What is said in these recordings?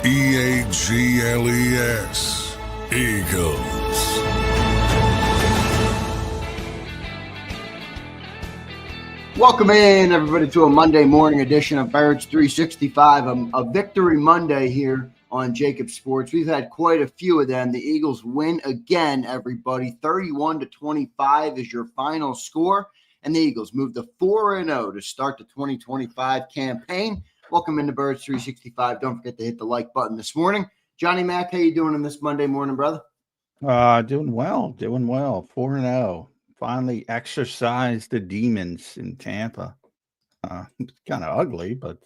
Eagles. Eagles. Welcome in, everybody, to a Monday morning edition of Birds 365, a victory Monday here on JAKIB Sports. We've had quite a few of them. The Eagles win again, everybody. 31-25 is your final score, and the Eagles move to 4-0 to start the 2025 campaign. Welcome into Birds 365. Don't forget to hit the like button this morning. Johnny Mac, how you doing on this Monday morning, brother? Doing well. 4-0. Finally exercised the demons in Tampa. It's kind of ugly, but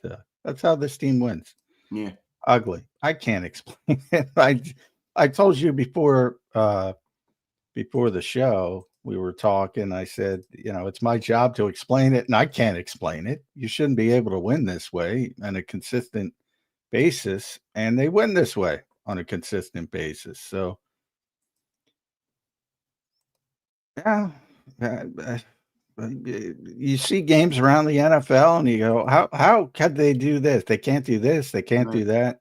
that's how this team wins. Yeah. Ugly. I can't explain it. I told you before the show, we were talking. I said, it's my job to explain it, and I can't explain it. You shouldn't be able to win this way on a consistent basis, and they win this way on a consistent basis. So, yeah. You see games around the NFL and you go, how can they do this? They can't do this. They can't do that.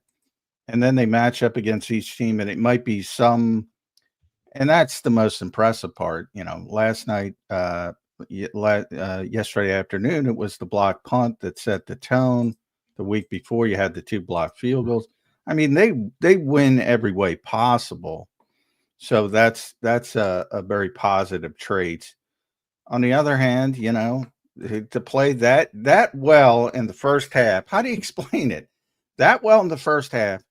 And then they match up against each team, and it might be some, and that's the most impressive part. Last night, yesterday afternoon, it was the block punt that set the tone. The week before, you had the 2 block field goals. I mean, they win every way possible. So that's a very positive trait. On the other hand, to play that well in the first half, how do you explain it? That well in the first half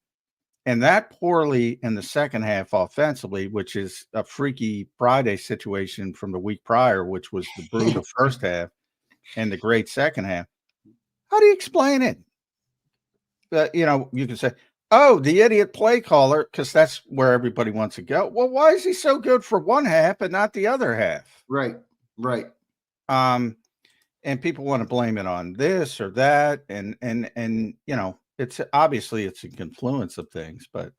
and that poorly in the second half offensively, which is a Freaky Friday situation from the week prior, which was the brutal first half and the great second half. How do you explain it? You can say, oh, the idiot play caller, because that's where everybody wants to go. Well, why is he so good for one half and not the other half? Right. And people want to blame it on this or that, and it's obviously it's a confluence of things, but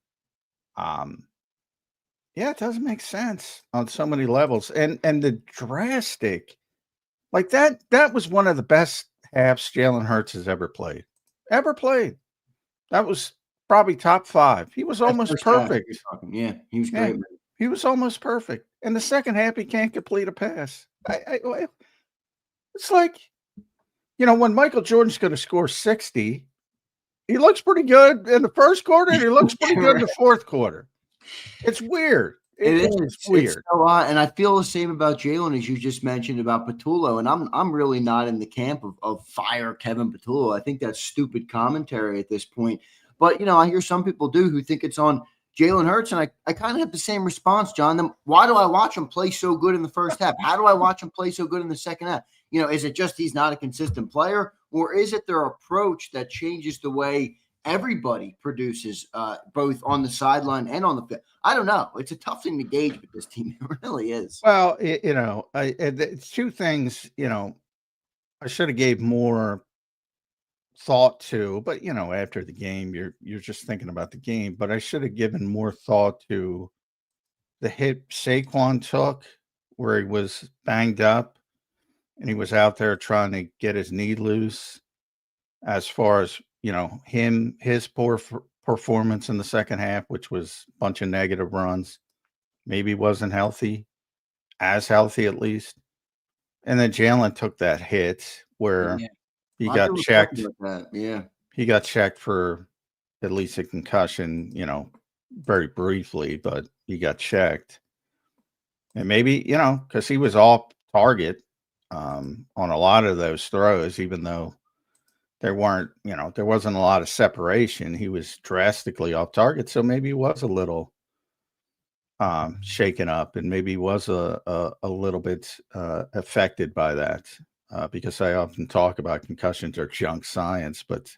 it doesn't make sense on so many levels. And the drastic, like that was one of the best halves Jalen Hurts has ever played. That was probably top 5. He was almost perfect. Yeah, he was great. He was almost perfect. In the second half, he can't complete a pass. It's like, when Michael Jordan's going to score 60, he looks pretty good in the first quarter, and he looks pretty good in the fourth quarter. It's weird. It's weird. It's so odd, and I feel the same about Jalen as you just mentioned about Patullo, and I'm really not in the camp of fire Kevin Patullo. I think that's stupid commentary at this point. But, I hear some people who think it's on Jalen Hurts, and I kind of have the same response, John. Then why do I watch him play so good in the first half? How do I watch him play so good in the second half? Is it just he's not a consistent player, or is it their approach that changes the way everybody produces, both on the sideline and on the field? I don't know. It's a tough thing to gauge with this team. It really is. Well, it's two things, I should have gave more thought to, but after the game, you're just thinking about the game. But I should have given more thought to the hit Saquon took, where he was banged up and he was out there trying to get his knee loose. As far as his poor performance in the second half, which was a bunch of negative runs, maybe wasn't healthy, as healthy at least. And then Jalen took that hit where. Yeah. He got checked. He got checked for at least a concussion, very briefly, but he got checked. And maybe, because he was off target on a lot of those throws, even though there wasn't a lot of separation. He was drastically off target. So maybe he was a little shaken up, and maybe he was a little bit affected by that. Because I often talk about concussions are junk science, but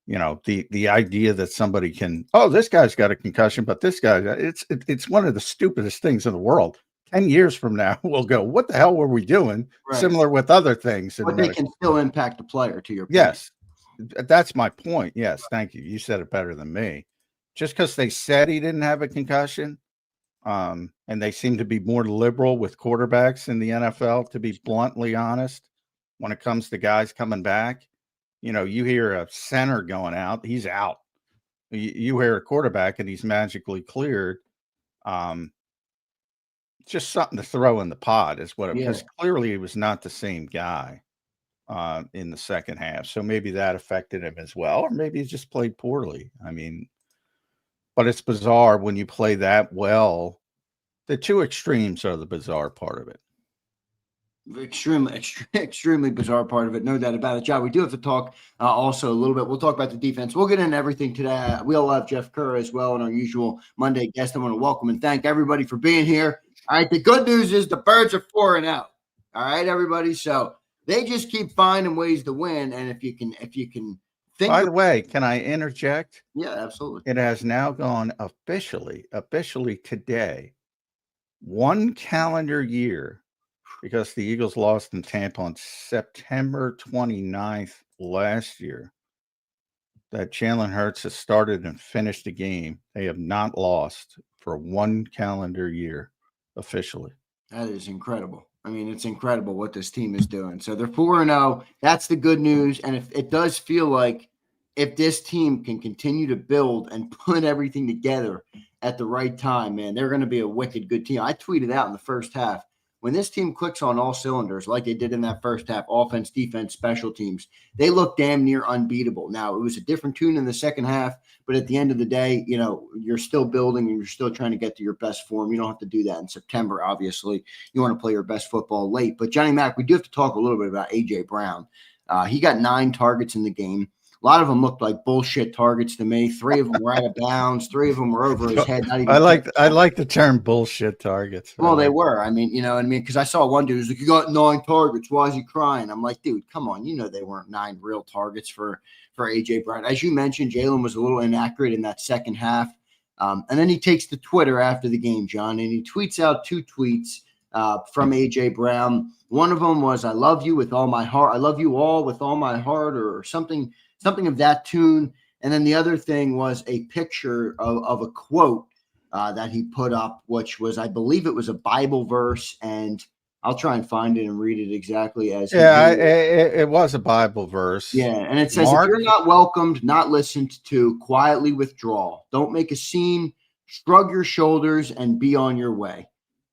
the idea that somebody can, this guy's got a concussion, but this guy, it's one of the stupidest things in the world. 10 years from now, we'll go, what the hell were we doing? Right. Similar with other things. But they can still impact the player, to your point. Yes, that's my point. Yes, thank you. You said it better than me. Just because they said he didn't have a concussion, and they seem to be more liberal with quarterbacks in the NFL, to be bluntly honest, when it comes to guys coming back. You hear a center going out, he's out. you hear a quarterback and he's magically cleared. Just something to throw in the pot is what, because clearly he was not the same guy in the second half. So maybe that affected him as well, or maybe he just played poorly. I mean, but it's bizarre when you play that well. The two extremes are the bizarre part of it. Extremely bizarre part of it, no doubt about it. John, we do have to talk also a little bit. We'll talk about the defense. We'll get into everything today. We'll have Jeff Kerr as well, and our usual Monday guest. I want to welcome and thank everybody for being here. All right, the good news is the Birds are 4-0. All right, everybody. So they just keep finding ways to win, and if you can think. By the way, can I interject? Yeah, absolutely. It has now gone officially today, 1 calendar year, because the Eagles lost in Tampa on September 29th last year, that Jalen Hurts has started and finished a game. They have not lost for 1 calendar year officially. That is incredible. I mean, it's incredible what this team is doing. So they're 4-0. That's the good news. And if it does feel like if this team can continue to build and put everything together at the right time, man, they're going to be a wicked good team. I tweeted out in the first half, when this team clicks on all cylinders like they did in that first half, offense, defense, special teams, they look damn near unbeatable. Now, it was a different tune in the second half, but at the end of the day, you know, you're still building and you're still trying to get to your best form. You don't have to do that in September, obviously. You want to play your best football late. But, Johnny Mac, we do have to talk a little bit about A.J. Brown. He got 9 targets in the game. A lot of them looked like bullshit targets to me. 3 of them were out of bounds. 3 of them were over his head. Not even I like the term bullshit targets. Well, they were. I mean, you know what I mean? Because I saw one dude who's like, you got 9 targets. Why is he crying? I'm like, dude, come on. You know they weren't 9 real targets for A.J. Brown. As you mentioned, Jalen was a little inaccurate in that second half. And then he takes to Twitter after the game, John, and he tweets out 2 tweets from A.J. Brown. One of them was, I love you with all my heart. I love you all with all my heart, or something of that tune. And then the other thing was a picture of a quote that he put up, which was, I believe it was a Bible verse, and I'll try and find it and read it exactly as it was a Bible verse. Yeah, and it says, if you're not welcomed, not listened to, quietly withdraw. Don't make a scene, shrug your shoulders, and be on your way.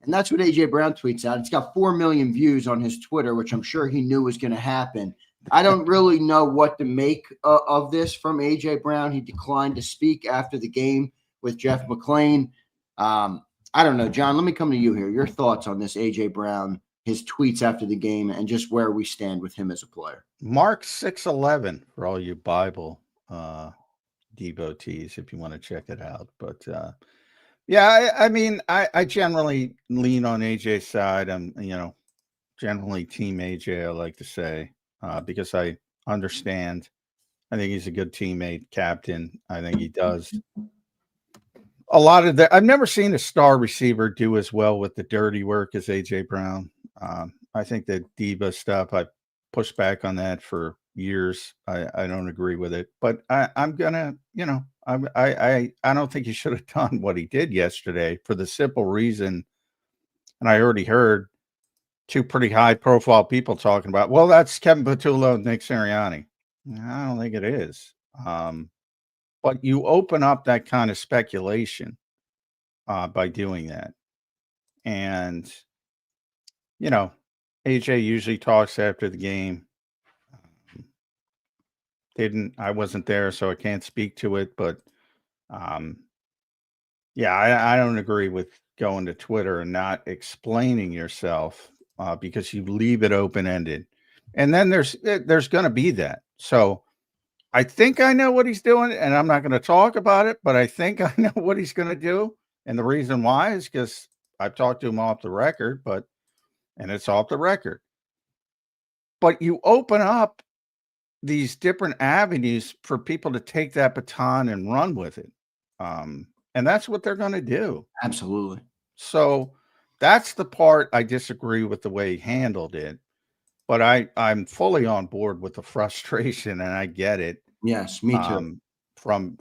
And that's what A.J. Brown tweets out. It's got 4 million views on his Twitter, which I'm sure he knew was going to happen. I don't really know what to make of this from A.J. Brown. He declined to speak after the game with Jeff McMullen. I don't know, John, let me come to you here. Your thoughts on this A.J. Brown, his tweets after the game, and just where we stand with him as a player. Mark 6:11 for all you Bible devotees, if you want to check it out. But I mean, I generally lean on AJ's side. I'm, generally team AJ, I like to say. Because I understand. I think he's a good teammate, captain. I think he does a lot of that. I've never seen a star receiver do as well with the dirty work as A.J. Brown. I think the diva stuff, I pushed back on that for years. I don't agree with it. But I'm going to, I don't think he should have done what he did yesterday for the simple reason, and I already heard 2 pretty high-profile people talking about, well, that's Kevin Patullo and Nick Sirianni. I don't think it is. But you open up that kind of speculation by doing that. And, AJ usually talks after the game. I wasn't there, so I can't speak to it. But, I don't agree with going to Twitter and not explaining yourself. Because you leave it open-ended. And then there's going to be that. So I think I know what he's doing, and I'm not going to talk about it, but I think I know what he's going to do. And the reason why is because I've talked to him off the record, and it's off the record. But you open up these different avenues for people to take that baton and run with it. And that's what they're going to do. Absolutely. So that's the part I disagree with the way he handled it, but I'm fully on board with the frustration, and I get it. Yes, me too. From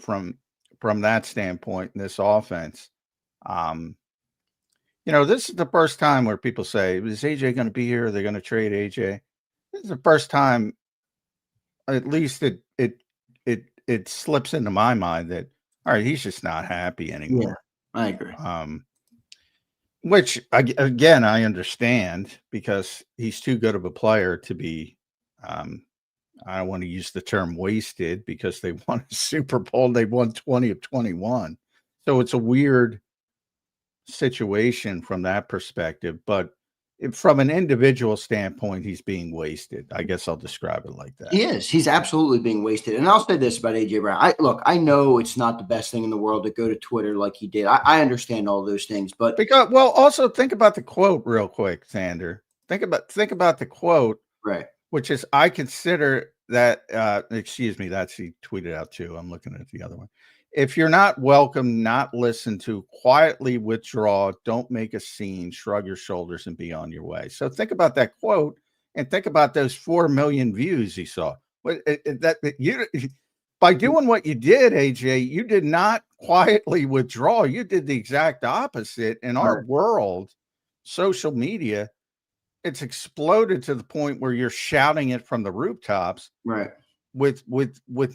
that standpoint, in this offense, this is the first time where people say, "Is AJ going to be here? Are they going to trade AJ?" This is the first time, at least it slips into my mind that All right, he's just not happy anymore. I agree. Which again, I understand because he's too good of a player to be. I don't want to use the term wasted because they won a Super Bowl. They won 20 of 21. So it's a weird situation from that perspective. But from an individual standpoint, he's being wasted. I guess I'll describe it like that. He is. He's absolutely being wasted. And I'll say this about AJ Brown. I know it's not the best thing in the world to go to Twitter like he did. I understand all those things, but also think about the quote real quick, Zander. Think about the quote, right? Which is, I consider that. Excuse me, that's he tweeted out too. I'm looking at the other one. If you're not welcome, not listened to, quietly withdraw, don't make a scene, shrug your shoulders and be on your way. So think about that quote and think about those 4 million views he saw. By doing what you did, AJ, you did not quietly withdraw. You did the exact opposite. In our world, social media, it's exploded to the point where you're shouting it from the rooftops. Right. With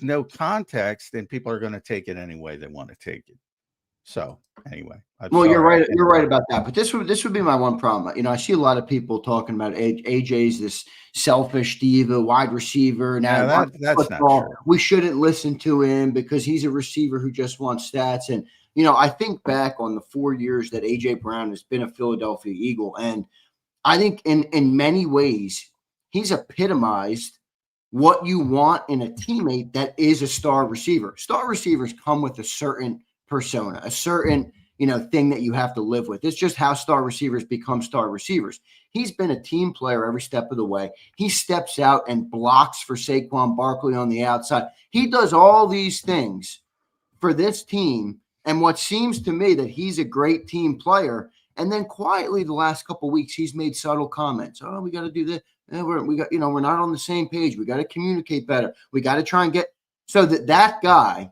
no context, and people are going to take it any way they want to take it. So anyway, you're right. You're right about that. But this would be my one problem. You know, I see a lot of people talking about AJ's this selfish diva wide receiver. Now that's not true. We shouldn't listen to him because he's a receiver who just wants stats. And you know, I think back on the 4 years that AJ Brown has been a Philadelphia Eagle, and I think in many ways he's epitomized what you want in a teammate that is a star receiver. Star receivers come with a certain persona, a certain, thing that you have to live with. It's just how star receivers become star receivers. He's been a team player every step of the way. He steps out and blocks for Saquon Barkley on the outside. He does all these things for this team. And what seems to me that he's a great team player. And then quietly the last couple of weeks, he's made subtle comments. Oh, we got to do this. We're not on the same page. We got to communicate better. We got to try and get so that guy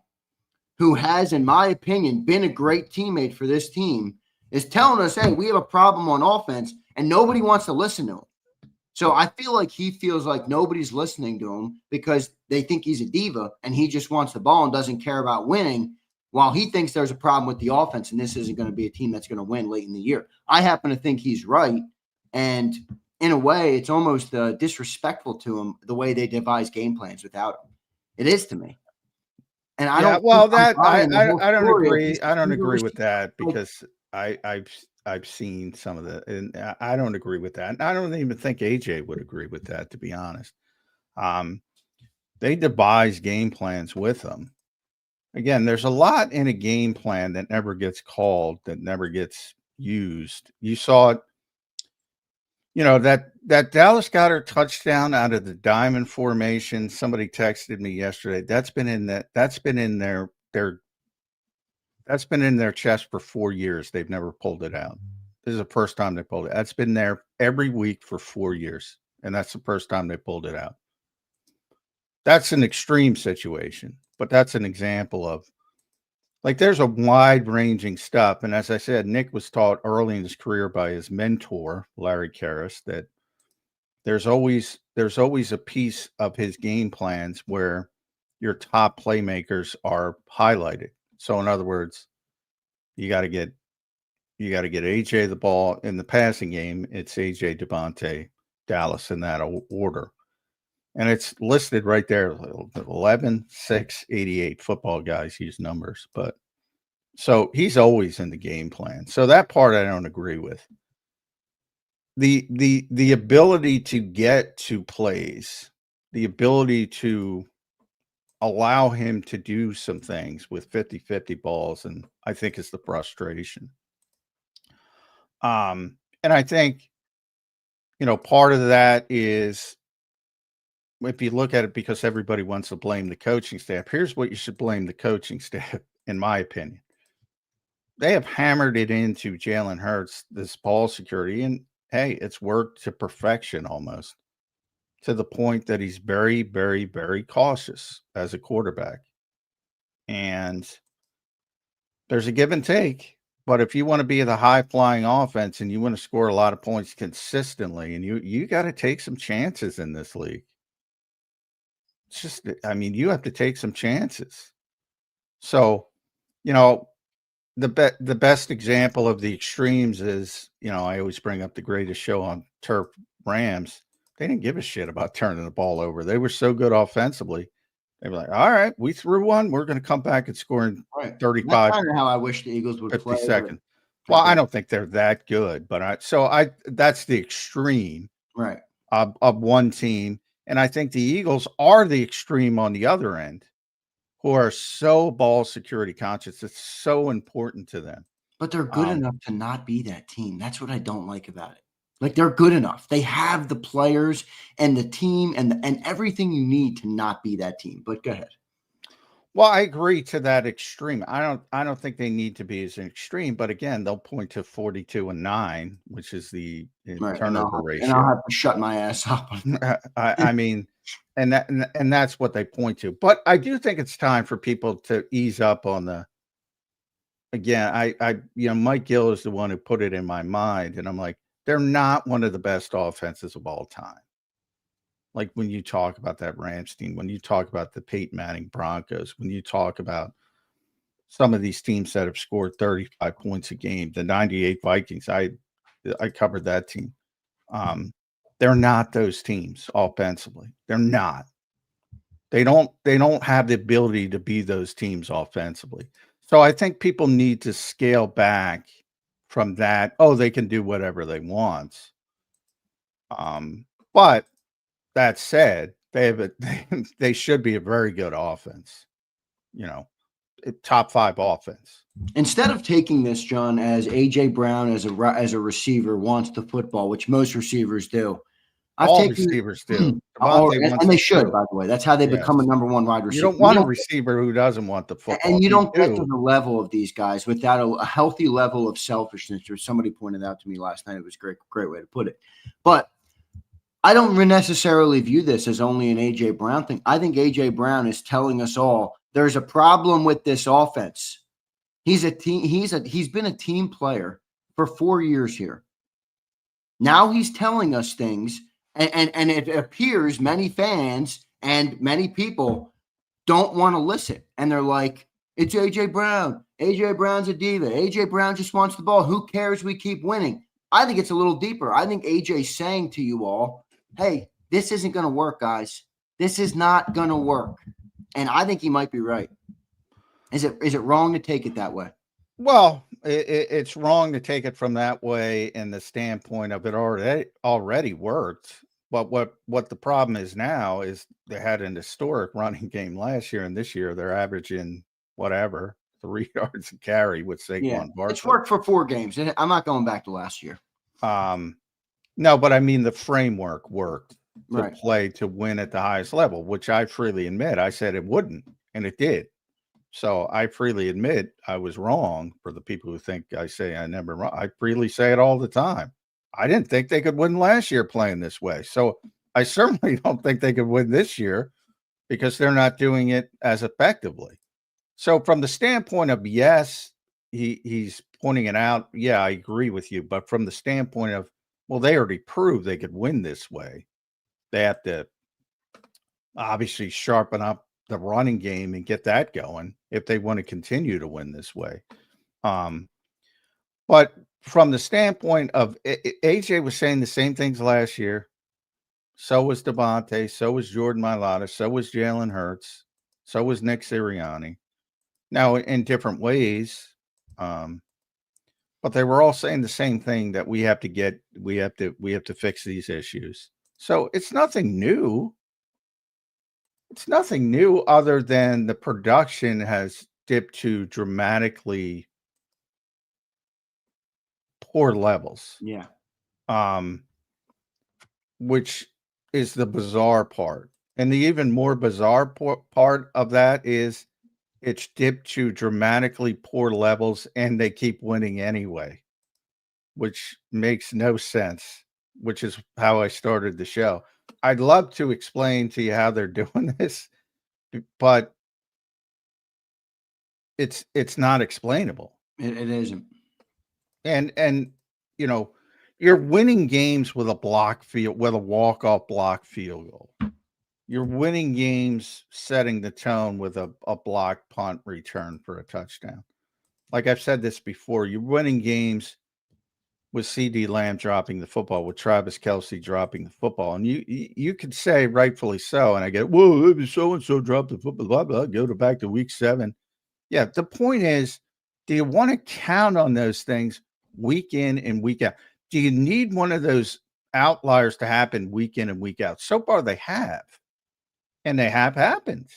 who has, in my opinion, been a great teammate for this team is telling us, hey, we have a problem on offense, and nobody wants to listen to him. So I feel like he feels like nobody's listening to him because they think he's a diva and he just wants the ball and doesn't care about winning, while he thinks there's a problem with the offense and this isn't going to be a team that's going to win late in the year. I happen to think he's right, and in a way, it's almost disrespectful to him the way they devise game plans without him. It is to me. And I don't. Well, that I don't agree. I don't agree with that because I've seen some of the, and I don't agree with that. And I don't even think AJ would agree with that, to be honest. They devise game plans with them. Again, there's a lot in a game plan that never gets called, that never gets used. You saw it. That Dallas Goedert touchdown out of the diamond formation. Somebody texted me yesterday. That's been in their chest for 4 years. They've never pulled it out. This is the first time they pulled it. That's been there every week for 4 years, and that's the first time they pulled it out. That's an extreme situation, but that's an example of, like, there's a wide-ranging stuff. And as I said, Nick was taught early in his career by his mentor, Larry Karras, that there's always a piece of his game plans where your top playmakers are highlighted. So in other words, you got to get AJ the ball in the passing game. It's AJ, Devontae, Dallas in that order. And it's listed right there, 11, 6, 88. Football guys use numbers, but so he's always in the game plan. So that part I don't agree with. The ability to get to plays, the ability to allow him to do some things with 50-50 balls, and I think is the frustration. And I think, part of that is, if you look at it, because everybody wants to blame the coaching staff, here's what you should blame the coaching staff, in my opinion. They have hammered it into Jalen Hurts, this ball security, and hey, it's worked to perfection almost, to the point that he's very, very, very cautious as a quarterback. And there's a give and take. But if you want to be the high-flying offense and you want to score a lot of points consistently, and you got to take some chances in this league. It's just, you have to take some chances. So You know, the best example of the extremes is, I always bring up the greatest show on turf, Rams. They didn't give a shit about turning the ball over. They were so good offensively. They were like, all right, we threw one. We're going to come back and score in Right. 35, That's kind of how I wish the Eagles would 50 play. seconds. Well, I don't think they're that good, but that's the extreme Right. of one team. And I think the Eagles are the extreme on the other end, who are so ball security conscious. It's so important to them. But they're good enough to not be that team. That's what I don't like about it. Like, they're good enough. They have the players and the team and everything you need to not be that team. But go ahead. Well, I agree to that extreme. I don't think they need to be as an extreme, but again, they'll point to 42-9, which is the Right. turnover And ratio. I'll have to shut my ass up. I mean, and that's what they point to. But I do think it's time for people to ease up on the. Again, Mike Gill is the one who put it in my mind, and I'm like, they're not one of the best offenses of all time. Like when you talk about that Rams team, when you talk about the Peyton Manning Broncos, when you talk about some of these teams that have scored 35 points a game, the 98 Vikings, I covered that team. They're not those teams offensively. They're not. They don't have the ability to be those teams offensively. So I think people need to scale back from that. Oh, they can do whatever they want. But that said, they should be a very good offense. Top 5 offense. Instead of taking this, John, as A.J. Brown as a receiver wants the football, which most receivers do. All receivers do. And they should, by the way. That's how they become a number one wide receiver. You don't want a receiver who doesn't want the football. And you don't get to the level of these guys without a healthy level of selfishness, which somebody pointed out to me last night. It was a great way to put it. But I don't necessarily view this as only an A.J. Brown thing. I think A.J. Brown is telling us all there's a problem with this offense. He's been a team player for 4 years here. Now he's telling us things, and it appears many fans and many people don't want to listen. And they're like, it's A.J. Brown. A.J. Brown's a diva. A.J. Brown just wants the ball. Who cares? We keep winning. I think it's a little deeper. I think A.J.'s saying to you all, hey, this isn't going to work, guys. This is not going to work. And I think he might be right. Is it wrong to take it that way? Well, it's wrong to take it from that way in the standpoint of it already worked. But what the problem is now is they had an historic running game last year, and this year they're averaging 3 yards a carry with Saquon Barkley. It's worked for 4 games. I'm not going back to last year. No, but I mean the framework worked to play to win at the highest level, which I freely admit. I said it wouldn't, and it did. So I freely admit I was wrong. For the people who think I say I never wrong, I freely say it all the time. I didn't think they could win last year playing this way. So I certainly don't think they could win this year because they're not doing it as effectively. So from the standpoint of, yes, he's pointing it out. Yeah, I agree with you. But from the standpoint of, well, they already proved they could win this way. They have to obviously sharpen up the running game and get that going if they want to continue to win this way. But from the standpoint of AJ was saying the same things last year. So was Devontae. So was Jordan Mailata. So was Jalen Hurts. So was Nick Sirianni. Now in different ways. But they were all saying the same thing, that we have to fix these issues. So it's nothing new. It's nothing new other than the production has dipped to dramatically poor levels. Yeah. Which is the bizarre part. And the even more bizarre part of that is it's dipped to dramatically poor levels and they keep winning anyway, which makes no sense, which is how I started the show. I'd love to explain to you how they're doing this, but it's not explainable. It isn't. And you're winning games with a walk-off block field goal. you're winning games, setting the tone with a block punt return for a touchdown. Like I've said this before, you're winning games with CD Lamb dropping the football, with Travis Kelce dropping the football. And you could say rightfully so. And I get, whoa, so-and-so dropped the football, blah, blah, back to week 7. Yeah, the point is, do you want to count on those things week in and week out? Do you need one of those outliers to happen week in and week out? So far, they have. And they have happened.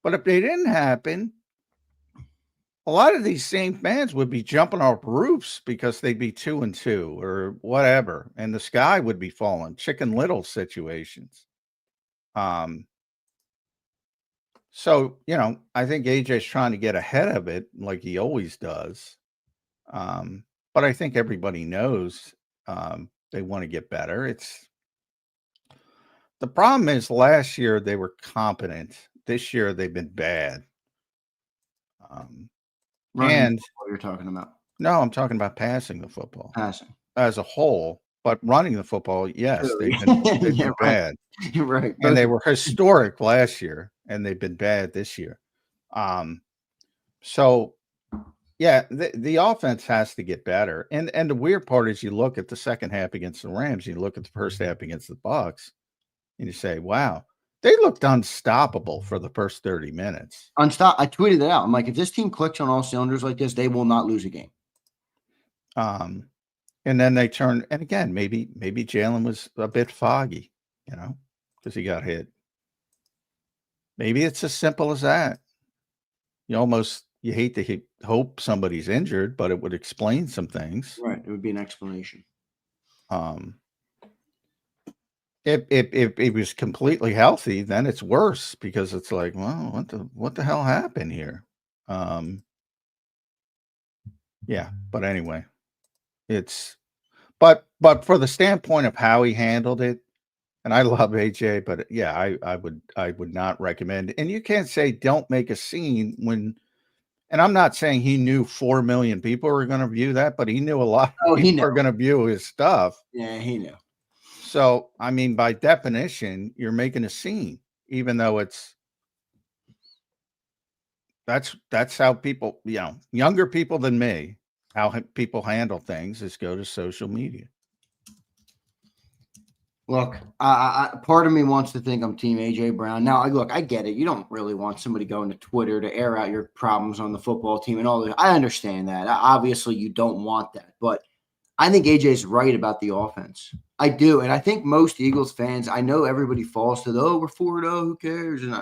But if they didn't happen, a lot of these same fans would be jumping off roofs because they'd be 2-2 or whatever, and the sky would be falling. Chicken Little situations. So, I think AJ's trying to get ahead of it like he always does. But I think everybody knows they want to get better. The problem is last year they were competent. This year they've been bad. And what you're talking about? No, I'm talking about passing the football. Passing as a whole, but running the football, yes, they've been bad. You're right. And they were historic last year, and they've been bad this year. So yeah, the offense has to get better. And the weird part is you look at the second half against the Rams, you look at the first half against the Bucs, and you say, wow, they looked unstoppable for the first 30 minutes. I tweeted it out. I'm like, if this team clicks on all cylinders like this, they will not lose a game. And then they turn, and again, maybe Jalen was a bit foggy, because he got hit. Maybe it's as simple as that. You hate to hope somebody's injured, but it would explain some things. Right. It would be an explanation. If it was completely healthy, then it's worse because it's like, well, what the hell happened here? Yeah, but anyway, but for the standpoint of how he handled it, and I love AJ, but yeah, I would not recommend. And you can't say don't make a scene when. And I'm not saying he knew 4 million people were going to view that, but he knew a lot of people are going to view his stuff. Yeah, he knew. So, I mean, by definition, you're making a scene, even though that's how people, younger people than me, how people handle things is go to social media. Look, part of me wants to think I'm Team AJ Brown. Now, I get it. You don't really want somebody going to Twitter to air out your problems on the football team and all that. I understand that. Obviously, you don't want that. But I think AJ's right about the offense. I do. And I think most Eagles fans, I know everybody falls to we're 4-0, who cares? And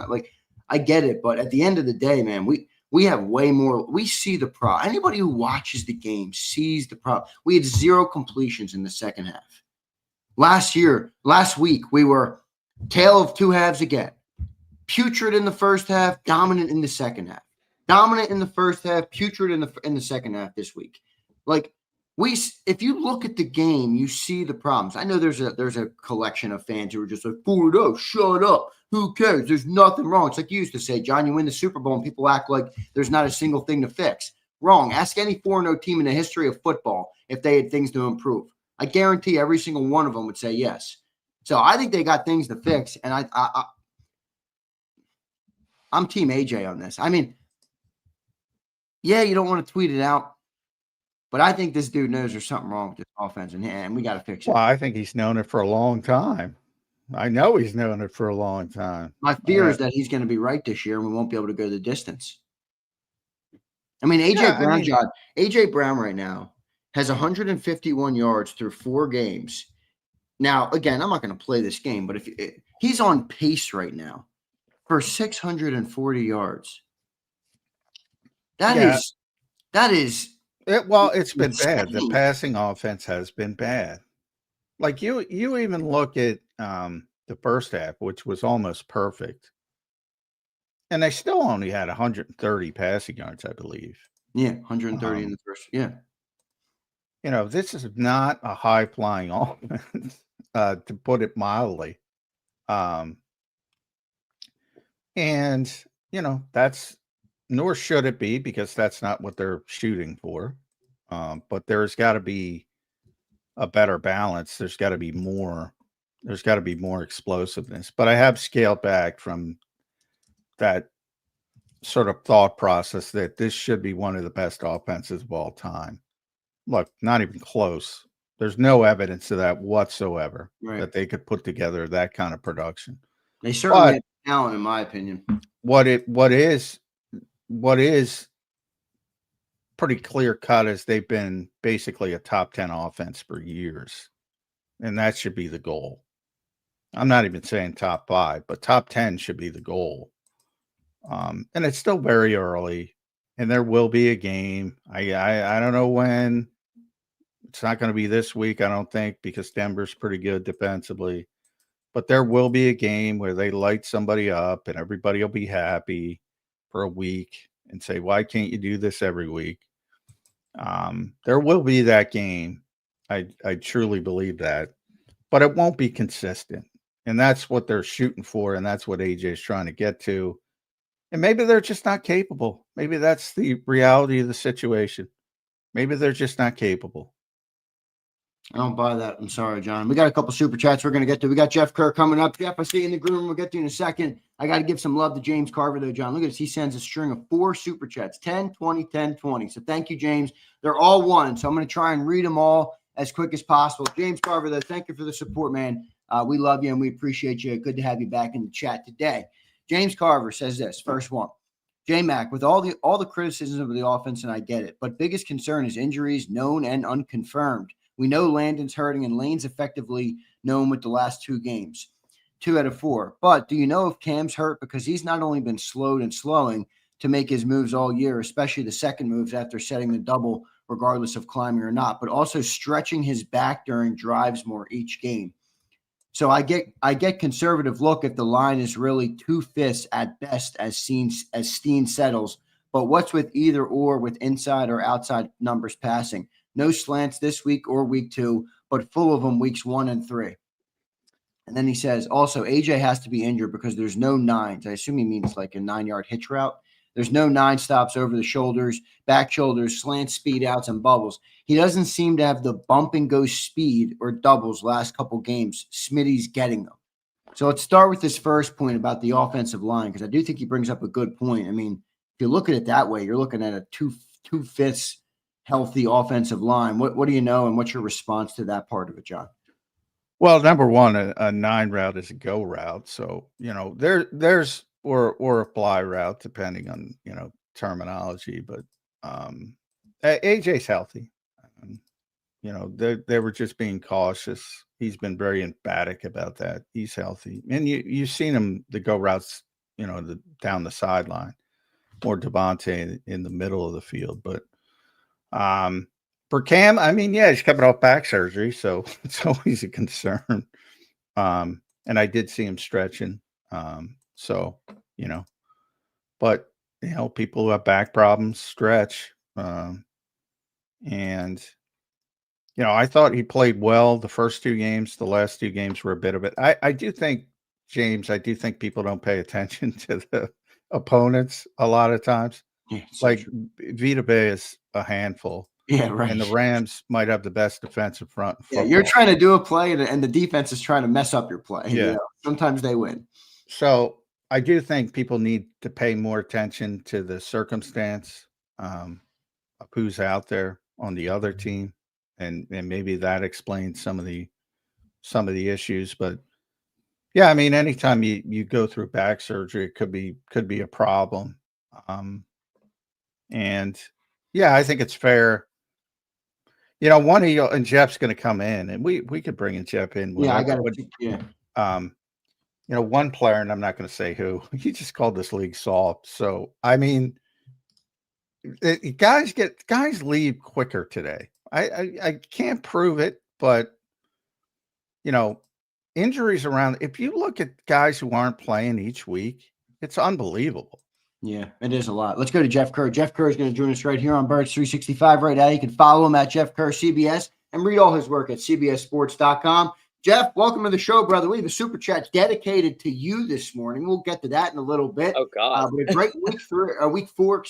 I get it. But at the end of the day, man, we have way more. We see the problem. Anybody who watches the game sees the problem. We had 0 completions in the second half. Last week, we were tale of two halves again. Putrid in the first half, dominant in the second half. Dominant in the first half, putrid in the second half this week. Like, if you look at the game, you see the problems. I know there's a collection of fans who are just like, 4-0, shut up. Who cares? There's nothing wrong. It's like you used to say, John, you win the Super Bowl and people act like there's not a single thing to fix. Wrong. Ask any 4-0 team in the history of football if they had things to improve. I guarantee every single one of them would say yes. So I think they got things to fix, and I'm Team AJ on this. I mean, yeah, you don't want to tweet it out, but I think this dude knows there's something wrong with this offense, and we got to fix it. Well, I think he's known it for a long time. I know he's known it for a long time. My fear is that he's going to be right this year, and we won't be able to go the distance. I mean, AJ Brown right now has 151 yards through 4 games. Now, again, I'm not going to play this game, but he's on pace right now for 640 yards. That is. It's been bad. The passing offense has been bad. Like you even look at the first half, which was almost perfect, and they still only had 130 passing yards, I believe. Yeah, 130 in the first. Yeah. This is not a high-flying offense, to put it mildly. And, nor should it be, because that's not what they're shooting for. But there's got to be a better balance. There's got to be more There's got to be more explosiveness. But I have scaled back from that sort of thought process that this should be one of the best offenses of all time. Look, not even close. There's no evidence of that whatsoever, that they could put together that kind of production. They certainly have talent, in my opinion. What is pretty clear cut is they've been basically a top 10 offense for years. And that should be the goal. I'm not even saying top 5, but top 10 should be the goal. And it's still very early, and there will be a game. I don't know when. It's not going to be this week, I don't think, because Denver's pretty good defensively. But there will be a game where they light somebody up and everybody will be happy for a week and say, why can't you do this every week? There will be that game. I truly believe that. But it won't be consistent. And that's what they're shooting for, and that's what AJ is trying to get to. And maybe they're just not capable. Maybe that's the reality of the situation. Maybe they're just not capable. I don't buy that. I'm sorry, John. We got a couple super chats we're going to get to. We got Jeff Kerr coming up. Jeff, I see you in the room. We'll get to you in a second. I got to give some love to James Carver, though, John. Look at this. He sends a string of 4 super chats, 10, 20, 10, 20. So thank you, James. They're all one. So I'm going to try and read them all as quick as possible. James Carver, though, thank you for the support, man. We love you and we appreciate you. Good to have you back in the chat today. James Carver says this, first one. J-Mac, with all the criticism of the offense, and I get it, but biggest concern is injuries known and unconfirmed. We know Landon's hurting and Lane's effectively known with the last 2 games, 2 out of 4. But do you know if Cam's hurt? Because he's not only been slowed and slowing to make his moves all year, especially the second moves after setting the double, regardless of climbing or not, but also stretching his back during drives more each game. So I get conservative look if the line is really 2 fists at best as Steen settles. But what's with either or with inside or outside numbers passing? No slants this week or week 2, but full of them weeks 1 and 3. And then he says, also, AJ has to be injured because there's no 9s. I assume he means like a 9-yard hitch route. There's no 9 stops over the shoulders, back shoulders, slant speed outs, and bubbles. He doesn't seem to have the bump and go speed or doubles last couple games. Smitty's getting them. So let's start with this first point about the offensive line, because I do think he brings up a good point. I mean, if you look at it that way, you're looking at a 2/5 healthy offensive line. What do you know, and what's your response to that part of it, John? Well, number one, a 9 route is a go route. So, there's or a fly route, depending on, terminology. But AJ's healthy. They were just being cautious. He's been very emphatic about that. He's healthy. And you've seen him, the go routes, down the sideline, or Devontae in the middle of the field. But for Cam, I mean, yeah, he's coming off back surgery, so it's always a concern. And I did see him stretching. But people who have back problems stretch. And I thought he played well the first 2 games. The last 2 games were a bit of it. I do think, James, people don't pay attention to the opponents a lot of times. Yeah, like Vita Bay is a handful. Yeah, right. And the Rams might have the best defensive front in football. Yeah, you're trying to do a play, and the defense is trying to mess up your play. Yeah. Sometimes they win. So I do think people need to pay more attention to the circumstance of who's out there on the other team, and maybe that explains some of the issues. But yeah, I mean, anytime you go through back surgery, it could be a problem. And yeah, I think it's fair. One of you and Jeff's going to come in, and we could bring in Jeff in. Yeah, I got it. Yeah. One player, and I'm not going to say who, he just called this league soft. So, I mean, guys leave quicker today. I can't prove it, but injuries around. If you look at guys who aren't playing each week, it's unbelievable. Yeah, it is a lot. Let's go to Jeff Kerr. Jeff Kerr is going to join us right here on Birds 365 right now. You can follow him at Jeff Kerr CBS and read all his work at cbssports.com. Jeff, welcome to the show, brother. We have a super chat dedicated to you this morning. We'll get to that in a little bit. Oh, God. But a great week 4,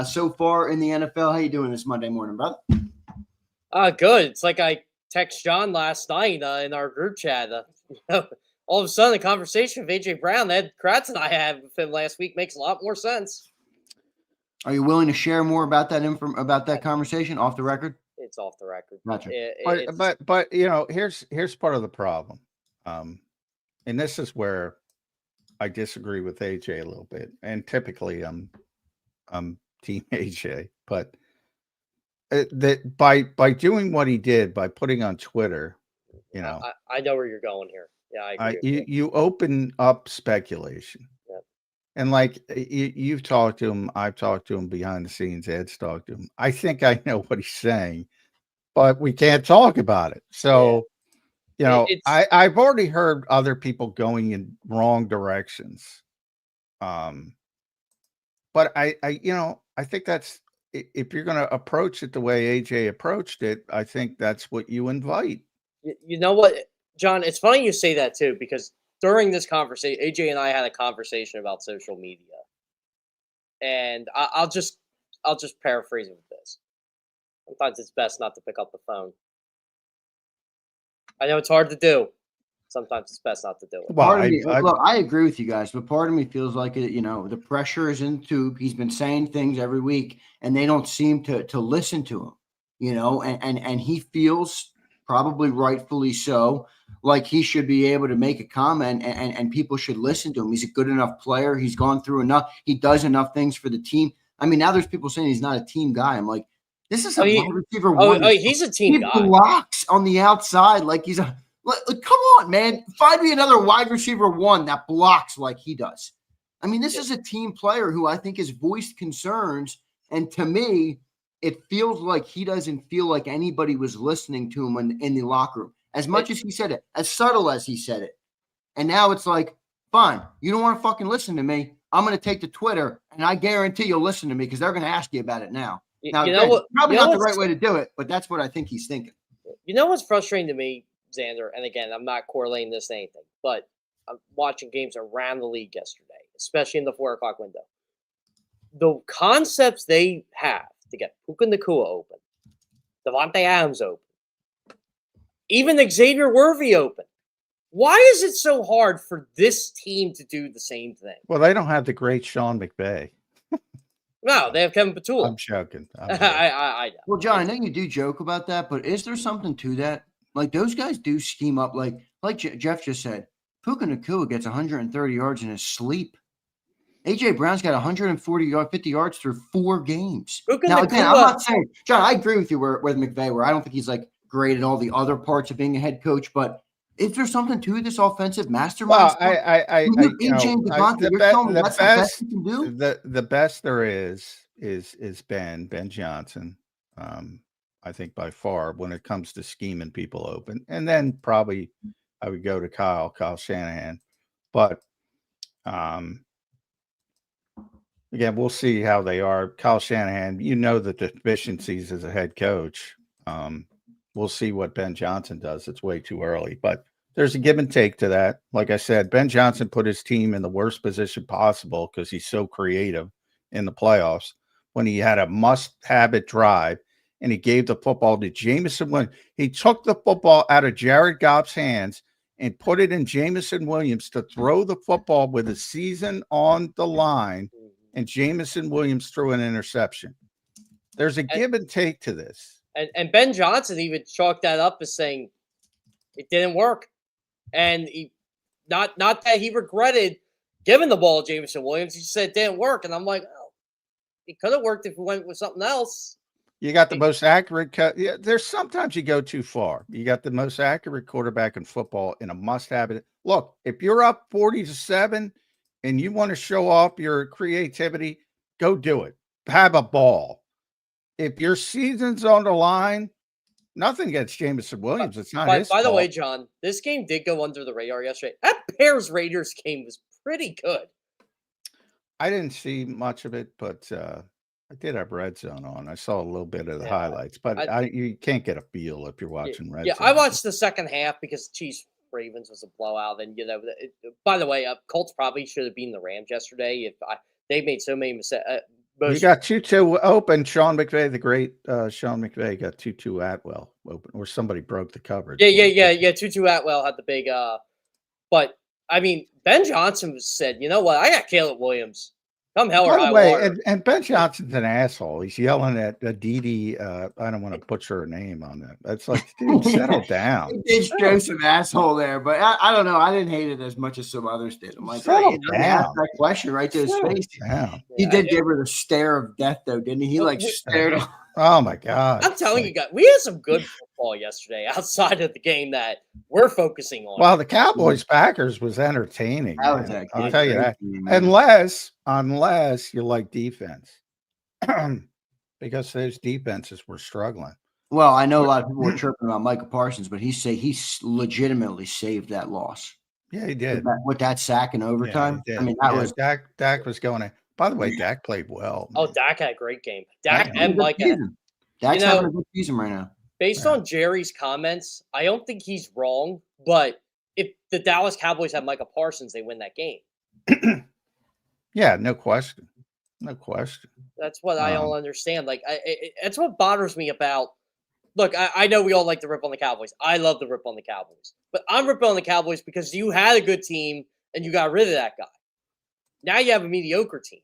so far in the NFL. How you doing this Monday morning, brother? Good. It's like I text John last night in our group chat. All of a sudden, the conversation with AJ Brown that Kratz and I had with him last week makes a lot more sense. Are you willing to share more about that conversation off the record? It's off the record. Gotcha. But here's part of the problem, and this is where I disagree with AJ a little bit. And typically, I'm Team AJ, but that by doing what he did, by putting on Twitter, I know where you're going here. Yeah, I agree. You open up speculation. Yep. And like you've talked to him, I've talked to him behind the scenes. Ed's talked to him. I think I know what he's saying, but we can't talk about it. So, I've already heard other people going in wrong directions. But I think that's, if you're going to approach it the way AJ approached it, I think that's what you invite. You know what, John? It's funny you say that too, because during this conversation, AJ and I had a conversation about social media, and I'll just paraphrase it with this. Sometimes it's best not to pick up the phone. I know it's hard to do. Sometimes it's best not to do it. Well, look, I agree with you guys, but part of me feels like it. The pressure is into. He's been saying things every week, and they don't seem to listen to him. And he feels, probably rightfully so, like he should be able to make a comment and people should listen to him. He's a good enough player. He's gone through enough. He does enough things for the team. I mean, now there's people saying he's not a team guy. I'm like, this is a wide receiver one. He's a team guy. He blocks on the outside like he's a – come on, man. Find me another wide receiver one that blocks like he does. I mean, this is a team player who I think has voiced concerns, and to me – it feels like he doesn't feel like anybody was listening to him in the locker room. As much as he said it, as subtle as he said it. And now it's like, fine, you don't want to fucking listen to me. I'm going to take to Twitter, and I guarantee you'll listen to me because they're going to ask you about it now. Now, probably not the right way to do it, but that's what I think he's thinking. You know what's frustrating to me, Zander? And again, I'm not correlating this to anything, but I'm watching games around the league yesterday, especially in the 4 o'clock window. The concepts they have to get Puka Nacua open, Devontae Adams open, even Xavier Worthy open. Why is it so hard for this team to do the same thing? Well, they don't have the great Sean McVay. No, they have Kevin Petula. I'm joking. I know. Well, John, I know you do joke about that, but is there something to that? Like, those guys do scheme up. Like Jeff just said, Puka Nacua gets 130 yards in his sleep. AJ Brown's got 50 yards through 4 games. Now, again, I'm not saying, John, I agree with you with McVay, where I don't think he's like great at all the other parts of being a head coach, but is there something to this offensive mastermind? Well, the best there is Ben Johnson. I think by far when it comes to scheming people open, and then probably I would go to Kyle Shanahan, but again, we'll see how they are. Kyle Shanahan, the deficiencies as a head coach. We'll see what Ben Johnson does. It's way too early, but there's a give and take to that. Like I said, Ben Johnson put his team in the worst position possible because he's so creative in the playoffs when he had a must-have-it drive, and he gave the football to Jameson Williams. He took the football out of Jared Goff's hands and put it in Jameson Williams to throw the football with the season on the line, and Jameson Williams threw an interception. There's a give and take to this. And Ben Johnson even chalked that up as saying it didn't work. And he not that he regretted giving the ball to Jameson Williams. He said it didn't work. And I'm like, oh, it could have worked if we went with something else. You got the most accurate cut. Yeah, there's sometimes you go too far. You got the most accurate quarterback in football in a must-have. Look, if you're up 40-7 and you want to show off your creativity, go do it. Have a ball. If your season's on the line, nothing against Jameson Williams. It's not his fault. By the way, John, this game did go under the radar yesterday. That Bears-Raiders game was pretty good. I didn't see much of it, but I did have Red Zone on. I saw a little bit of the highlights, but you can't get a feel if you're watching Red Zone. Yeah, I watched the second half because Chiefs-Ravens was a blowout. And, by the way, Colts probably should have beaten the Rams yesterday. They made so many mistakes. You got 2-2 open. Sean McVay, the great Sean McVay, got 2-2 Atwell open, or somebody broke the coverage. Yeah. 2-2 Atwell had the big. But I mean, Ben Johnson said, "You know what? I got Caleb Williams. Come hell or high water." And Ben Johnson's an asshole. He's yelling at Didi. I don't want to butcher her name on that. That's like, dude, settle down. He did show some asshole there, but I don't know. I didn't hate it as much as some others did. I'm like, settle down. Down. That question right to his face. Down. He did give her the stare of death, though, didn't he? He like stared. Oh my God! I'm telling you guys, we had some good football yesterday outside of the game that we're focusing on. Well, the Cowboys Packers was entertaining. I'll tell you that. Unless you like defense, because those defenses were struggling. Well, I know a lot of people were chirping about Micah Parsons, but he legitimately saved that loss. Yeah, he did with that sack in overtime. Yeah, I mean, that was Dak was going in. By the way, Dak played well. Man. Oh, Dak had a great game. Dak and Micah. Dak's having a good season right now. Based on Jerry's comments, I don't think he's wrong. But if the Dallas Cowboys have Micah Parsons, they win that game. Yeah, no question. No question. That's what I don't understand. Like, that's what bothers me about. Look, I know we all like to rip on the Cowboys. I love to rip on the Cowboys. But I'm ripping on the Cowboys because you had a good team and you got rid of that guy. Now you have a mediocre team.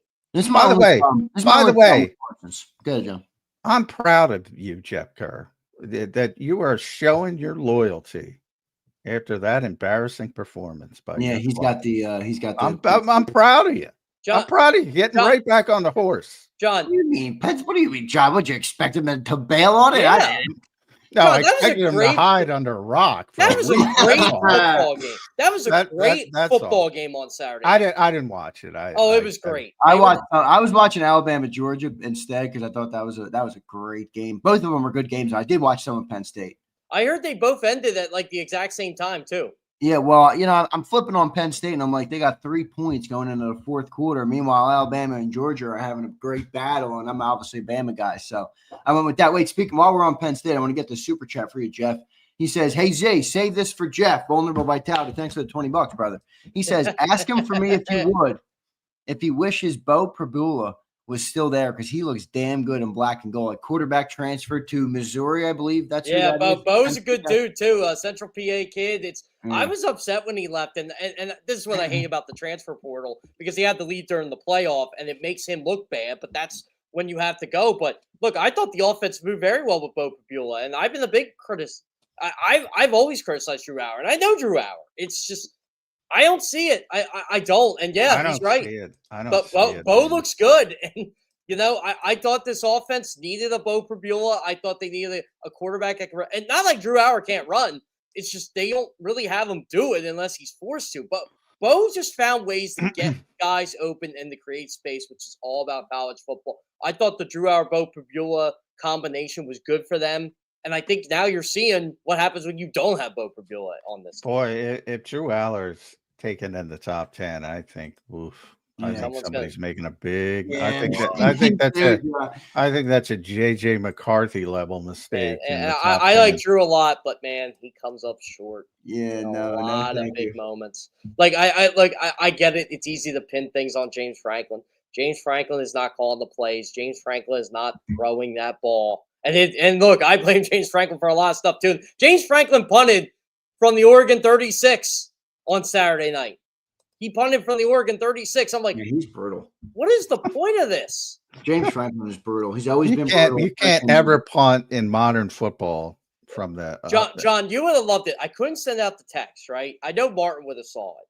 By the way, good, John. I'm proud of you, Jeff Kerr, that you are showing your loyalty after that embarrassing performance. He's got the. I'm proud of you. John, I'm proud of you getting right back on the horse. John, what do you mean, Pence? What do you mean, John? Would you expect him to bail on it? Yeah. I expected him to hide under a rock. That was a great football game. That was a great football game on Saturday. I didn't watch it. It was great. I was watching Alabama Georgia instead because I thought that was a great game. Both of them were good games. I did watch some of Penn State. I heard they both ended at like the exact same time too. Yeah, well, I'm flipping on Penn State, and I'm like, they got 3 points going into the fourth quarter. Meanwhile, Alabama and Georgia are having a great battle, and I'm obviously a Bama guy, so I went with that. Wait, speaking, while we're on Penn State, I want to get the super chat for you, Jeff. He says, "Hey, Zay, save this for Jeff, Vulnerable Vitality. Thanks for the $20, brother." He says, "Ask him for me if you would, if he wishes Bo Prabula was still there because he looks damn good in black and gold. Like quarterback transferred to Missouri, I believe. That's Bo's a good dude too. Central PA kid. I was upset when he left, and this is what I hate about the transfer portal because he had the lead during the playoff, and it makes him look bad. But that's when you have to go. But look, I thought the offense moved very well with Bo Prabula, and I've been a big critic. I've always criticized Drew Hauer, and I know Drew Hauer. It's just I don't see it. I don't. And he's right. Bo looks good. And, I thought this offense needed a Bo Prabula. I thought they needed a quarterback that can run. And not like Drew Hauer can't run. It's just they don't really have him do it unless he's forced to. But Bo just found ways to get guys open and to create space, which is all about college football. I thought the Drew Hauer-Bo Prabula combination was good for them. And I think now you're seeing what happens when you don't have Bo Prabula on this. Boy, if Drew Aller's taken in the top 10, I think, I think somebody's making a big. Yeah. I think that's a JJ McCarthy level mistake. And I like Drew a lot, but man, he comes up short. Yeah, a lot of big moments. Like I get it. It's easy to pin things on James Franklin. James Franklin is not calling the plays. James Franklin is not throwing that ball. And look, I blame James Franklin for a lot of stuff too. James Franklin punted from the Oregon 36 on Saturday night. He punted from the Oregon 36. I'm like, he's brutal. What is the point of this? James Franklin is brutal. He's always been brutal. You can't ever punt in modern football from the John, you would have loved it. I couldn't send out the text, right? I know Martin would have saw it.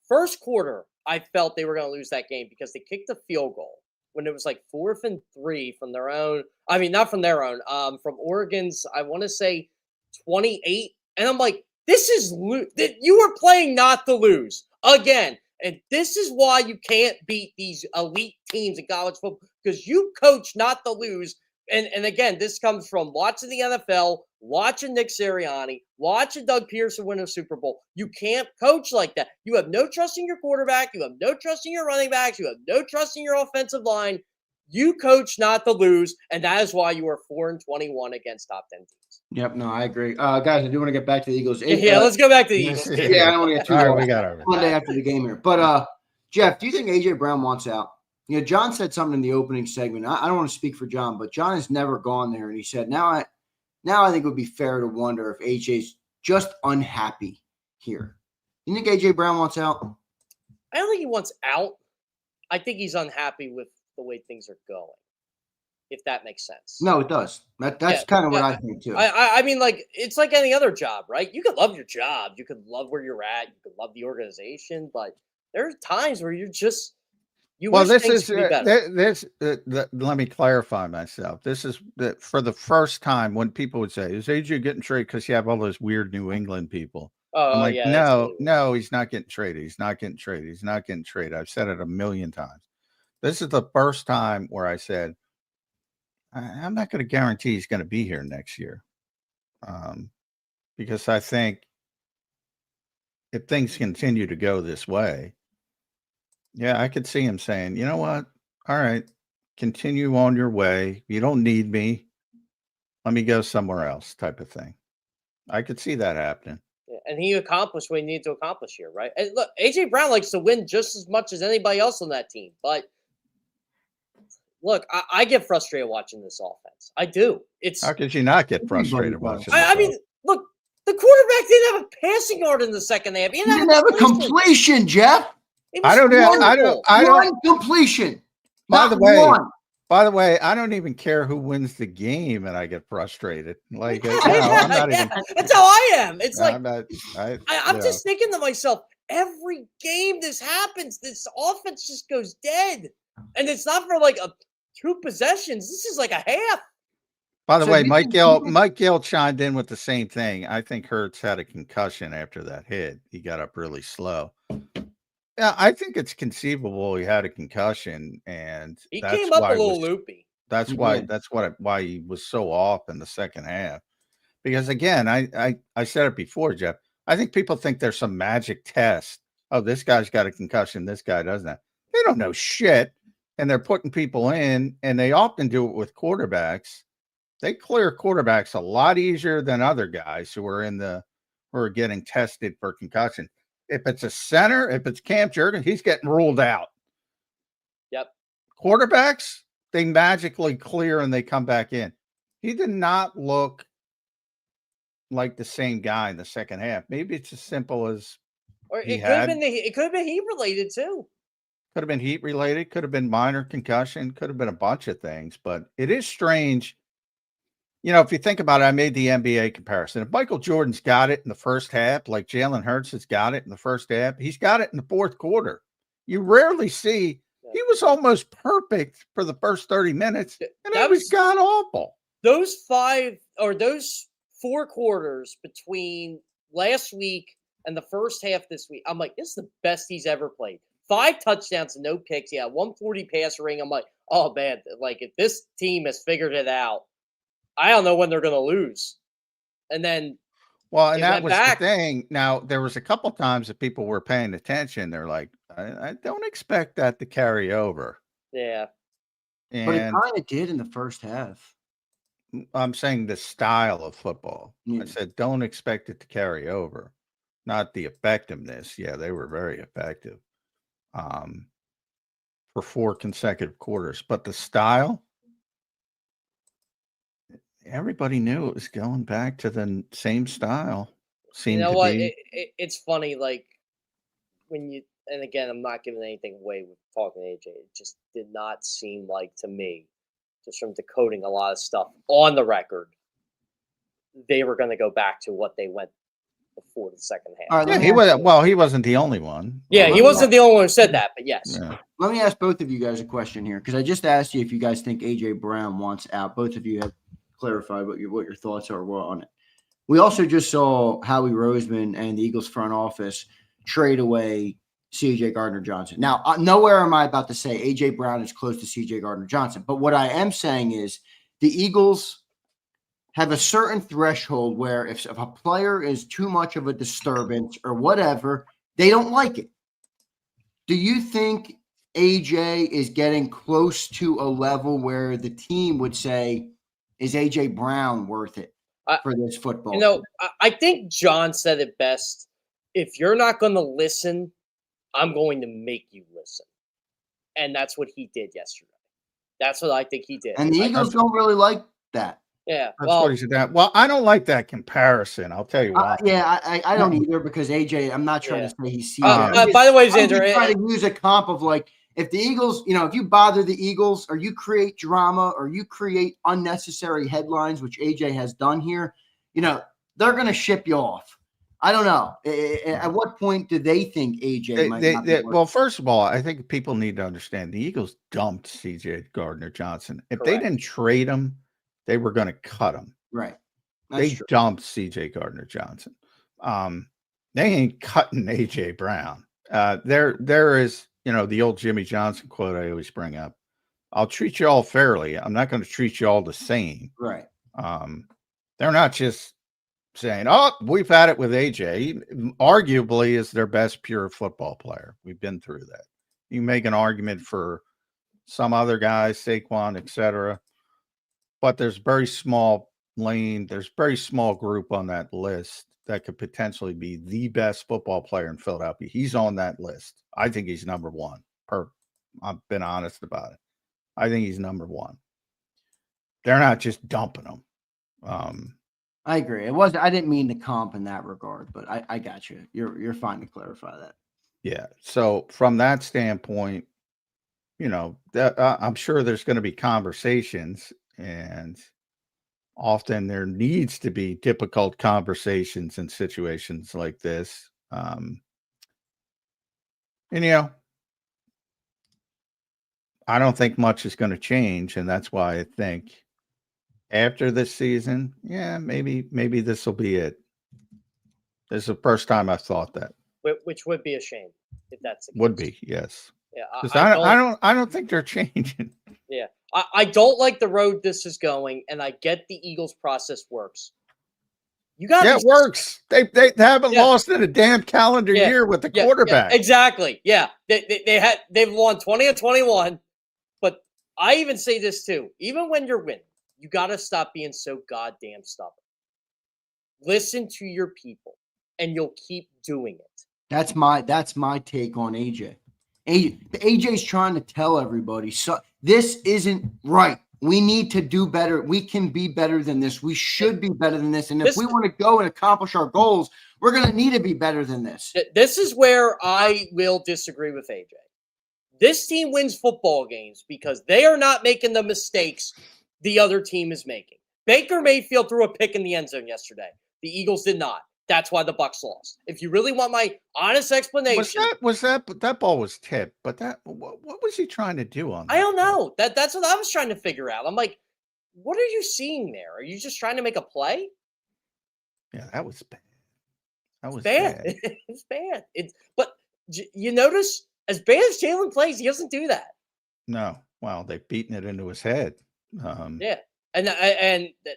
First quarter, I felt they were going to lose that game because they kicked a field goal when it was like 4th and 3 from their own. I mean, not from their own. From Oregon's, I want to say 28. And I'm like, this is you are playing not to lose again. And this is why you can't beat these elite teams in college football because you coach not to lose. And again, this comes from watching the NFL, watching Nick Sirianni, watching Doug Pearson win a Super Bowl. You can't coach like that. You have no trust in your quarterback. You have no trust in your running backs. You have no trust in your offensive line. You coach not to lose, and that is why you are 4-21 against top 10 teams. Yep, no, I agree. Guys, I do want to get back to the Eagles. Let's go back to the Eagles. Yeah, I don't want to get too long. We got our Monday after the game here. But, Jeff, do you think A.J. Brown wants out? You know, John said something in the opening segment. I don't want to speak for John, but John has never gone there, and he said, "Now I think it would be fair to wonder if AJ's just unhappy here." You think AJ Brown wants out? I don't think he wants out. I think he's unhappy with the way things are going, if that makes sense. No, it does. That's kind of what I think too. I mean, like, it's like any other job, right? You could love your job. You could love where you're at. You could love the organization. But there are times where you're just, wish things could be better. Let me clarify myself. This is for the first time when people would say, is AJ getting traded? Because you have all those weird New England people. I'm like, yeah, no, he's not getting traded. He's not getting traded. He's not getting traded. I've said it a million times. This is the first time where I said, I'm not going to guarantee he's going to be here next year. Because I think if things continue to go this way, yeah, I could see him saying, you know what? All right, continue on your way. You don't need me. Let me go somewhere else, type of thing. I could see that happening. And he accomplished what he needed to accomplish here, right? And look, AJ Brown likes to win just as much as anybody else on that team. But look, I get frustrated watching this offense. I do. How could you not get frustrated watching? I mean, look, the quarterback didn't have a passing yard in the second half. He didn't have a completion, Jeff. I don't completion. By the way, I don't even care who wins the game, and I get frustrated. Like, I'm not even. That's how I am. It's like I'm just thinking to myself, every game this happens, this offense just goes dead, and it's not for like 2 possessions. This is like a half. By the way, Mike Gill chimed in with the same thing. I think Hurts had a concussion after that hit. He got up really slow. Yeah, I think it's conceivable he had a concussion, and he came up a little loopy. That's why he was so off in the second half. Because again, I said it before, Jeff. I think people think there's some magic test. Oh, this guy's got a concussion. This guy doesn't. They don't know shit, and they're putting people in, and they often do it with quarterbacks. They clear quarterbacks a lot easier than other guys who are getting tested for concussion. If it's a center, if it's Cam Jurgens, he's getting ruled out. Yep. Quarterbacks, they magically clear and they come back in. He did not look like the same guy in the second half. Maybe it's as simple as it could have been heat related too. Could have been heat related, could have been minor concussion, could have been a bunch of things, but it is strange. You know, if you think about it, I made the NBA comparison. If Michael Jordan's got it in the first half, like Jalen Hurts has got it in the first half, he's got it in the fourth quarter. You rarely see he was almost perfect for the first 30 minutes, and it was god awful. Those 4 quarters between last week and the first half this week, I'm like, this is the best he's ever played. 5 touchdowns and no picks. Yeah, 140 passer ring. I'm like, oh man, like if this team has figured it out, I don't know when they're going to lose. And then, and that was the thing. Now, there was a couple times that people were paying attention. They're like, I don't expect that to carry over. Yeah. But it kind of did in the first half. I'm saying the style of football. I said, don't expect it to carry over. Not the effectiveness. Yeah, they were very effective for 4 consecutive quarters. But the style, everybody knew it was going back to the same style. It's funny, like when you, and again, I'm not giving anything away with talking to AJ. It just did not seem like to me, just from decoding a lot of stuff on the record, they were going to go back to what they went before the second half. He wasn't the only one. Yeah, he wasn't the only one who said that, but yes. Yeah. Let me ask both of you guys a question here, because I just asked you if you guys think AJ Brown wants out. Both of you have clarified what your thoughts are on it. We also just saw Howie Roseman and the Eagles front office trade away C.J. Gardner-Johnson. Now, nowhere am I about to say A.J. Brown is close to C.J. Gardner-Johnson, but what I am saying is the Eagles have a certain threshold where if a player is too much of a disturbance or whatever, they don't like it. Do you think A.J. is getting close to a level where the team would say, is A.J. Brown worth it for this football? You know, I think John said it best. If you're not going to listen, I'm going to make you listen. And that's what he did yesterday. That's what I think he did. And the Eagles don't really like that. Yeah. That's what he said. Well, I don't like that comparison. I'll tell you why. I don't either because AJ, I'm not trying to say he's by the way, Zander, I'm trying to use a comp of like, if the Eagles, if you bother the Eagles or you create drama or you create unnecessary headlines, which AJ has done here, they're going to ship you off. I don't know. At what point do they think AJ might not be well, first of all, I think people need to understand the Eagles dumped CJ Gardner-Johnson. If they didn't trade him, they were going to cut him. Right. They dumped CJ Gardner-Johnson. They ain't cutting AJ Brown. There is, the old Jimmy Johnson quote I always bring up. I'll treat you all fairly. I'm not going to treat you all the same. Right. They're not just saying, oh, we've had it with AJ. He arguably is their best pure football player. We've been through that. You make an argument for some other guys, Saquon, etc. But there's very small lane. There's very small group on that list that could potentially be the best football player in Philadelphia. He's on that list. I think he's number one. I've been honest about it. I think he's number one. They're not just dumping him. I agree. I didn't mean to comp in that regard, but I got you. You're fine to clarify that. Yeah. So from that standpoint, I'm sure there's going to be conversations, and often there needs to be difficult conversations in situations like this. I don't think much is going to change, and that's why I think after this season, maybe this will be it. This is the first time I've thought that. Which would be a shame if that's the case. Would be, yes. Yeah, because I don't think they're changing. Yeah, I don't like the road this is going, and I get the Eagles' process works. It works. They haven't lost in a damn calendar year with the quarterback. Exactly. Yeah, they've won 20 of 21. But I even say this too: even when you're winning, you got to stop being so goddamn stubborn. Listen to your people, and you'll keep doing it. That's my take on AJ. AJ's trying to tell everybody, so this isn't right. We need to do better. We can be better than this. We should be better than this. And if we want to go and accomplish our goals, we're going to need to be better than this. This is where I will disagree with AJ. This team wins football games because they are not making the mistakes the other team is making. Baker Mayfield threw a pick in the end zone yesterday. The Eagles did not. That's why the Bucs lost. If you really want my honest explanation, that ball was tipped, but what was he trying to do on that? I don't know. That's what I was trying to figure out. I'm like, what are you seeing there? Are you just trying to make a play? Yeah, that was bad. That was bad. It's bad. But you notice, as bad as Jalen plays, he doesn't do that. No. Well, they've beaten it into his head. Yeah, and that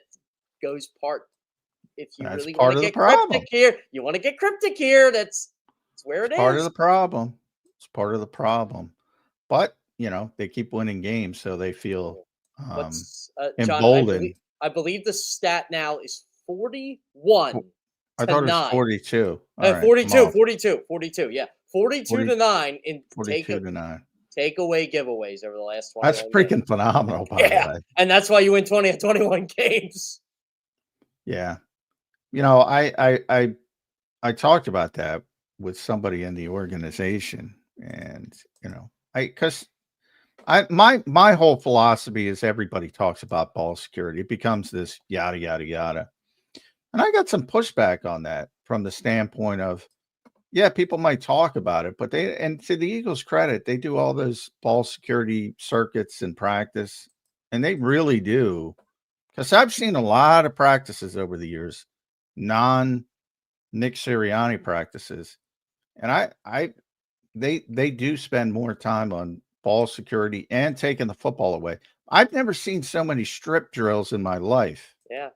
goes part. If you really want to get cryptic here, that's where it is. Part of the problem. It's part of the problem. But, they keep winning games, so they feel emboldened. John, I believe the stat now is 41 I thought it was 42. 42. Yeah. 42 to 9 in 42 to 9. Takeaway giveaways over the last 21 That's freaking phenomenal, by the way. And that's why you win 20 of 21 games. Yeah. I talked about that with somebody in the organization, and my whole philosophy is everybody talks about ball security. It becomes this yada yada yada, and I got some pushback on that from the standpoint of, people might talk about it, but and to the Eagles' credit, they do all those ball security circuits in practice, and they really do, because I've seen a lot of practices over the years. Non-Nick Sirianni practices, and they do spend more time on ball security and taking the football away. I've never seen so many strip drills in my life. Yeah,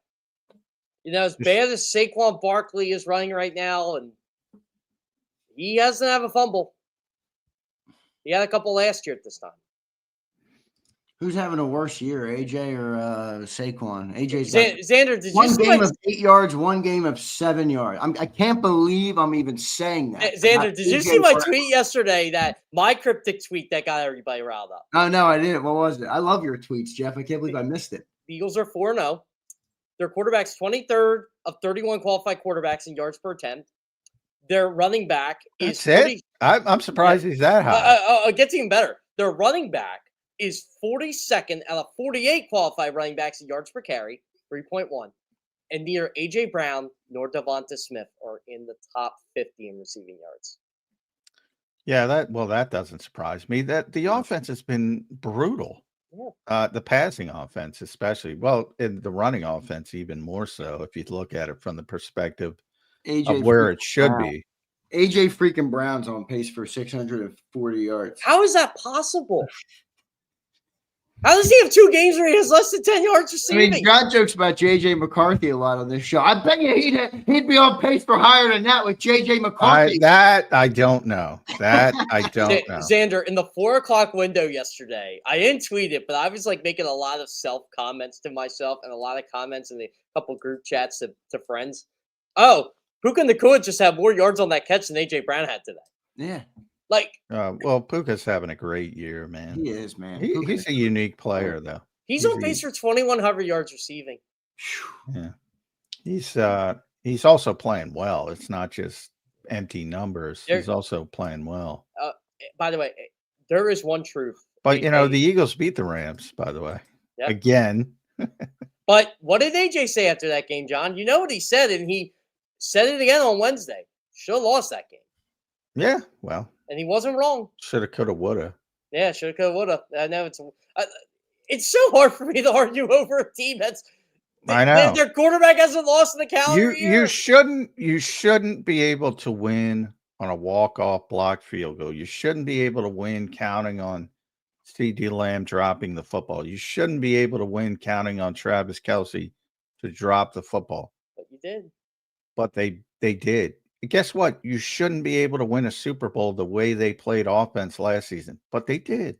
as bad as Saquon Barkley is running right now, and he doesn't have a fumble. He had a couple last year at this time. Who's having a worse year, AJ or Saquon? AJ's got Zander, did you one see game my, of 8 yards, one game of 7 yards. I can't believe I'm even saying that. Zander, did you see my tweet yesterday? That my cryptic tweet that got everybody riled up. Oh no, I didn't. What was it? I love your tweets, Jeff. I can't believe I missed it. The Eagles are 4-0. Their quarterback's 23rd of 31 qualified quarterbacks in yards per attempt. Their running back is That's 40, it. I'm surprised he's that high. It gets even better. Their running back is 42nd out of 48 qualified running backs in yards per carry, 3.1. And neither A.J. Brown nor Devonta Smith are in the top 50 in receiving yards. Yeah, that doesn't surprise me. That the offense has been brutal. Yeah. The passing offense, especially. Well, in the running offense, even more so, if you look at it from the perspective of where it should be. AJ freaking Brown's on pace for 640 yards. How is that possible? How does he have 2 games where he has less than 10 yards receiving? I mean, John jokes about J.J. McCarthy a lot on this show. I bet you he'd be on pace for higher than that with J.J. McCarthy. I don't know. That I don't know. Zander, in the 4 o'clock window yesterday, I didn't tweet it, but I was like making a lot of self-comments to myself and a lot of comments in a couple group chats to friends. Oh, Puka Nacua just had more yards on that catch than A.J. Brown had today. Yeah. Well, Puka's having a great year, man. He is, man. He's a unique player, though. He's on pace for 2,100 yards receiving. Yeah, he's also playing well. It's not just empty numbers. He's also playing well. By the way, there is one truth. But the Eagles beat the Rams. By the way, again. But what did AJ say after that game, John? You know what he said, and he said it again on Wednesday. Should have lost that game. Yeah, well. And he wasn't wrong. Shoulda, coulda, woulda. Yeah, shoulda, coulda, woulda. I know it's so hard for me to argue over a team that's. I know their quarterback hasn't lost in the calendar year. You shouldn't be able to win on a walk-off block field goal. You shouldn't be able to win counting on CeeDee Lamb dropping the football. You shouldn't be able to win counting on Travis Kelce to drop the football. But you did. But they did. Guess what? You shouldn't be able to win a Super Bowl the way they played offense last season, but they did.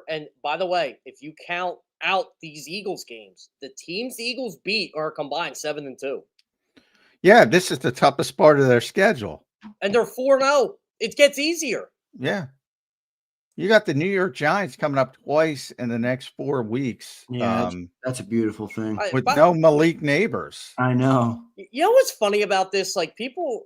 And by the way, if you count out these Eagles games, the teams the Eagles beat are combined 7-2. Yeah, this is the toughest part of their schedule. And they're 4-0. It gets easier. Yeah. You got the New York Giants coming up twice in the next 4 weeks. Yeah, that's a beautiful thing. With no Malik Neighbors. I know. You know what's funny about this? Like, people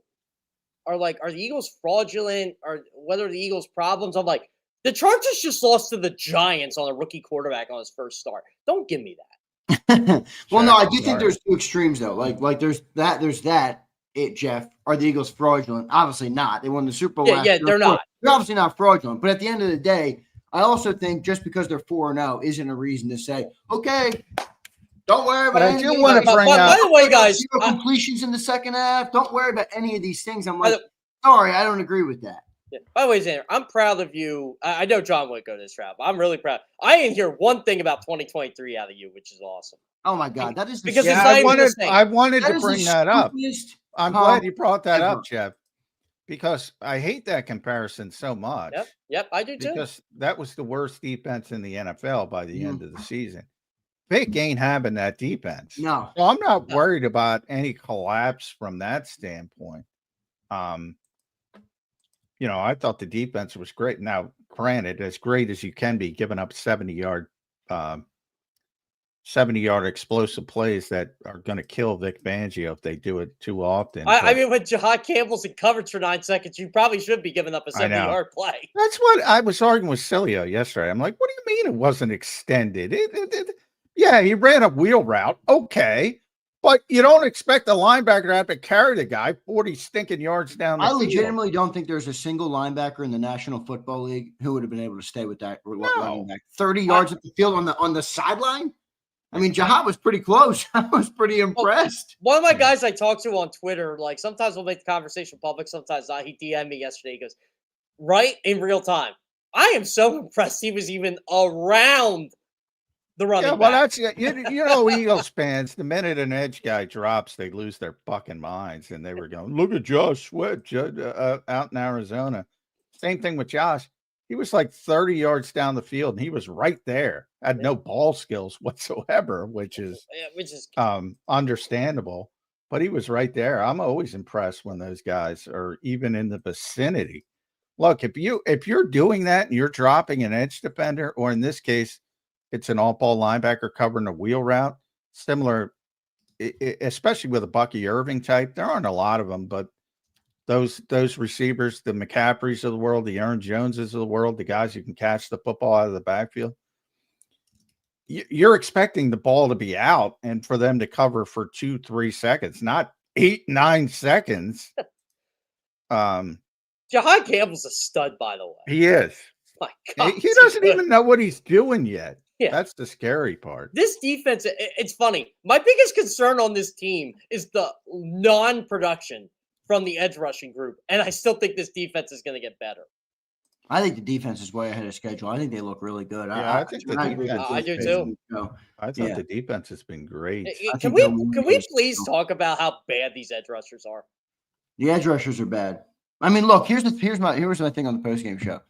are like, are the Eagles fraudulent? Or whether the Eagles problems? I'm like, the Chargers just lost to the Giants on a rookie quarterback on his first start. Don't give me that. Well, no, I do think there's 2 extremes, though. Like there's that. Jeff, are the Eagles fraudulent? Obviously not. They won the Super Bowl. Yeah, they're not. They're obviously not fraudulent. But at the end of the day, I also think just because they're 4-0 isn't a reason to say, okay, don't worry about it. I do want to bring up. By the way, guys, completions in the second half. Don't worry about any of these things. I'm like, sorry, I don't agree with that. Yeah. By the way, Zander, I'm proud of you. I know John would go this route, but I'm really proud. I didn't hear one thing about 2023 out of you, which is awesome. Oh my God, that is because I wanted to bring that up. I'm glad you brought that up, Jeff, because I hate that comparison so much. Yep, I do too. Because that was the worst defense in the NFL by the end of the season. Vic ain't having that defense. No. So I'm not worried about any collapse from that standpoint. I thought the defense was great. Now, granted, as great as you can be, giving up 70-yard explosive plays that are going to kill Vic Fangio if they do it too often. I mean, when Jahad Campbell's in coverage for 9 seconds, you probably should be giving up a 70-yard play. That's what I was arguing with Cilio yesterday. I'm like, what do you mean it wasn't extended? Yeah, he ran a wheel route. Okay. But you don't expect a linebacker to have to carry the guy 40 stinking yards down the field. I legitimately don't think there's a single linebacker in the National Football League who would have been able to stay with that running back. 30 yards at the field on the sideline. I mean, Jahad was pretty close. I was pretty impressed. One of my guys I talk to on Twitter, like sometimes we'll make the conversation public, sometimes not. He DM'd me yesterday. He goes, right in real time. I am so impressed he was even around the running back. Well, that's Eagles fans, the minute an edge guy drops, they lose their fucking minds. And they were going, look at Josh Sweat out in Arizona. Same thing with Josh. He was like 30 yards down the field, and he was right there. Had no ball skills whatsoever, which is understandable. But he was right there. I'm always impressed when those guys are even in the vicinity. Look, if you're doing that and you're dropping an edge defender, or in this case, it's an all-ball linebacker covering a wheel route, similar, especially with a Bucky Irving type. There aren't a lot of them, but those receivers, the McCaffreys of the world, the Aaron Joneses of the world, the guys who can catch the football out of the backfield, you're expecting the ball to be out and for them to cover for 2-3 seconds, not 8-9 seconds. Jahai Campbell's a stud, by the way. He is. My God, he doesn't even know what he's doing yet. Yeah. That's the scary part. This defense, it's funny. My biggest concern on this team is the non-production from the edge rushing group. And I still think this defense is going to get better. I think the defense is way ahead of schedule. I think they look really good. Yeah, I think I do too. I thought the defense has been great. Can we please talk about how bad these edge rushers are? The edge rushers are bad. I mean, look, here's my thing on the postgame show.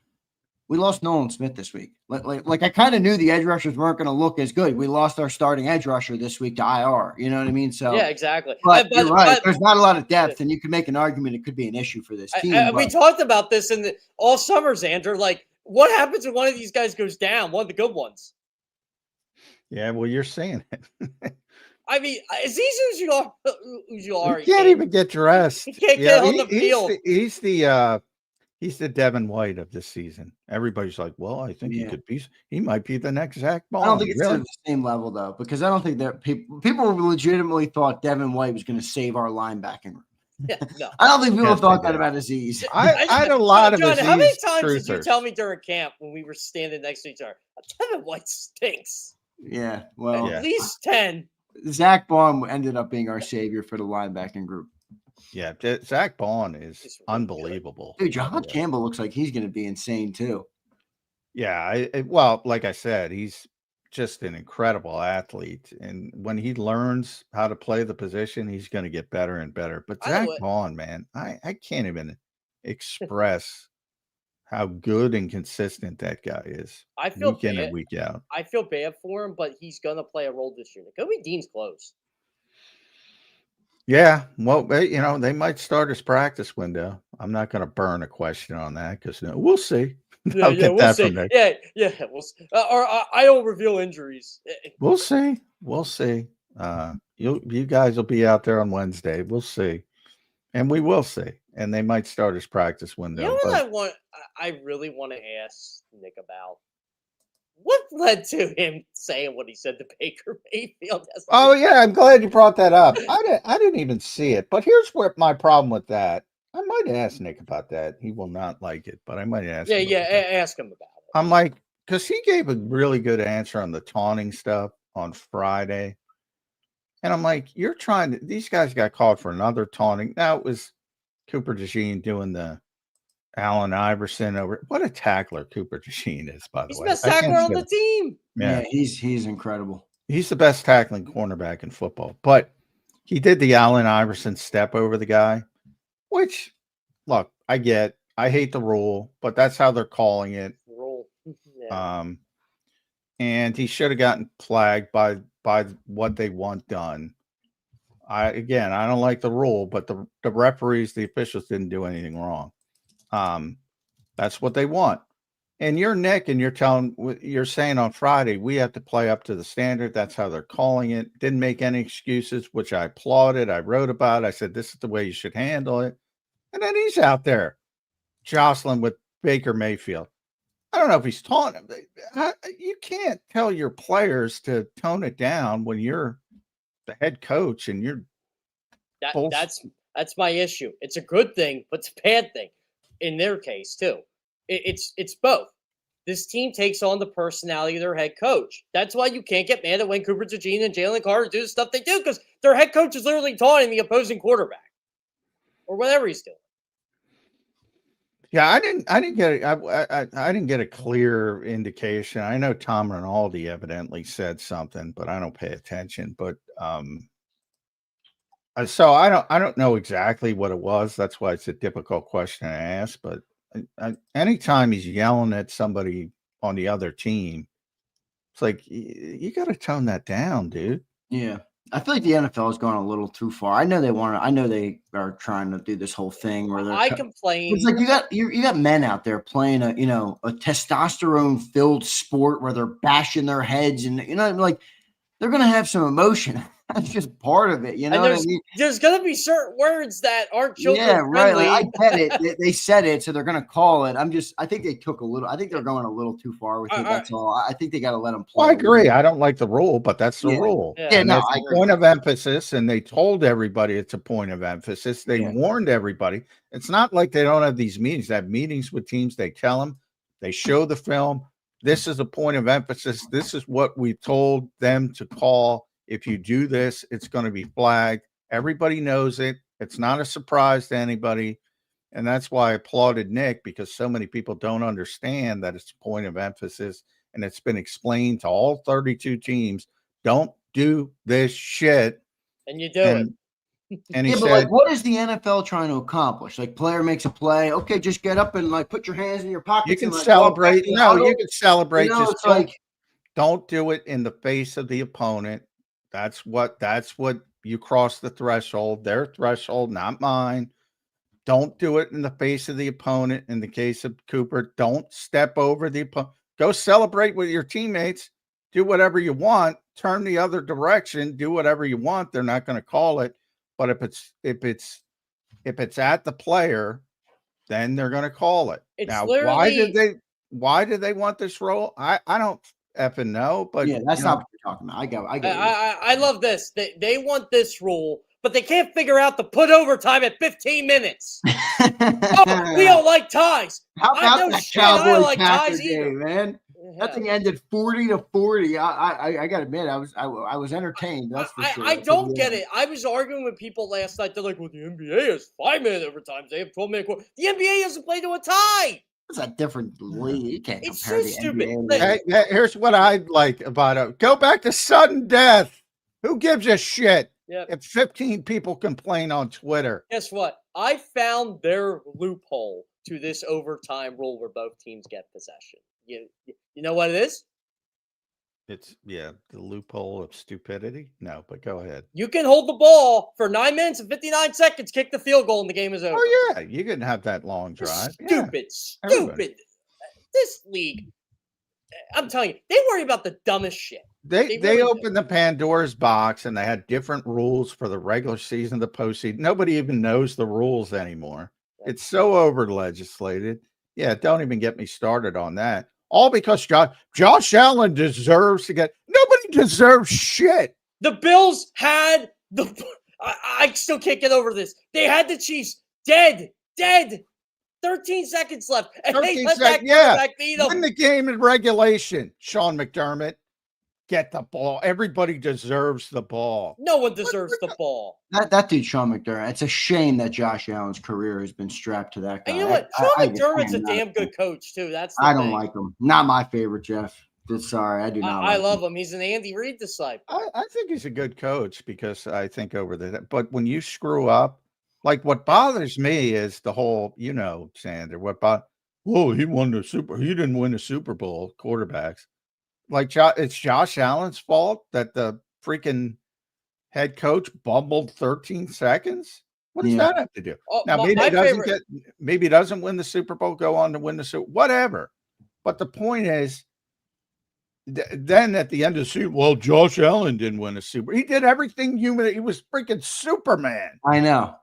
We lost Nolan Smith this week. Like I kind of knew the edge rushers weren't going to look as good. We lost our starting edge rusher this week to IR. You know what I mean? So yeah, exactly. But you're right. There's not a lot of depth, and you can make an argument it could be an issue for this team. We talked about this all summer, Zander. Like, what happens when one of these guys goes down? One of the good ones. Yeah, well, you're saying it. I mean, Azeez Ujulari He can't even get dressed. He can't get on the field. He's the Devin White of this season. Everybody's like, well, I think he might be the next Zach Ball. I don't think it's at the same level, though, because I don't think that people legitimately thought Devin White was going to save our linebacking room. Yeah, no. I don't think people thought that about Azeez. I had a lot of Azeez. How many times did you tell me during camp when we were standing next to each other, Devin White stinks? Yeah, well. At least 10. Zach Baum ended up being our savior for the linebacking group. Yeah, Zach Baum is unbelievable. Dude, John Campbell looks like he's going to be insane too. Yeah, well, like I said, he's just an incredible athlete, and when he learns how to play the position, he's going to get better and better. But Zach Baum, man, I can't even express how good and consistent that guy is. I feel week in and week out. I feel bad for him, but he's going to play a role this year. Kobe Dean's close. Yeah, well, they might start his practice window. I'm not going to burn a question on that because we'll see. We'll see. Yeah. Or I don't reveal injuries. We'll see. You guys will be out there on Wednesday. We'll see, and we will see. And they might start his practice window. You know what I really want to ask Nick about? What led to him saying what he said to Baker Mayfield? Oh, yeah. I'm glad you brought that up. I didn't even see it. But here's where my problem with that. I might ask Nick about that. He will not like it, but I might ask him. Ask him about it. I'm like, because he gave a really good answer on the taunting stuff on Friday. And I'm like, these guys got called for another taunting. Now it was Cooper DeJean doing the Allen Iverson over. What a tackler Cooper DeJean is, by the way. He's the best tackler on the team. Yeah, he's incredible. He's the best tackling cornerback in football. But he did the Allen Iverson step over the guy, which, look, I hate the rule, but that's how they're calling it. Rule. Yeah. And he should have gotten flagged by what they want done. I don't like the rule, but the referees, the officials didn't do anything wrong. That's what they want. And you're Nick, and you're saying on Friday, we have to play up to the standard. That's how they're calling it. Didn't make any excuses, which I applauded. I wrote about it. I said, this is the way you should handle it. And then he's out there jostling with Baker Mayfield. I don't know if he's taunting. You can't tell your players to tone it down when you're the head coach and you're that's my issue. It's a good thing, but it's a bad thing in their case too. It's both. This team takes on the personality of their head coach. That's why you can't get mad at when Cooper DeJean and Jalen Carter do the stuff they do, because their head coach is literally taunting the opposing quarterback or whatever he's doing. Yeah, I didn't get it. I didn't get a clear indication. I know Tom Rinaldi evidently said something, but I don't pay attention. But so I don't know exactly what it was. That's why it's a difficult question to ask. But anytime he's yelling at somebody on the other team, it's like you got to tone that down, dude. Yeah. I feel like the NFL has gone a little too far. I know they are trying to do this whole thing where they're. complain. It's like you got men out there playing a testosterone filled sport where they're bashing their heads and like they're gonna have some emotion. That's just part of it, you know what I mean? There's gonna be certain words that aren't children right. friendly. Like, I get it. They said it, so they're gonna call it. I think they took a little. I think they're going a little too far with it. That's all. I think they got to let them play. Well, I agree. I don't like the rule, but that's the rule. Yeah. And that's a point of emphasis. And they told everybody it's a point of emphasis. They warned everybody. It's not like they don't have these meetings. They have meetings with teams. They tell them. They show the film. This is a point of emphasis. This is what we told them to call. If you do this, it's going to be flagged. Everybody knows it. It's not a surprise to anybody. And that's why I applauded Nick, because so many people don't understand that it's a point of emphasis. And it's been explained to all 32 teams. Don't do this shit. And you do it. And he but said, like, what is the NFL trying to accomplish? Like, player makes a play. Okay, just get up and like put your hands in your pockets. You can and, celebrate. No, you can celebrate. Just don't do it in the face of the opponent. That's what you cross the threshold, their threshold, not mine. Don't do it in the face of the opponent. In the case of Cooper, don't step over the opponent. Go celebrate with your teammates. Do whatever you want. Turn the other direction. Do whatever you want. They're not going to call it. But if it's at the player, then they're going to call it. Now, why did they want this rule? I don't effing know, but that's not what you're talking about. I get I love this. They want this rule, but they can't figure out to put overtime at 15 minutes. We don't like ties. How about that Cowboy Packer game, man? That thing ended 40-40. I gotta admit, I was entertained. That's for sure. I don't get it. I was arguing with people last night. They're like, "Well, the NBA has 5-minute overtimes. They have 12-minute quarter. The NBA hasn't played to a tie." It's a different league. You can't It's compare so the stupid. NBA. Here's what I like about it. Go back to sudden death. Who gives a shit? Yep. If 15 people complain on Twitter. Guess what? I found their loophole to this overtime rule where both teams get possession. You know what it is? It's the loophole of stupidity. No, but go ahead. You can hold the ball for 9 minutes and 59 seconds, kick the field goal, and the game is over. Oh yeah, you can have that long drive. Stupid. Everybody. This league, I'm telling you, they worry about the dumbest shit. They really opened the Pandora's box, and they had different rules for the regular season, the postseason. Nobody even knows the rules anymore. It's so over legislated. Yeah, don't even get me started on that. All because Josh Allen deserves to get. Nobody deserves shit. The Bills had I still can't get over this. They had the Chiefs dead. 13 seconds left, and they let that quarterback beat them. Win the game in regulation. Sean McDermott, get the ball. Everybody deserves the ball. No one deserves the ball. That dude, Sean McDermott. It's a shame that Josh Allen's career has been strapped to that guy. And you know what? Sean McDermott's a damn good coach too. I don't like him. Not my favorite, Jeff. Sorry, I do not. I love him. He's an Andy Reid disciple. I think he's a good coach because I think but when you screw up, like what bothers me is the whole, Sander. He won the He didn't win the Super Bowl. Quarterbacks, like it's Josh Allen's fault that the freaking head coach bumbled 13 seconds. What does that have to do? Now maybe he doesn't win the Super Bowl. Go on to win the Super. Whatever. But the point is, then at the end of the Super Bowl, Josh Allen didn't win a Super. He did everything human. He was freaking Superman. I know.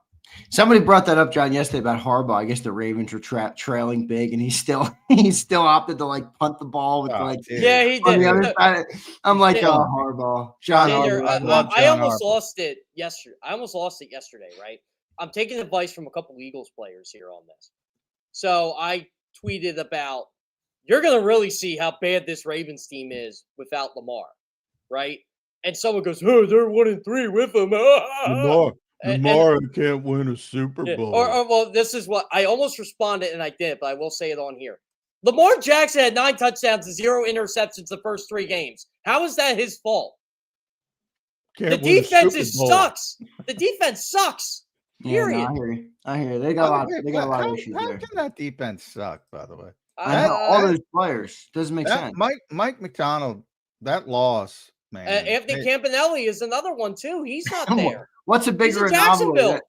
Somebody brought that up, John, yesterday about Harbaugh. I guess the Ravens were trailing big, and he still opted to like punt the ball with he did. On the other side. I'm like, Harbaugh. I almost lost it yesterday. Right? I'm taking advice from a couple Eagles players here on this. So I tweeted about, you're going to really see how bad this Ravens team is without Lamar, right? And someone goes, "Oh, they're 1-3 with him." Lamar can't win a Super Bowl. Well, this is what I almost responded, and I did, but I will say it on here. Lamar Jackson had 9 touchdowns and 0 interceptions the first 3 games. How is that his fault? The defense sucks. The defense sucks. Yeah, no, Period. I hear you. I hear you. They By got a the lot. way, They got a lot of how issues how there. can that defense suck? By the way, I that know all that those players doesn't make that sense. Mike McDonald, that loss, man. Anthony Campanelli is another one too. He's not there. What's a He's bigger in anomaly? Jacksonville.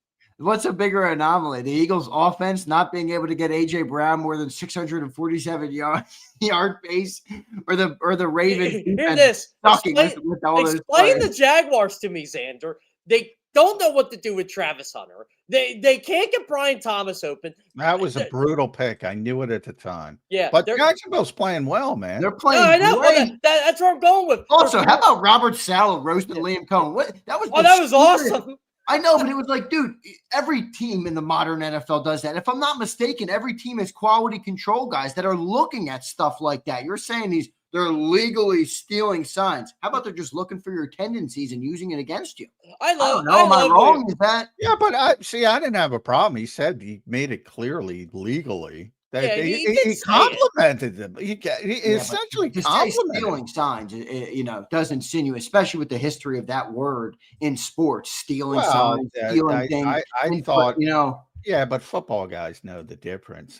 What's a bigger anomaly? The Eagles' offense not being able to get AJ Brown more than 647 yard pace, or the Ravens Hear defense this. sucking with all those Explain players. the Jaguars to me, Xander. They don't know what to do with Travis Hunter. They can't get Brian Thomas open. That was a brutal pick. I knew it at the time. Yeah, But Jacksonville's playing well, man. They're No, playing I know. Well, great. that's where I'm going with. Also, how about Robert Saleh roasting Liam Cohen? What that was? Oh, that was awesome. I know, but it was like, dude, every team in the modern NFL does that. If I'm not mistaken, every team has quality control guys that are looking at stuff like that. You're saying they're legally stealing signs. How about they're just looking for your tendencies and using it against you? I don't know. Am I wrong? Is that? Yeah, but I didn't have a problem. He said he made it clearly legally. Yeah, he complimented them. He essentially to say complimented stealing signs, does insinuate, especially with the history of that word in sports, stealing signs, stealing things. I thought, but, yeah, but football guys know the difference.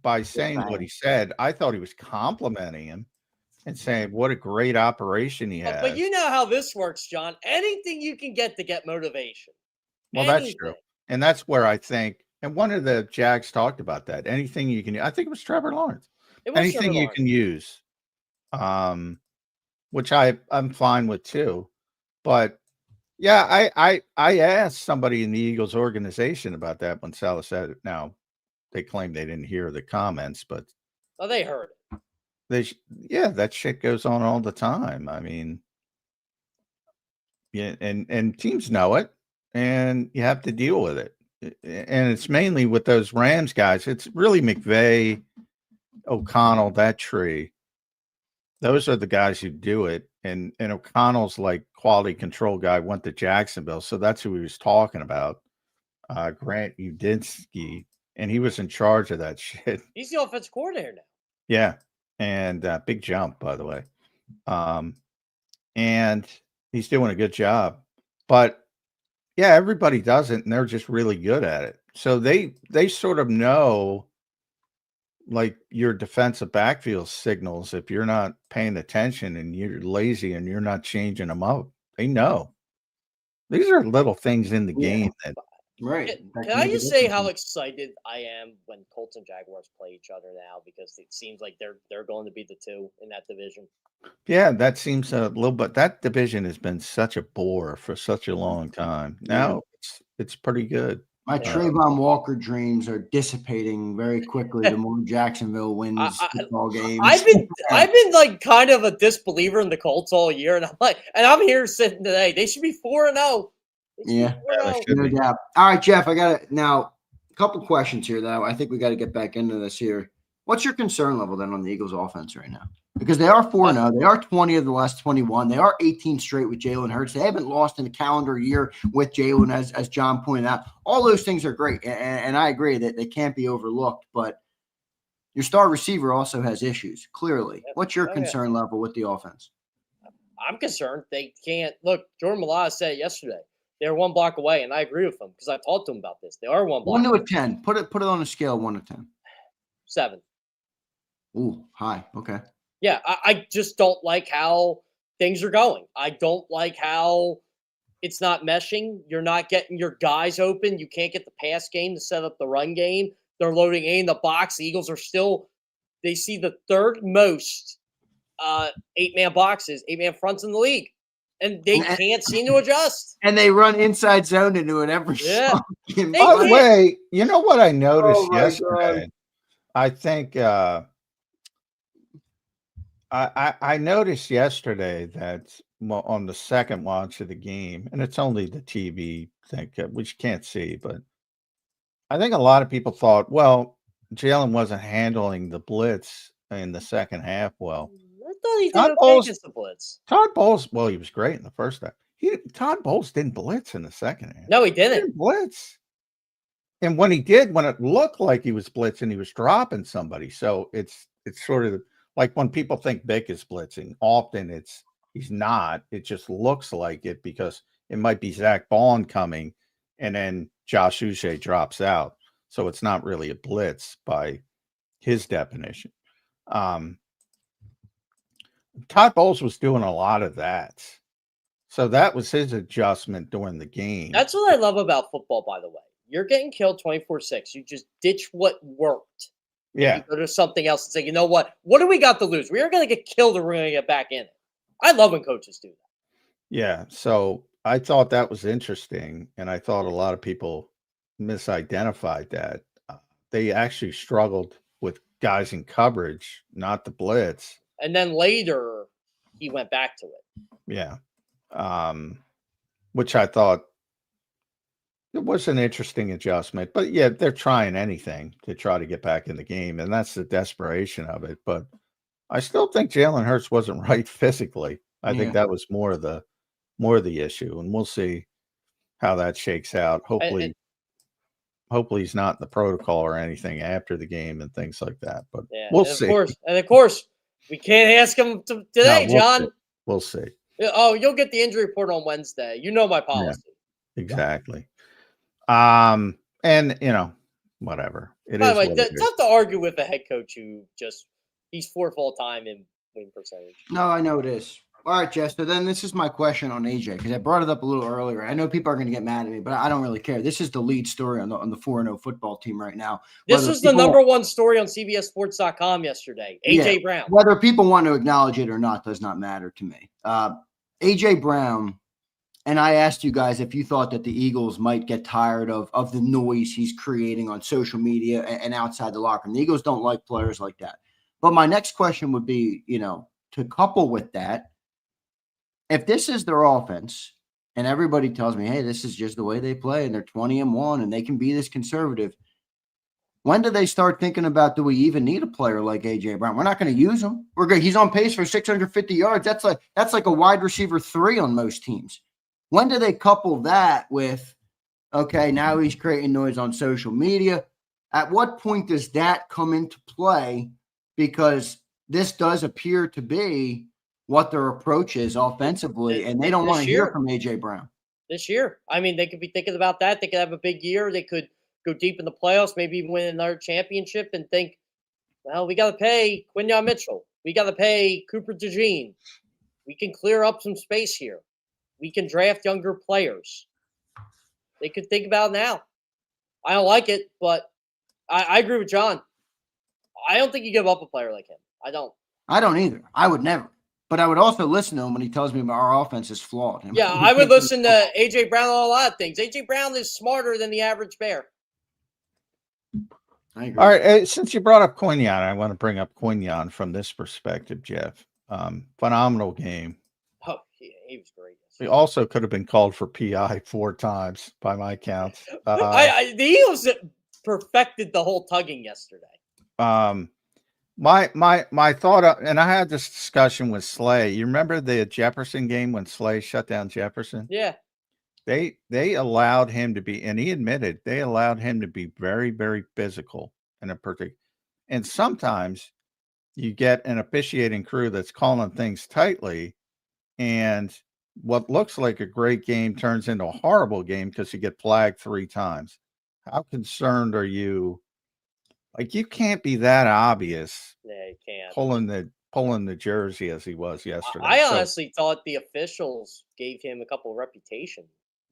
By saying what he said, I thought he was complimenting him and saying what a great operation he has. But you know how this works, John. Anything you can get to get motivation. Well, that's true. And that's where I think, and one of the Jags talked about that. Anything you can, I think it was Trevor Lawrence. Anything you can use, which I'm fine with too. But yeah, I asked somebody in the Eagles organization about that when Saleh said it. Now they claim they didn't hear the comments, but they heard it. That shit goes on all the time. I mean, yeah, and teams know it, and you have to deal with it. And it's mainly with those Rams guys. It's really McVay, O'Connell, that tree. Those are the guys who do it. And O'Connell's like quality control guy, went to Jacksonville. So that's who he was talking about. Grant Udinski. And he was in charge of that shit. He's the offensive coordinator now. Yeah. And big jump, by the way. And he's doing a good job. But yeah, everybody does it, and they're just really good at it. So they sort of know, like, your defensive backfield signals. If you're not paying attention and you're lazy and you're not changing them up, they know. These are little things in the game that. Right. Can I just say how excited I am when Colts and Jaguars play each other now, because it seems like they're going to be the two in that division. Yeah, that seems a little bit. That division has been such a bore for such a long time. Now it's pretty good. My Trayvon Walker dreams are dissipating very quickly the more Jacksonville wins football games. I've been like kind of a disbeliever in the Colts all year, and I'm here sitting today. They should be 4-0. Yeah, no doubt. All right, Jeff, I got now a couple questions here that I think we got to get back into this here. What's your concern level then on the Eagles offense right now? Because they are 4-0. They are 20 of the last 21. They are 18 straight with Jalen Hurts. They haven't lost in a calendar year with Jalen, as John pointed out. All those things are great, and I agree that they can't be overlooked. But your star receiver also has issues, clearly. What's your concern level with the offense? I'm concerned they can't. Look, Jordan Malaz said it yesterday. They're one block away, and I agree with him because I talked to him about this. They are one block. 1 to 10. Put it on a scale of 1 to 10. 7. Ooh, high. Okay. Yeah, I just don't like how things are going. I don't like how it's not meshing. You're not getting your guys open. You can't get the pass game to set up the run game. They're loading A in the box. The Eagles are still – they see the third most 8-man boxes, 8-man fronts in the league. And they can't seem to adjust. And they run inside zone into it every By the way, you know what I noticed yesterday? God. I think I noticed yesterday that on the second watch of the game, and it's only the TV thing, which you can't see, but I think a lot of people thought, well, Jalen wasn't handling the blitz in the second half well. I thought he did okay against the blitz. Todd Bowles, well, he was great in the first half. Todd Bowles didn't blitz in the second half. No, he didn't. He didn't blitz. And when he did, when it looked like he was blitzing, he was dropping somebody. So it's sort of like when people think Vic is blitzing, often he's not. It just looks like it because it might be Zach Bond coming, and then Josh Uche drops out. So it's not really a blitz by his definition. Todd Bowles was doing a lot of that. So that was his adjustment during the game. That's what I love about football, by the way. You're getting killed 24-6. You just ditch what worked. Yeah. You go to something else and say, you know what? What do we got to lose? We are going to get killed or we're going to get back in it. I love when coaches do that. Yeah. So I thought that was interesting. And I thought a lot of people misidentified that. They actually struggled with guys in coverage, not the blitz. And then later, he went back to it. Yeah. Which I thought it was an interesting adjustment. But yeah, they're trying anything to try to get back in the game. And that's the desperation of it. But I still think Jalen Hurts wasn't right physically. I think that was more of the issue. And we'll see how that shakes out. Hopefully he's not in the protocol or anything after the game and things like that. But we'll see. Of course, we can't ask him today, John. We'll see. Oh, you'll get the injury report on Wednesday. You know my policy. Yeah, exactly. And whatever. By the way, it's tough to argue with a head coach who he's fourth all time in win percentage. No, I know it is. All right, Jess. So then this is my question on AJ, because I brought it up a little earlier. I know people are going to get mad at me, but I don't really care. This is the lead story on the 4-0 football team right now. This was the number one story on CBSSports.com yesterday. AJ Brown. Whether people want to acknowledge it or not does not matter to me. AJ Brown, and I asked you guys if you thought that the Eagles might get tired of the noise he's creating on social media and outside the locker room. The Eagles don't like players like that. But my next question would be, to couple with that, if this is their offense and everybody tells me, hey, this is just the way they play and they're 20-1 and they can be this conservative, when do they start thinking about, do we even need a player like A.J. Brown? We're not going to use him. We're good. He's on pace for 650 yards. That's like a wide receiver 3 on most teams. When do they couple that with, okay, now he's creating noise on social media? At what point does that come into play? Because this does appear to be what their approach is offensively, and they don't want to hear from A.J. Brown. This year. I mean, they could be thinking about that. They could have a big year. They could go deep in the playoffs, maybe even win another championship and think, well, we got to pay Quinyon Mitchell. We got to pay Cooper DeJean. We can clear up some space here. We can draft younger players. They could think about it now. I don't like it, but I agree with John. I don't think you give up a player like him. I don't either. I would never. But I would also listen to him when he tells me our offense is flawed. Yeah, I would listen to A.J. Brown on a lot of things. A.J. Brown is smarter than the average Bear. I agree. All right, since you brought up Quinyon, I want to bring up Quinyon from this perspective, Jeff. Phenomenal game. Oh, he was great. He also could have been called for PI 4 times by my count. The Eagles perfected the whole tugging yesterday. My thought, and I had this discussion with Slay. You remember the Jefferson game when Slay shut down Jefferson? Yeah. They allowed him to be, and he admitted they allowed him to be very, very physical in a particular. And sometimes you get an officiating crew that's calling things tightly, and what looks like a great game turns into a horrible game because you get flagged 3 times. How concerned are you? Like, you can't be that obvious. Yeah, you can't. Pulling the jersey as he was yesterday. I honestly thought the officials gave him a couple of reputation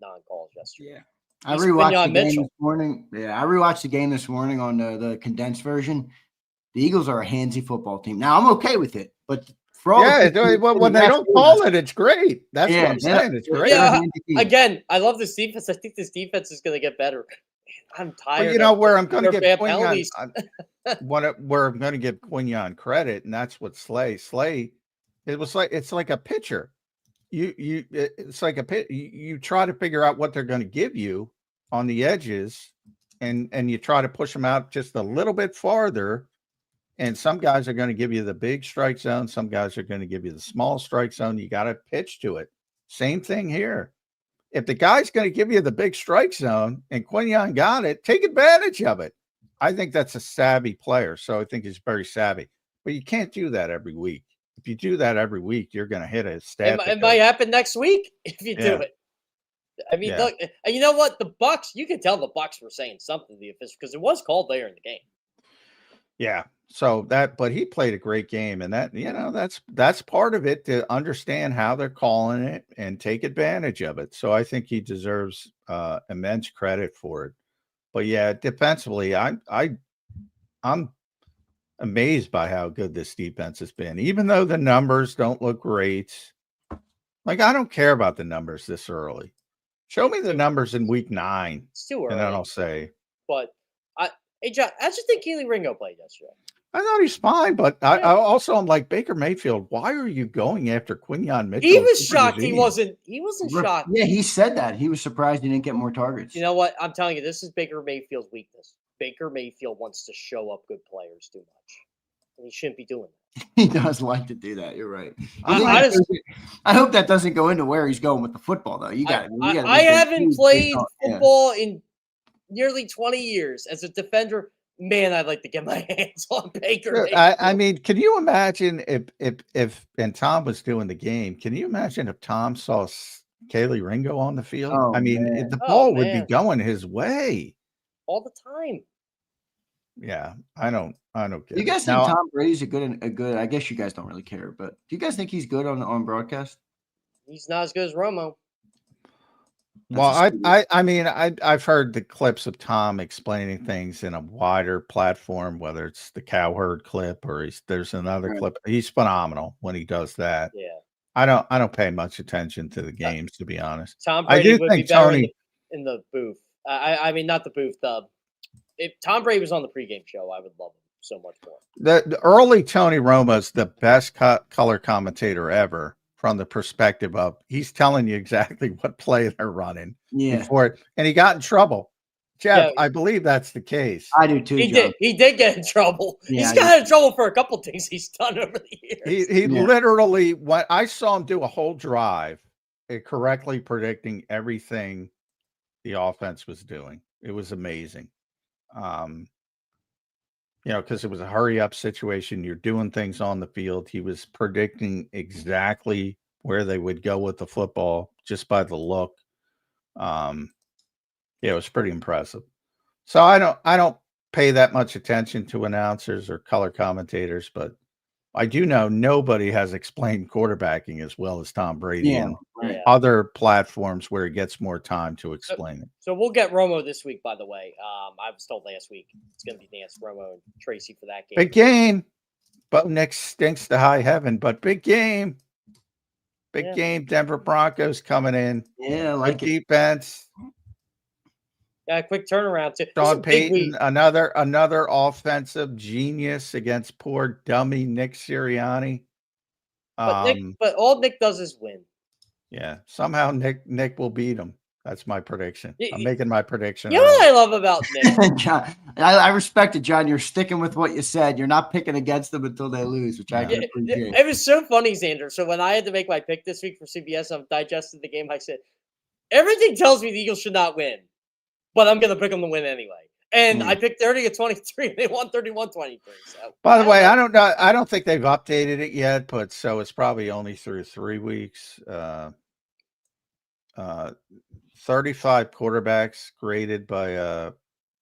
non-calls yesterday. Yeah. I rewatched the game this morning. Yeah, I rewatched the game this morning on the condensed version. The Eagles are a handsy football team. Now, I'm okay with it, but for all when they don't call it, it's great. That's what I'm saying. It's great. Yeah, again, I love this defense. I think this defense is going to get better. I'm tired. Well, where I'm going to get Quinyon, where I'm going to give Quinyon credit, and that's what Slay. It's like a pitcher. It's like a pit. You try to figure out what they're going to give you on the edges, and you try to push them out just a little bit farther. And some guys are going to give you the big strike zone. Some guys are going to give you the small strike zone. You got to pitch to it. Same thing here. If the guy's going to give you the big strike zone and Quinyon got it, take advantage of it. I think that's a savvy player. So I think he's very savvy. But you can't do that every week. If you do that every week, you're going to hit a stat. It might happen next week if you do it. I mean, Yeah. look, and you know what? The Bucs, you can tell the Bucs were saying something to the official because it was called later in the game. Yeah. So but he played a great game, and that's part of it, to understand how they're calling it and take advantage of it. So I think he deserves immense credit for it. But yeah, defensively, I'm amazed by how good this defense has been, even though the numbers don't look great. Like, I don't care about the numbers this early. Show me the numbers in week 9, It's too early. and then I'll say. But hey, John, how'd you think Keely Ringo played yesterday? I thought he's fine, but Yeah. I also am like, Baker Mayfield, why are you going after Quinyon Mitchell? He was shocked. He wasn't shocked. Yeah, he said that. He was surprised he didn't get more targets. You know what? I'm telling you, this is Baker Mayfield's weakness. Baker Mayfield wants to show up good players too much, and he shouldn't be doing that. He does like to do that. You're right. I hope that doesn't go into where he's going with the football, though. I haven't played football in nearly 20 years as a defender. Man, I'd like to get my hands on Baker. I mean, can you imagine if and Tom was doing the game? Can you imagine if Tom saw Keely Ringo on the field? Oh, I mean, man. the ball would be going his way all the time. Yeah, I don't get You guys it. think Now, Tom Brady's a good? I guess you guys don't really care, but do you guys think he's good on broadcast? He's not as good as Romo. well, I mean, I've heard the clips of Tom explaining things in a wider platform, whether it's the cowherd clip or there's another clip. He's phenomenal when he does that. Yeah. I don't pay much attention to the games, to be honest. Tom Brady I do would think be better Tony in the booth. I mean, not the booth. If Tom Brady was on the pregame show, I would love him so much more. the early Tony Romo's the best color commentator ever, from the perspective of he's telling you exactly what play they're running before it, and he got in trouble. Jeff, I believe that's the case. I do too. He did get in trouble. Yeah, he's got in trouble for a couple things he's done over the years. He literally, what I saw him do a whole drive, correctly predicting everything the offense was doing. It was amazing. Because it was a hurry up situation. You're doing things on the field. He was predicting exactly where they would go with the football just by the look. It was pretty impressive. So I don't pay that much attention to announcers or color commentators, but I do know nobody has explained quarterbacking as well as Tom Brady and other platforms where he gets more time to explain it. So we'll get Romo this week, by the way. I was told last week it's going to be Nance, Romo, and Tracy for that game. Big game. Bo Nix stinks to high heaven, but big game. Big game. Denver Broncos coming in. Yeah, like defense. Yeah, quick turnaround too. Sean Payton, another offensive genius against poor dummy Nick Sirianni. But all Nick does is win. Yeah, somehow Nick will beat him. That's my prediction. I'm making my prediction. You know what I love about Nick? John, I respect it, John. You're sticking with what you said. You're not picking against them until they lose, which I can appreciate. It was so funny, Zander. So when I had to make my pick this week for CBS, I'm digesting the game. I said, everything tells me the Eagles should not win, but I'm going to pick them to win anyway. And I picked 30-23. They won 31-23. So, by the way, I don't know. I don't think they've updated it yet, but so it's probably only through 3 weeks. 35 quarterbacks graded by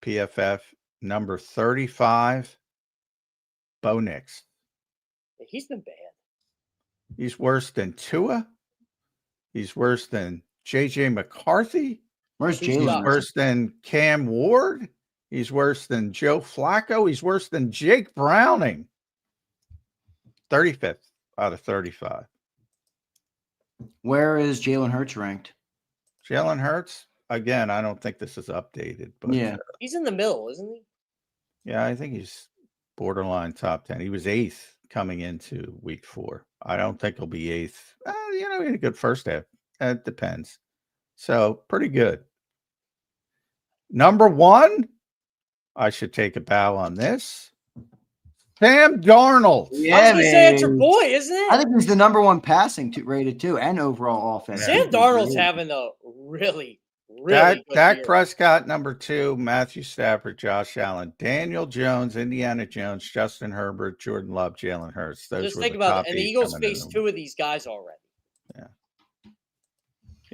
PFF. Number 35, Bo Nix. He's been bad. He's worse than Tua. He's worse than JJ McCarthy. Where's Jalen? He's worse than Cam Ward. He's worse than Joe Flacco. He's worse than Jake Browning. 35th out of 35. Where is Jalen Hurts ranked? Jalen Hurts, again, I don't think this is updated, but he's in the middle, isn't he? Yeah, I think he's borderline top 10. He was 8th coming into week 4. I don't think he'll be 8th. He had a good first half. It depends. So pretty good. Number 1, I should take a bow on this. Sam Darnold. Yeah, I was going to say it's your boy, isn't it? I think he's the number 1 passing rated too, and overall offense. Sam Darnold's having a really good Dak year. Prescott, number 2, Matthew Stafford, Josh Allen, Daniel Jones, Indiana Jones, Justin Herbert, Jordan Love, Jalen Hurts. Just think about it. And the Eagles faced 2 of these guys already.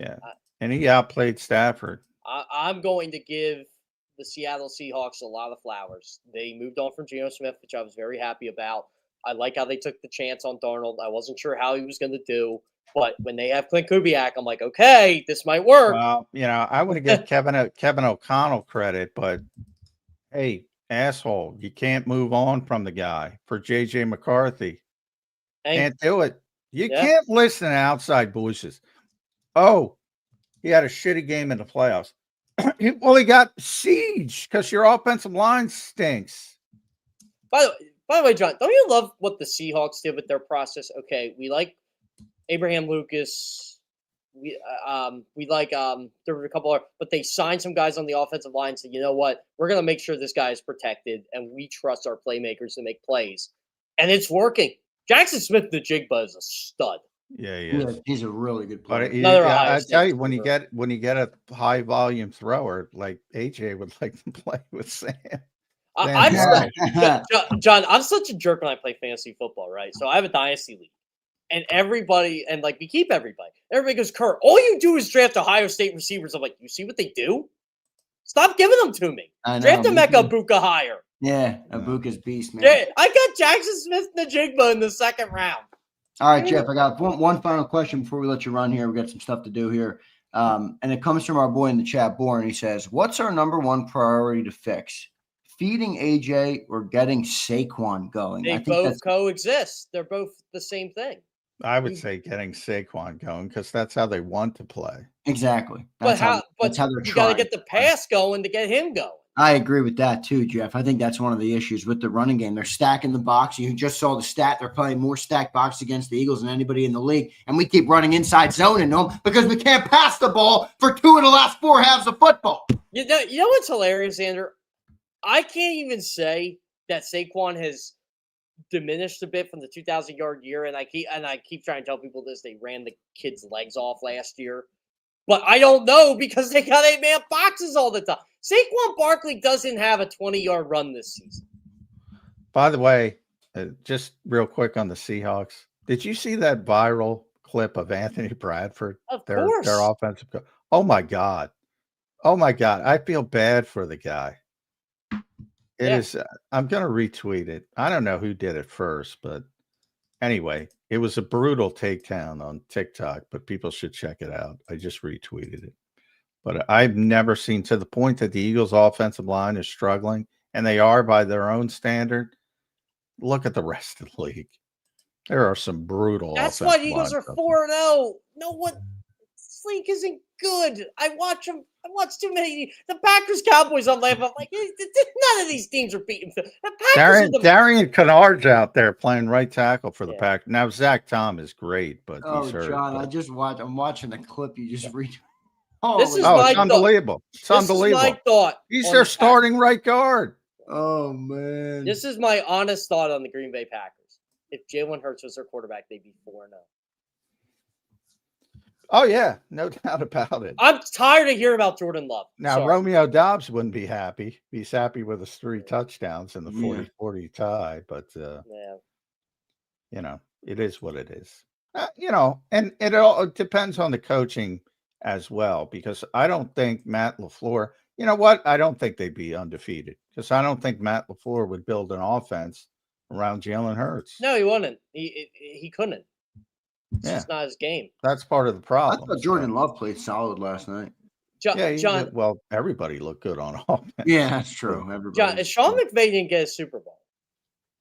Yeah. And he outplayed Stafford. I'm going to give the Seattle Seahawks a lot of flowers. They moved on from Geno Smith, which I was very happy about. I like how they took the chance on Darnold. I wasn't sure how he was going to do, but when they have Clint Kubiak, I'm like, okay, this might work. Well, I want to give Kevin O'Connell credit, but hey, asshole, you can't move on from the guy for JJ McCarthy. Can't do it. You can't listen to outside voices. Oh, he had a shitty game in the playoffs. Well, he got sieged because your offensive line stinks. By the way, John, don't you love what the Seahawks did with their process? Okay, we like Abraham Lucas. We like there were a couple of, but they signed some guys on the offensive line and said, you know what, we're gonna make sure this guy is protected, and we trust our playmakers to make plays, and it's working. Jackson Smith-Njigba is a stud. Yeah, he is. He's a really good player. Another I tell you, when you get a high volume thrower like AJ would like to play with Sam. John, I'm such a jerk when I play fantasy football, right? So I have a dynasty league, and everybody, and like we keep everybody. Everybody goes, Kerr, all you do is draft Ohio State receivers. I'm like, you see what they do? Stop giving them to me. Draft Emeka Ibuka higher. Yeah, Ibuka's beast, man. Yeah, I got Jackson Smith-Njigba in the second round. All right, Jeff, I got one final question before we let you run here. We got some stuff to do here. And it comes from our boy in the chat, Born. He says, what's our number one priority to fix? Feeding AJ or getting Saquon going? They both coexist. They're both the same thing. I would say getting Saquon going because that's how they want to play. Exactly. That's how you got to get the pass going to get him going. I agree with that too, Jeff. I think that's one of the issues with the running game. They're stacking the box. You just saw the stat. They're playing more stacked box against the Eagles than anybody in the league. And we keep running inside zone into them because we can't pass the ball for 2 of the last 4 halves of football. You know what's hilarious, Xander? I can't even say that Saquon has diminished a bit from the 2,000-yard year. And I keep trying to tell people this. They ran the kid's legs off last year. But I don't know because they got 8-man boxes all the time. Saquon Barkley doesn't have a 20-yard run this season. By the way, just real quick on the Seahawks. Did you see that viral clip of Anthony Bradford? Of course. Their offensive coach. Oh, my God. Oh, my God. I feel bad for the guy. It is. I'm going to retweet it. I don't know who did it first, but anyway, it was a brutal takedown on TikTok, but people should check it out. I just retweeted it. But I've never seen, to the point that the Eagles' offensive line is struggling, and they are by their own standard. Look at the rest of the league. There are some brutal. That's why the Eagles are 4-0. No, what? This league isn't good. I watch them. I watch too many. The Packers-Cowboys on live. I'm like, none of these teams are beating. Darian Kennard's out there playing right tackle for the Packers. Now, Zach Tom is great, but he's hurt. John, but... I'm watching the clip you just read. It's unbelievable. It's unbelievable. This is my thought. He's their starting right guard. Oh, man. This is my honest thought on the Green Bay Packers. If Jalen Hurts was their quarterback, they'd be 4-0. Oh, yeah. No doubt about it. I'm tired of hearing about Jordan Love. Now, Romeo Doubs wouldn't be happy. He's happy with his 3 touchdowns in the 40-40 tie. But, it is what it is. And it all depends on the coaching as well, because I don't think Matt LaFleur, you know what? I don't think they'd be undefeated because I don't think Matt LaFleur would build an offense around Jalen Hurts. No, he wouldn't. He couldn't. It's just not his game. That's part of the problem. I thought Jordan Love played solid last night. John, well, everybody looked good on offense. Yeah, that's true. John, if Sean McVay didn't get a Super Bowl,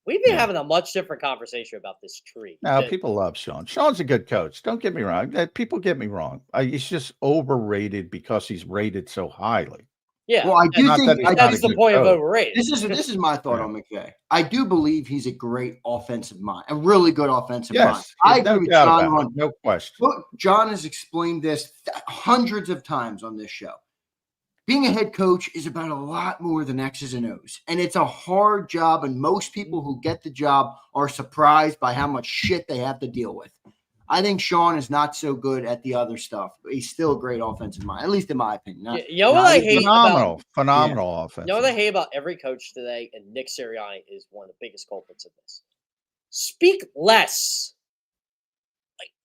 we've been having a much different conversation about this tree. Now, people love Sean. Sean's a good coach. Don't get me wrong. People get me wrong. He's just overrated because he's rated so highly. Yeah, well, I do think that's the point of overrated. This is my thought on McVay. I do believe he's a great offensive mind, a really good offensive mind. I agree with John on no question. Look, John has explained this hundreds of times on this show. Being a head coach is about a lot more than X's and O's, and it's a hard job. And most people who get the job are surprised by how much shit they have to deal with. I think Sean is not so good at the other stuff, but he's still a great offensive mind, at least in my opinion. I hate phenomenal offense. You know what I hate about every coach today, and Nick Sirianni is one of the biggest culprits of this. Speak less.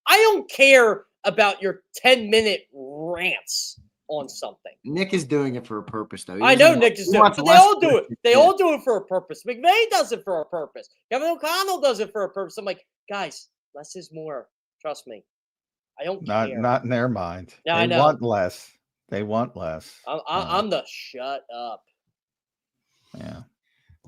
I don't care about your 10-minute grants on something. Nick is doing it for a purpose, though. I know Nick is doing it, but they all do it. They all do it for a purpose. McVay does it for a purpose. Kevin O'Connell does it for a purpose. I'm like, guys, less is more. Trust me. I don't care. Not in their mind. Yeah, they I know. want less. They want less. I'm the shut up. Yeah.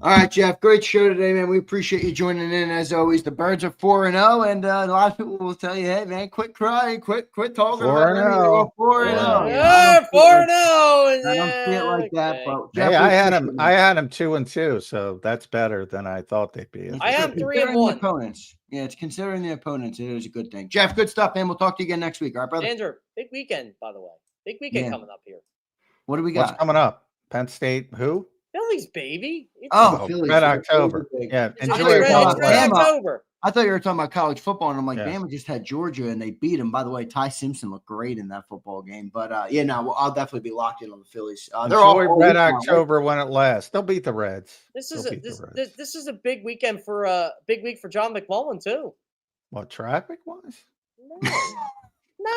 All right, Jeff. Great show today, man. We appreciate you joining in as always. The Birds are 4-0, and a lot of people will tell you, "Hey, man, quit crying, quit talking about it. 4-0. 4-0. Yeah, 4-0. I don't see it like that, but Hey, I had him 2-2, so that's better than I thought they'd be. I am 3-1. The opponents. Yeah, it's considering the opponents. It is a good thing. Jeff, good stuff, man. We'll talk to you again next week. All right, brother. Zander, big weekend, by the way. Big weekend coming up here. What do we got? What's coming up? Penn State, who? Phillies, baby. Phillies. Red October. Yeah, enjoy your Red October. I thought you were talking about college football, and I'm like, Yeah. Bama just had Georgia, and they beat them. By the way, Ty Simpson looked great in that football game. But, I'll definitely be locked in on the Phillies. They're all Red October when it lasts. They'll beat the Reds. This is a big weekend for big week for John McMullen too. What, traffic-wise?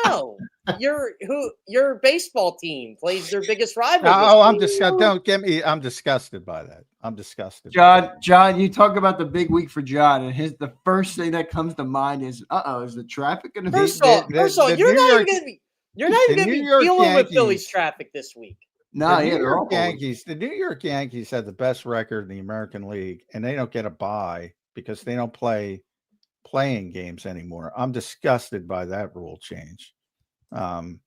No. Your baseball team plays their biggest rival. I'm disgusted. Don't get me. I'm disgusted by that. I'm disgusted. John, you talk about the big week for John, and the first thing that comes to mind is, is the traffic going to be? First of all, you're not even going to be dealing with Phillies traffic this week. No, the New York Yankees. The New York Yankees have the best record in the American League, and they don't get a bye because they don't play playing games anymore. I'm disgusted by that rule change. And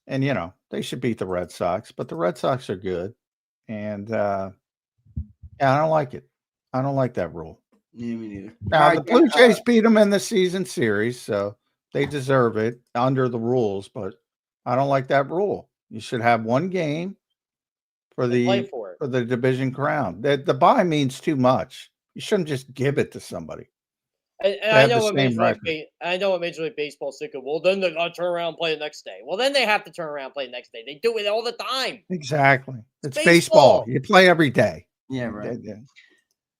they should beat the Red Sox, but the Red Sox are good. And I don't like it. I don't like that rule. Yeah, me neither. Now, the Blue Jays beat them in the season series, so they deserve it under the rules, but I don't like that rule. You should have one game for the division crown. The bye means too much. You shouldn't just give it to somebody. And I know what Major League Baseball's thinking. Well, then they got to turn around and play the next day. Well, then they have to turn around and play the next day. They do it all the time. Exactly. It's baseball. You play every day. Yeah, right. Yeah.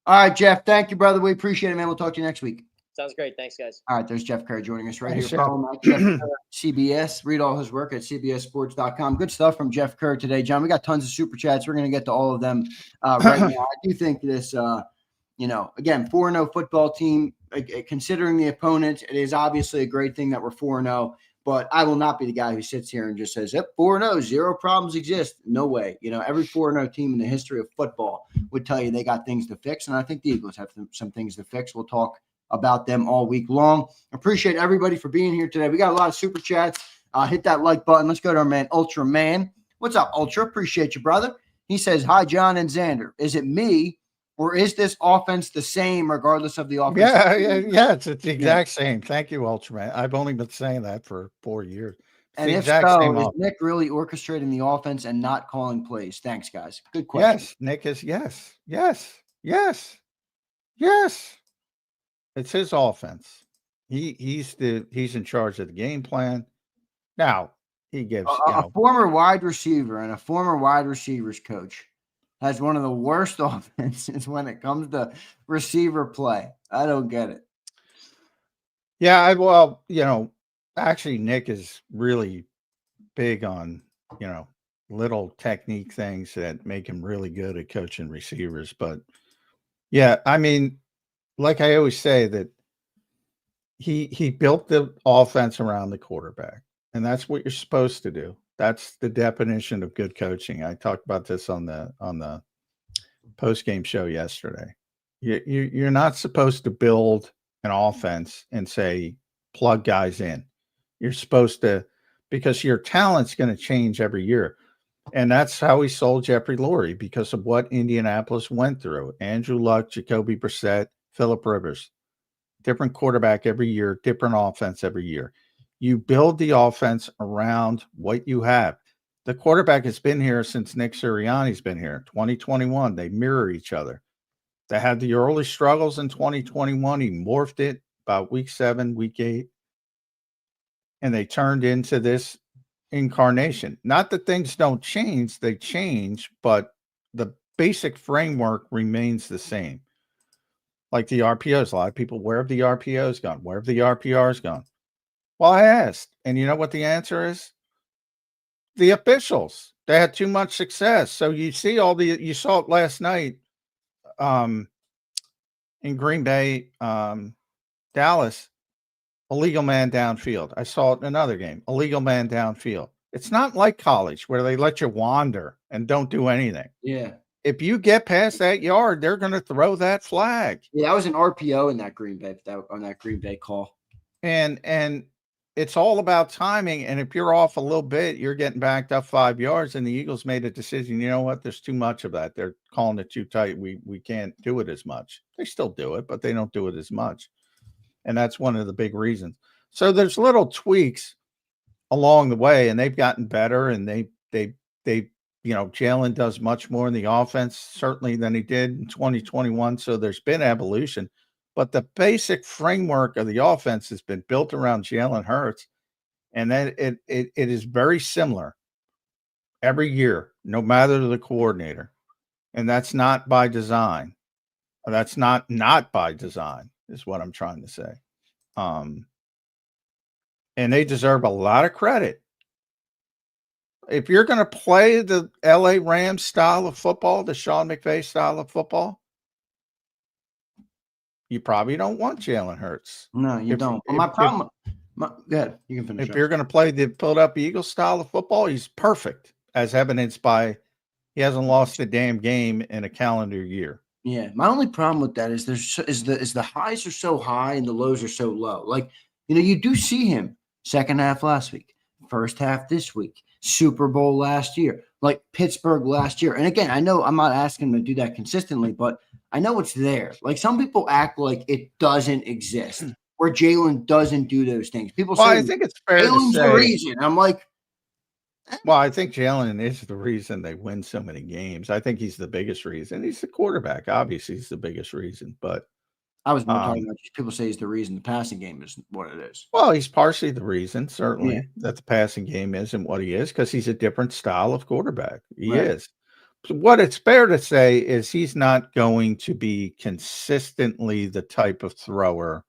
All right, Jeff. Thank you, brother. We appreciate it, man. We'll talk to you next week. Sounds great. Thanks, guys. All right, there's Jeff Kerr joining us right here. Follow him at Jeff Kerr, CBS. Read all his work at cbssports.com. Good stuff from Jeff Kerr today, John. We got tons of super chats. We're going to get to all of them right now. I do think this, again, 4-0 football team, considering the opponents, it is obviously a great thing that we're 4-0, but I will not be the guy who sits here and just says, 4-0, zero problems exist. No way. Every 4-0 team in the history of football would tell you they got things to fix, and I think the Eagles have some things to fix. We'll talk about them all week long. Appreciate everybody for being here today. We got a lot of super chats. Hit that like button. Let's go to our man, Ultra Man. What's up, Ultra? Appreciate you, brother. He says, hi, John and Zander. Is it me, or is this offense the same regardless of the offense? Yeah. It's the exact same. Thank you, Ultra Man. I've only been saying that for 4 years. And if so, is Nick really orchestrating the offense and not calling plays? Thanks, guys. Good question. Yes, Nick is. Yes. It's his offense. He's in charge of the game plan. Now he gives a former wide receiver and a former wide receivers coach has one of the worst offenses when it comes to receiver play. I don't get it. Yeah, actually Nick is really big on, little technique things that make him really good at coaching receivers. But yeah, I mean, like I always say, that he built the offense around the quarterback, and that's what you're supposed to do. That's the definition of good coaching. I talked about this on the post-game show yesterday. You're not supposed to build an offense and say plug guys in. You're supposed to, because your talent's going to change every year. And that's how we sold Jeffrey Lurie, because of what Indianapolis went through. Andrew Luck, Jacoby Brissett, Phillip Rivers. Different quarterback every year, different offense every year. You build the offense around what you have. The quarterback has been here since Nick Sirianni's been here. 2021, they mirror each other. They had the early struggles in 2021. He morphed it about week 7, week 8. And they turned into this incarnation. Not that things don't change, they change, but the basic framework remains the same. Like the RPOs, a lot of people, where have the RPOs gone? Where have the RPRs gone? Well, I asked, and you know what the answer is? the officials. They had too much success. So you saw it last night in Green Bay, Dallas, illegal man downfield. I saw it in another game, illegal man downfield. It's not like college where they let you wander and don't do anything. Yeah. If you get past that yard, they're going to throw that flag. Yeah, that was an RPO in that Green Bay call. And it's all about timing. And if you're off a little bit, you're getting backed up 5 yards. And the Eagles made a decision. You know what? There's too much of that. They're calling it too tight. We can't do it as much. They still do it, but they don't do it as much. And that's one of the big reasons. So there's little tweaks along the way, and they've gotten better. And they Jalen does much more in the offense, certainly, than he did in 2021. So there's been evolution. But the basic framework of the offense has been built around Jalen Hurts, and that it is very similar every year, no matter the coordinator. And that's not by design. That's not by design, is what I'm trying to say. And they deserve a lot of credit. If you're going to play the LA Rams style of football, the Sean McVay style of football, you probably don't want Jalen Hurts. No, you don't. But go ahead. You can finish. If you're going to play the Philadelphia Eagles style of football, he's perfect, as evidenced by he hasn't lost a damn game in a calendar year. Yeah, my only problem with that is the highs are so high and the lows are so low. Like, you do see him second half last week, first half this week, Super Bowl last year, like Pittsburgh last year. And again, I know I'm not asking him to do that consistently, but I know it's there. Like, some people act like it doesn't exist, where Jalen doesn't do those things. People say, I think it's fair to say. The reason. I'm like, well, I think Jalen is the reason they win so many games. I think he's the biggest reason. He's the quarterback. Obviously, he's the biggest reason. But I was more talking about people say he's the reason the passing game is what it is. Well, he's partially the reason, certainly, that the passing game isn't what he is, because he's a different style of quarterback. He is. So what it's fair to say is he's not going to be consistently the type of thrower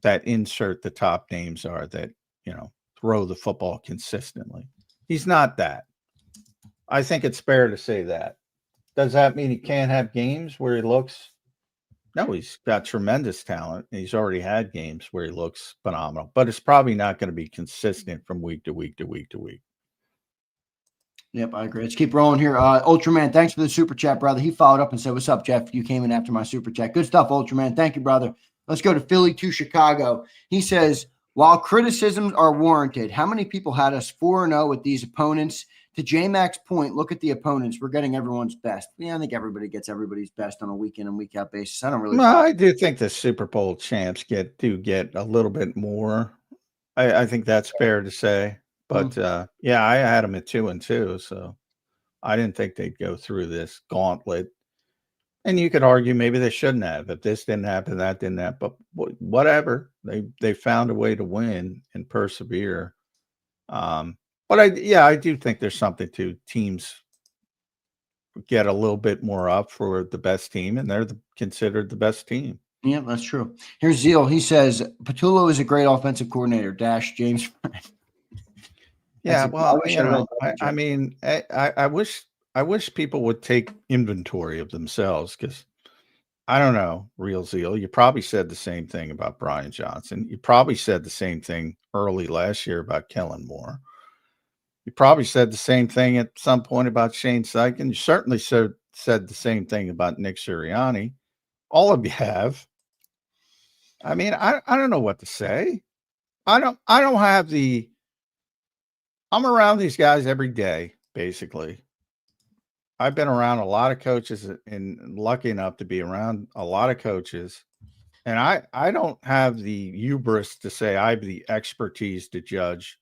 that insert the top names are that, throw the football consistently. He's not that. I think it's fair to say that. Does that mean he can't have games where he looks? No, he's got tremendous talent. He's already had games where he looks phenomenal, but it's probably not going to be consistent from week to week to week to week. Yep, I agree. Let's keep rolling here. Ultraman, thanks for the super chat, brother. He followed up and said, "What's up, Jeff? You came in after my super chat. Good stuff, Ultraman. Thank you, brother." Let's go to Philly to Chicago. He says, while criticisms are warranted, how many people had us 4-0 with these opponents? To J-Mac's point, look at the opponents. We're getting everyone's best. Yeah, I think everybody gets everybody's best on a week in and week out basis. I don't really. No, I do think the Super Bowl champs get a little bit more. I think that's fair to say. But yeah, I had them at 2-2, so I didn't think they'd go through this gauntlet. And you could argue maybe they shouldn't have. If this didn't happen, that didn't happen. But whatever, they found a way to win and persevere. But I do think there's something to teams get a little bit more up for the best team, and they're considered the best team. Yeah, that's true. Here's Zeal. He says Patullo is a great offensive coordinator. James. Yeah, well, I mean, I wish people would take inventory of themselves, because I don't know, Real Zeal. You probably said the same thing about Brian Johnson. You probably said the same thing early last year about Kellen Moore. You probably said the same thing at some point about Shane Steichen. You certainly said the same thing about Nick Sirianni. All of you have. I mean, I don't know what to say. I don't have I'm around these guys every day, basically. I've been around a lot of coaches and lucky enough to be around a lot of coaches. And I don't have the hubris to say I have the expertise to judge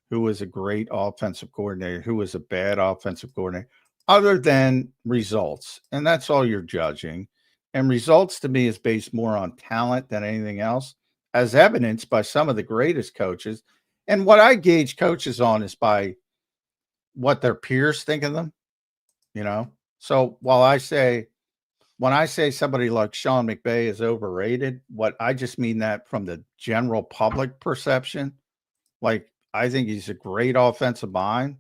who is a great offensive coordinator, who is a bad offensive coordinator, other than results. And that's all you're judging. And results to me is based more on talent than anything else, as evidenced by some of the greatest coaches. And what I gauge coaches on is by what their peers think of them, So when I say somebody like Sean McVay is overrated, what I just mean that from the general public perception. Like, I think he's a great offensive mind.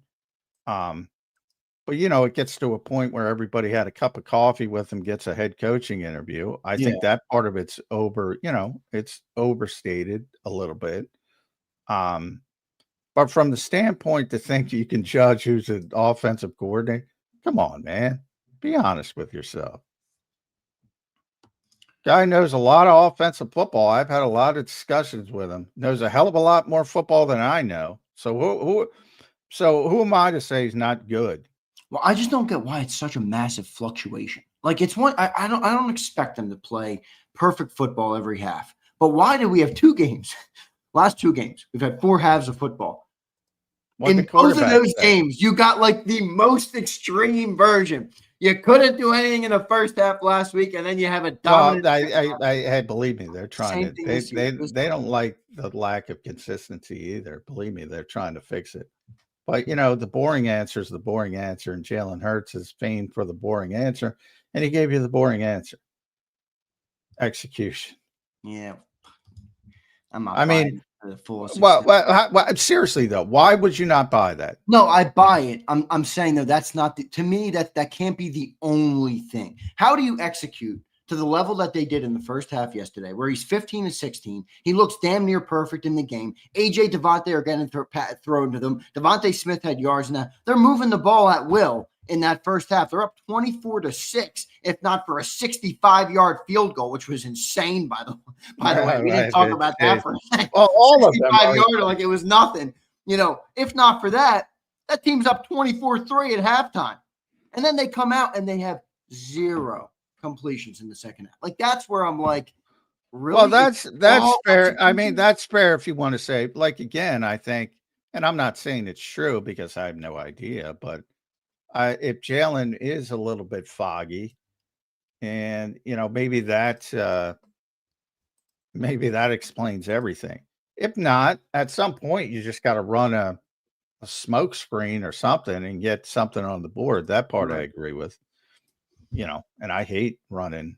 But it gets to a point where everybody had a cup of coffee with him, gets a head coaching interview. I Yeah. think that part of it's it's overstated a little bit. But from the standpoint to think you can judge who's an offensive coordinator, come on, man. Be honest with yourself. Guy knows a lot of offensive football. I've had a lot of discussions with him. Knows a hell of a lot more football than I know. So who am I to say he's not good? Well, I just don't get why it's such a massive fluctuation. Like it's one I don't expect them to play perfect football every half. But why do we have 2 games? Last 2 games, we've had 4 halves of football. In both of those games, you got like the most extreme version. You couldn't do anything in the first half last week, and then you have a dominant. I believe me, they're trying to. They don't like the lack of consistency either. Believe me, they're trying to fix it. But the boring answer is the boring answer, and Jalen Hurts is famed for the boring answer, and he gave you the boring answer. Execution. Yeah, I'm not. I mean, the full. Well, seriously though, why would you not buy that? No, I buy it. I'm saying though that's not to me that can't be the only thing. How do you execute to the level that they did in the first half yesterday, where he's 15-16? He looks damn near perfect in the game. AJ Devontae are getting thrown to them. Devontae Smith had yards in that. They're moving the ball at will in that first half. They're up 24-6, if not for a 65-yard field goal, which was insane, by the way. We didn't talk about that for a second. Well, all of them 65-yarder like it was nothing. If not for that team's up 24-3 at halftime. And then they come out and they have 0 completions in the second half. Like that's where I'm like, really? Well, that's fair. I mean, that's fair if you want to say, like, again, I think, and I'm not saying it's true because I have no idea, but if Jalen is a little bit foggy, and maybe that explains everything. If not, at some point you just got to run a smoke screen or something and get something on the board. That part I agree with. And I hate running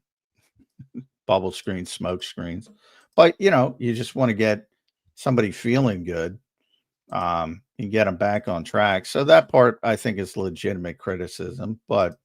bubble screens, smoke screens, but you just want to get somebody feeling good and get them back on track. So that part I think is legitimate criticism, but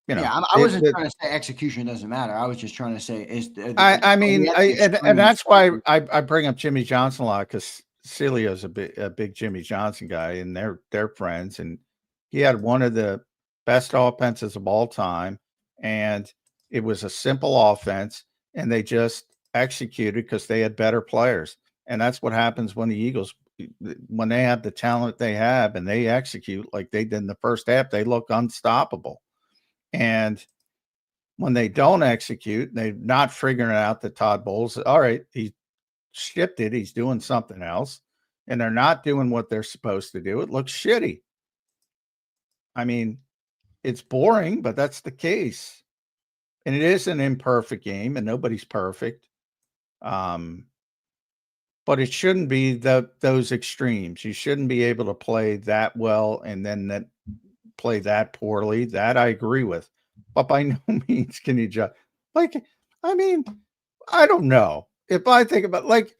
I wasn't trying to say execution doesn't matter. I was just trying to say and that's why I bring up Jimmy Johnson a lot, because Celio's a big Jimmy Johnson guy, and they're friends, and he had one of the best offenses of all time, and it was a simple offense, and they just executed because they had better players. And that's what happens when the Eagles, when they have the talent they have and they execute like they did in the first half, they look unstoppable. And when they don't execute, they're not figuring out that Todd Bowles, all right, he shipped it, he's doing something else, and they're not doing what they're supposed to do. It looks shitty. I mean, it's boring, but that's the case. And it is an imperfect game, and nobody's perfect. But it shouldn't be those extremes. You shouldn't be able to play that well and then play that poorly. That I agree with. But by no means can you just, like, I mean, I don't know. If I think about, like,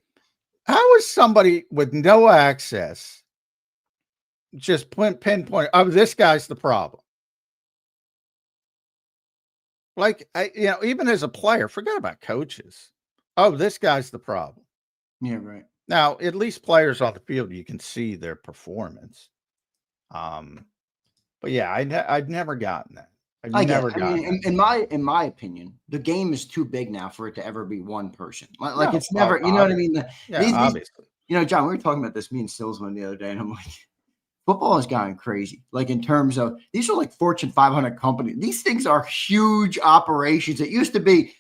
how is somebody with no access just pinpoint, oh, this guy's the problem? Like, even as a player, forget about coaches. Oh, this guy's the problem. Yeah, right. Now, at least players on the field, you can see their performance. But yeah, I've never gotten that. In my opinion, the game is too big now for it to ever be one person. Like it's never, you know what I mean? Obviously. John, we were talking about this, me and Stillsman the other day, and I'm like, football has gotten crazy. Like in terms of, these are like Fortune 500 companies. These things are huge operations. It used to be,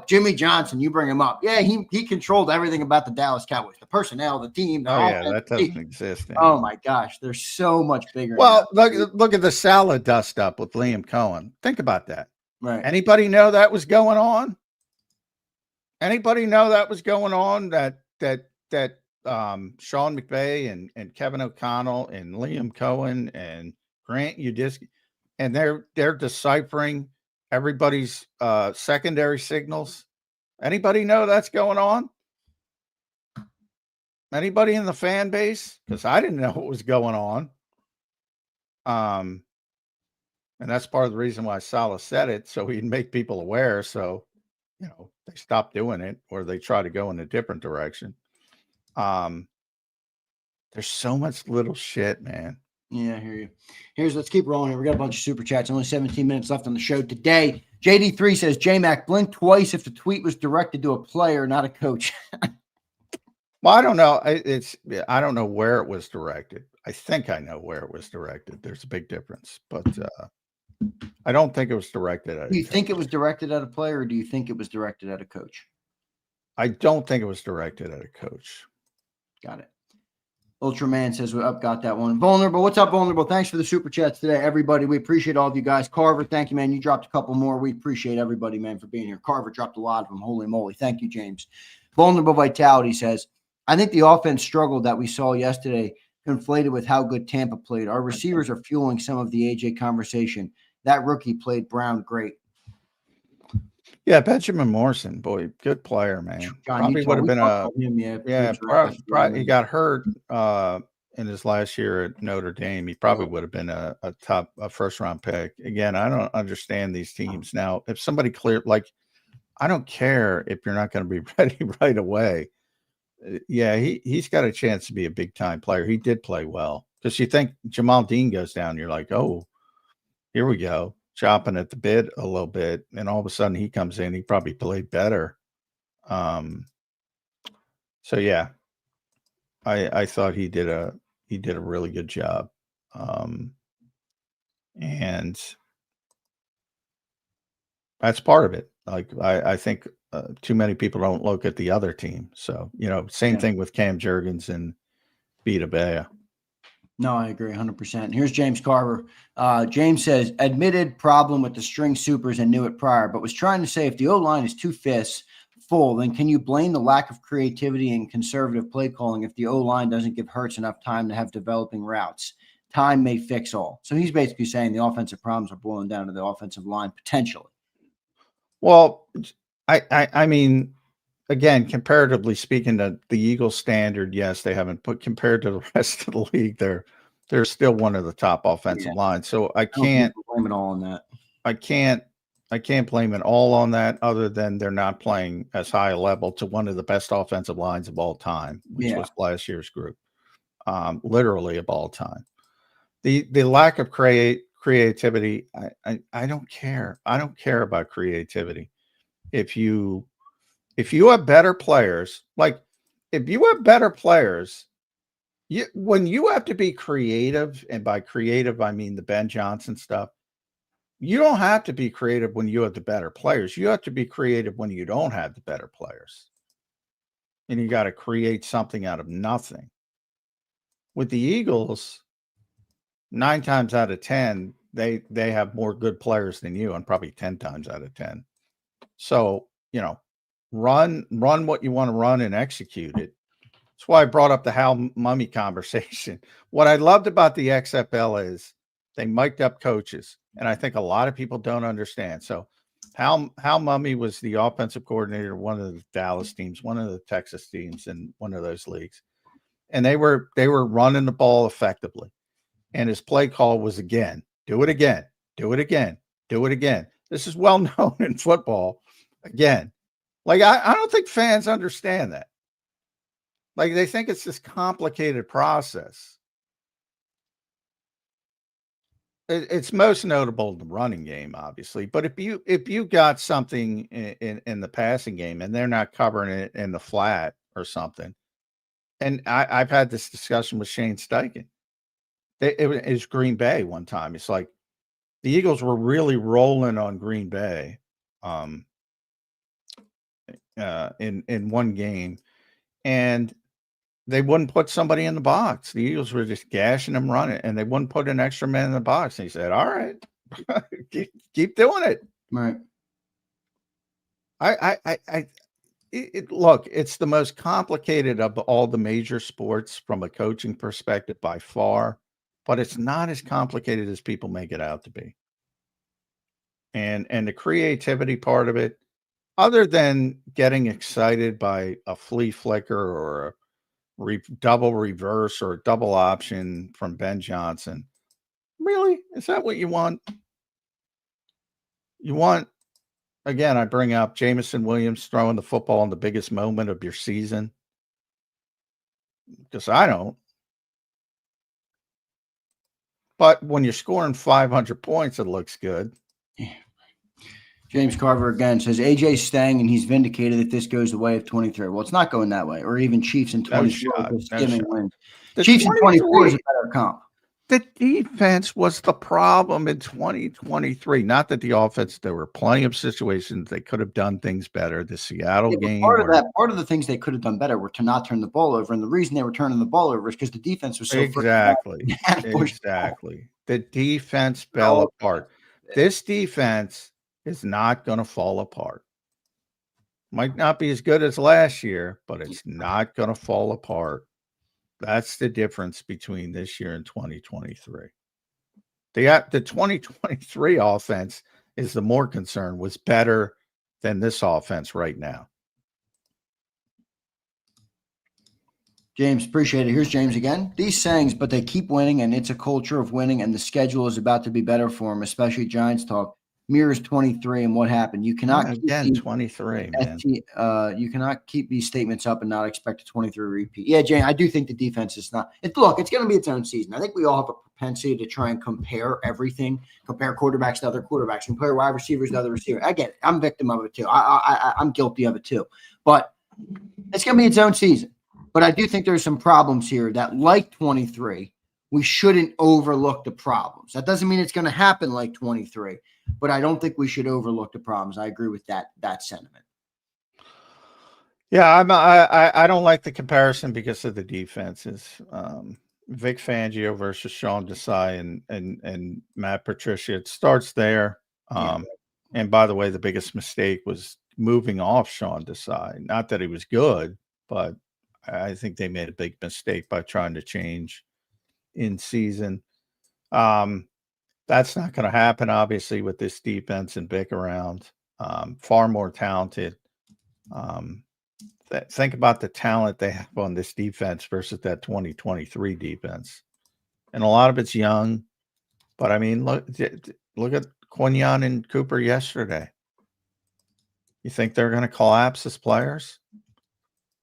Jimmy Johnson, you bring him up. Yeah, he controlled everything about the Dallas Cowboys, the personnel, the team. That doesn't exist anymore. Oh my gosh, they're so much bigger. Well, look at the salad dust up with Liam Cohen. Think about that. Right. Anybody know that was going on? Anybody know that was going on? That Sean McVay and Kevin O'Connell and Liam Cohen and Grant Udisky, and they're deciphering everybody's secondary signals. Anybody know that's going on? Anybody in the fan base? Because I didn't know what was going on. And that's part of the reason why Salah said it, so he'd make people aware. So, they stop doing it or they try to go in a different direction. There's so much little shit, man. Yeah, I hear you. Let's keep rolling here. We got a bunch of super chats. Only 17 minutes left on the show today. JD3 says, J-Mac, blink twice if the tweet was directed to a player, not a coach. Well, I don't know. I don't know where it was directed. I think I know where it was directed. There's a big difference, but I don't think it was directed at. Do you think it was directed at a player, or do you think it was directed at a coach? I don't think it was directed at a coach. Got it. Ultraman says, "We're up, got that one." Vulnerable, what's up, Vulnerable? Thanks for the super chats today, everybody. We appreciate all of you guys. Carver, thank you, man. You dropped a couple more. We appreciate everybody, man, for being here. Carver dropped a lot of them. Holy moly. Thank you, James. Vulnerable Vitality says, I think the offense struggled that we saw yesterday conflated with how good Tampa played. Our receivers are fueling some of the AJ conversation. That rookie played Brown great. Yeah, Benjamin Morrison, boy, good player, man. John, probably would have been he got hurt in his last year at Notre Dame. He probably would have been a first round pick. Again, I don't understand these teams. Now, if somebody I don't care if you're not going to be ready right away. Yeah, he's got a chance to be a big time player. He did play well, because you think Jamal Dean goes down, you're like, oh, here we go, chopping at the bit a little bit, and all of a sudden he comes in. He probably played better. So yeah, I thought he did a really good job, and that's part of it. I think too many people don't look at the other team. So, same thing with Cam Jurgens and Vita Bea. No, I agree 100%. Here's James Carver. James says, admitted problem with the string supers and knew it prior, but was trying to say if the O-line is 2 fists full, then can you blame the lack of creativity and conservative play calling if the O-line doesn't give Hurts enough time to have developing routes? Time may fix all. So he's basically saying the offensive problems are boiling down to the offensive line potentially. Well, I mean, again, comparatively speaking to the Eagles standard, yes, they haven't, but compared to the rest of the league, they're still one of the top offensive lines. So I can't blame it all on that. I can't blame it all on that, other than they're not playing as high a level to one of the best offensive lines of all time, which was last year's group, literally of all time. The lack of creativity, I don't care. I don't care about creativity. If you have better players, when you have to be creative, and by creative, I mean the Ben Johnson stuff, you don't have to be creative when you have the better players. You have to be creative when you don't have the better players. And you got to create something out of nothing. With the Eagles, 9 times out of 10, they have more good players than you, and probably 10 times out of 10. So, run what you want to run and execute it. That's why I brought up the Hal Mummy conversation. What I loved about the XFL is they mic'd up coaches, and I think a lot of people don't understand. So Hal Mummy was the offensive coordinator of one of the Dallas teams, one of the Texas teams in one of those leagues. And they were running the ball effectively. And his play call was, again, do it again, do it again, do it again. This is well known in football. Again, I don't think fans understand that. They think it's this complicated process. It's most notable in the running game, obviously. But if you got something in the passing game and they're not covering it in the flat or something, and I've had this discussion with Shane Steichen. It was Green Bay one time. It's like the Eagles were really rolling on Green Bay in one game, and they wouldn't put somebody in the box. The Eagles were just gashing them running, and they wouldn't put an extra man in the box. And he said, all right, keep doing it. Right. Look, it's the most complicated of all the major sports from a coaching perspective by far, but it's not as complicated as people make it out to be. And the creativity part of it, other than getting excited by a flea flicker or double reverse or a double option from Ben Johnson. Really? Is that what you want? You want, again, I bring up Jameson Williams throwing the football in the biggest moment of your season? Because I don't. But when you're scoring 500 points, it looks good. James Carver again says AJ's staying and he's vindicated if this goes the way of 23. Well, it's not going that way, or even Chiefs in 24 with skimming wins. Chiefs in 24 is a better comp. The defense was the problem in 2023. Not that the offense, there were plenty of situations they could have done things better. The Seattle game. Part of the things they could have done better were to not turn the ball over. And the reason they were turning the ball over is because the defense was so exactly. The defense fell apart. This defense is not going to fall apart. Might not be as good as last year, but it's not going to fall apart. That's the difference between this year and 2023. The 2023 offense is the more concern, was better than this offense right now. James, appreciate it. Here's James again. These sayings, but they keep winning, and it's a culture of winning, and the schedule is about to be better for them, especially Giants talk. Mirrors 23 and what happened. You cannot keep 23, man. You cannot keep these statements up and not expect a 23 repeat. Yeah, Jane, I do think the defense is not. Look, it's going to be its own season. I think we all have a propensity to try and compare everything, compare quarterbacks to other quarterbacks, compare wide receivers to other receivers. I get it. I'm a victim of it too. I'm guilty of it too. But it's going to be its own season. But I do think there's some problems here that, like 23, we shouldn't overlook the problems. That doesn't mean it's going to happen like 23. But I don't think we should overlook the problems. I agree with that sentiment. Yeah, I don't like the comparison because of the defenses. Vic Fangio versus Sean Desai and Matt Patricia. It starts there. And by the way, the biggest mistake was moving off Sean Desai. Not that he was good, but I think they made a big mistake by trying to change in season. That's not going to happen, obviously, with this defense and Vic around. Far more talented. Think about the talent they have on this defense versus that 2023 defense. And a lot of it's young. But, I mean, look at Quinyon and Cooper yesterday. You think they're going to collapse as players?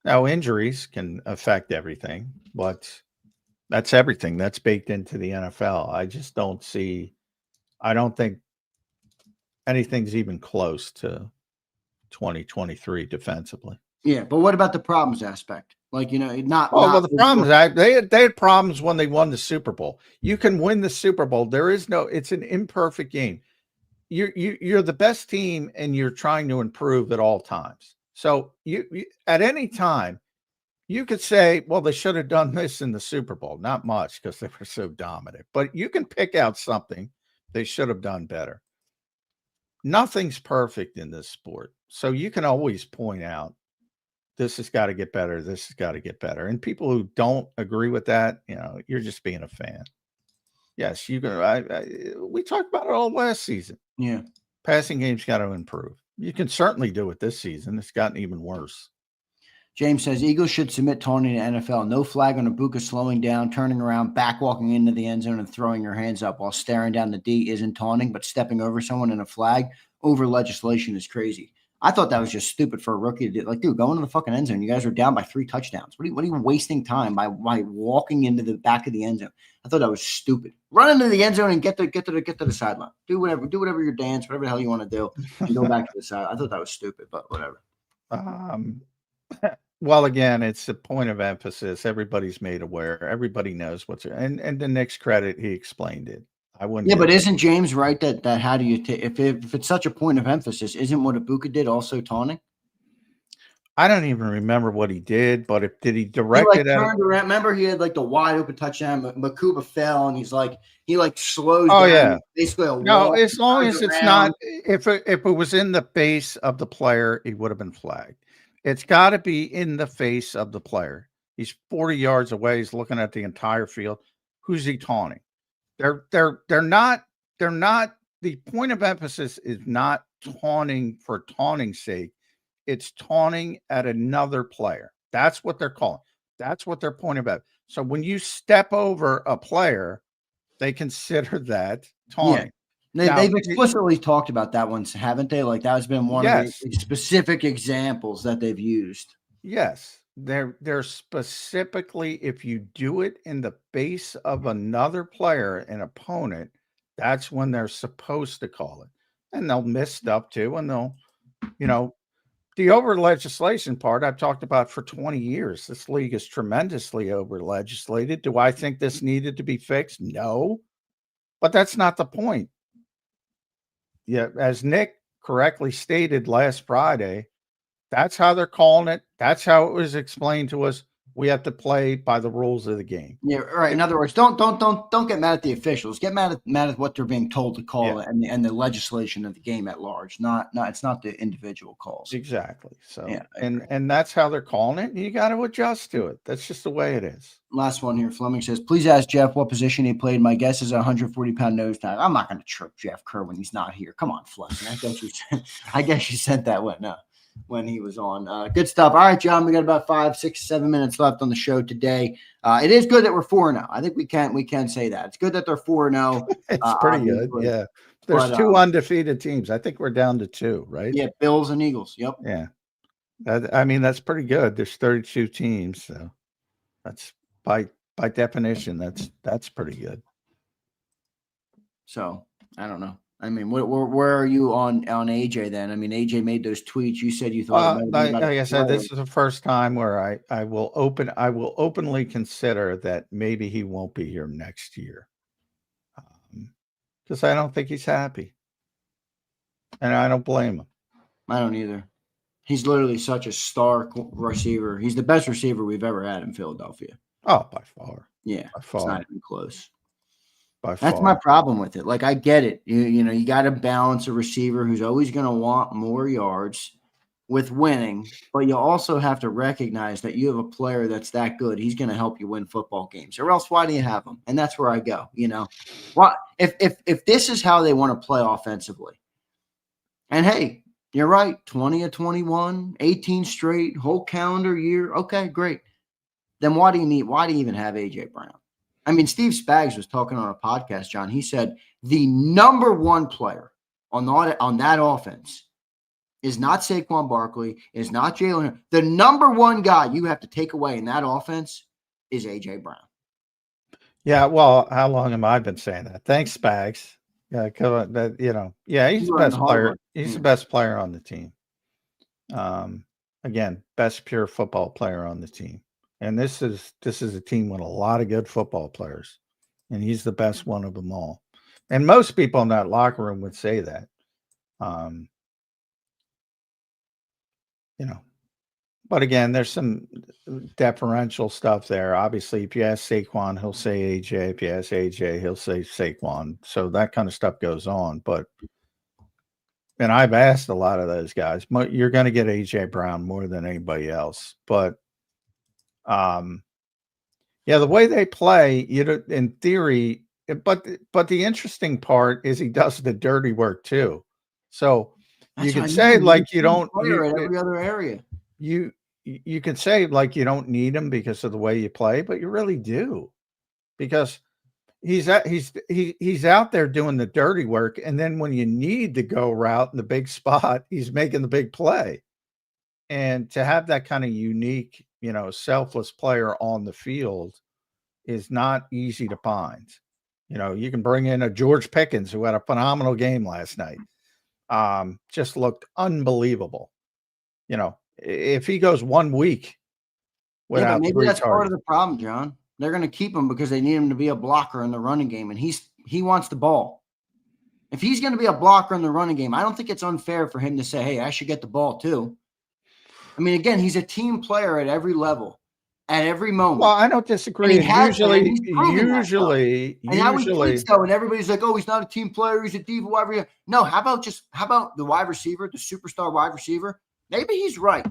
Now, injuries can affect everything, but that's everything. That's baked into the NFL. I just don't think anything's even close to 2023 defensively. Yeah, but what about the problems aspect? Like, the problems, they had problems when they won the Super Bowl. You can win the Super Bowl. It's an imperfect game. You're the best team and you're trying to improve at all times. So you at any time, you could say, well, they should have done this in the Super Bowl. Not much because they were so dominant. But you can pick out something they should have done better. Nothing's perfect in this sport. So you can always point out, this has got to get better. This has got to get better. And people who don't agree with that, you're just being a fan. Yes, we talked about it all last season. Yeah. Passing game's got to improve. You can certainly do it this season. It's gotten even worse. James says Eagles should submit taunting to NFL. No flag on Ibuka slowing down, turning around, back walking into the end zone and throwing your hands up while staring down the D isn't taunting, but stepping over someone in a flag over legislation is crazy. I thought that was just stupid for a rookie to do. Like, dude, go into the fucking end zone. You guys are down by 3 touchdowns. What are you wasting time by walking into the back of the end zone? I thought that was stupid. Run into the end zone and get to the sideline. Do whatever your dance, whatever the hell you want to do, and go back to the side. I thought that was stupid, but whatever. Well, again, it's a point of emphasis. Everybody's made aware. Everybody knows what's there. And the next credit, he explained it. I wouldn't. Yeah, but isn't James right that how do you take if it's such a point of emphasis? Isn't what Ibuka did also taunting? I don't even remember what he did, but did he direct it? Turned around. Remember, he had like the wide open touchdown. Makuba fell, and he slows down. Oh yeah, basically as long as it's not. If it was in the face of the player, he would have been flagged. It's got to be in the face of the player. He's 40 yards away. He's looking at the entire field. Who's he taunting? They're not. The point of emphasis is not taunting for taunting's sake. It's taunting at another player. That's what they're calling. That's what they're pointing about. So when you step over a player, they consider that taunting. They've explicitly talked about that once, haven't they? Like that has been one of the specific examples that they've used. Yes. They're specifically, if you do it in the face of another player, an opponent, that's when they're supposed to call it. And they'll miss stuff too. And they'll, the over legislation part I've talked about for 20 years. This league is tremendously over legislated. Do I think this needed to be fixed? No, but that's not the point. Yeah. As Nick correctly stated last Friday, that's how they're calling it. That's how it was explained to us. We have to play by the rules of the game. Yeah, right. In other words, don't get mad at the officials. Get mad at what they're being told to call it and the legislation of the game at large. It's not the individual calls. Exactly. So and that's how they're calling it. And you got to adjust to it. That's just the way it is. Last one here. Fleming says, please ask Jeff what position he played. My guess is a 140-pound nose tackle. I'm not going to trip Jeff Kerr when he's not here. Come on, Fleming. I guess you sent that one. No. When he was on. Good stuff. All right, John, we got about 5, 6, 7 minutes left on the show today. It is good that we're 4-0. I think we can say that. It's good that they're 4-0. It's pretty good. Yeah. There's 2 undefeated teams. I think we're down to 2, right? Yeah, Bills and Eagles. Yep. Yeah. I mean, that's pretty good. There's 32 teams, so that's by definition, that's pretty good. So, I don't know. I mean, where are you on AJ then? I mean, AJ made those tweets. You said you thought. Like I said, this is the first time where I will openly consider that maybe he won't be here next year, because I don't think he's happy, and I don't blame him. I don't either. He's literally such a star receiver. He's the best receiver we've ever had in Philadelphia. Oh, by far. Yeah, by far. It's not even close. That's my problem with it. Like, I get it. You got to balance a receiver who's always going to want more yards with winning, but you also have to recognize that you have a player that's that good. He's going to help you win football games, or else why do you have him? And that's where I go. Well, if this is how they want to play offensively, and hey, you're right, 20 of 21, 18 straight, whole calendar year. Okay, great. Then why do you even have AJ Brown? I mean, Steve Spags was talking on a podcast, John. He said the number one player on that offense is not Saquon Barkley, is not Jalen. The number one guy you have to take away in that offense is A.J. Brown. Yeah, well, how long have I been saying that? Thanks, Spags. Yeah, he's the best player. He's the best player on the team. Again, best pure football player on the team. And this is a team with a lot of good football players, and he's the best one of them all. And most people in that locker room would say that, But again, there's some deferential stuff there. Obviously, if you ask Saquon, he'll say AJ. If you ask AJ, he'll say Saquon. So that kind of stuff goes on. And I've asked a lot of those guys. You're going to get AJ Brown more than anybody else, but. The way they play, in theory, but the interesting part is he does the dirty work too. So you can say like you don't every other area. You can say like you don't need him because of the way you play, but you really do, because he's out there doing the dirty work, and then when you need to go route in the big spot, he's making the big play. And to have that kind of unique, selfless player on the field is not easy to find. You can bring in a George Pickens who had a phenomenal game last night. Just looked unbelievable. If he goes 1 week without maybe that's part of the problem, John. They're going to keep him because they need him to be a blocker in the running game, and he wants the ball. If he's going to be a blocker in the running game, I don't think it's unfair for him to say, hey, I should get the ball too. I mean, again, he's a team player at every level, at every moment. Well, I don't disagree. Usually, and now he tweets though, and everybody's like, "Oh, he's not a team player. He's a diva wide receiver." No, how about the wide receiver, the superstar wide receiver? Maybe he's right.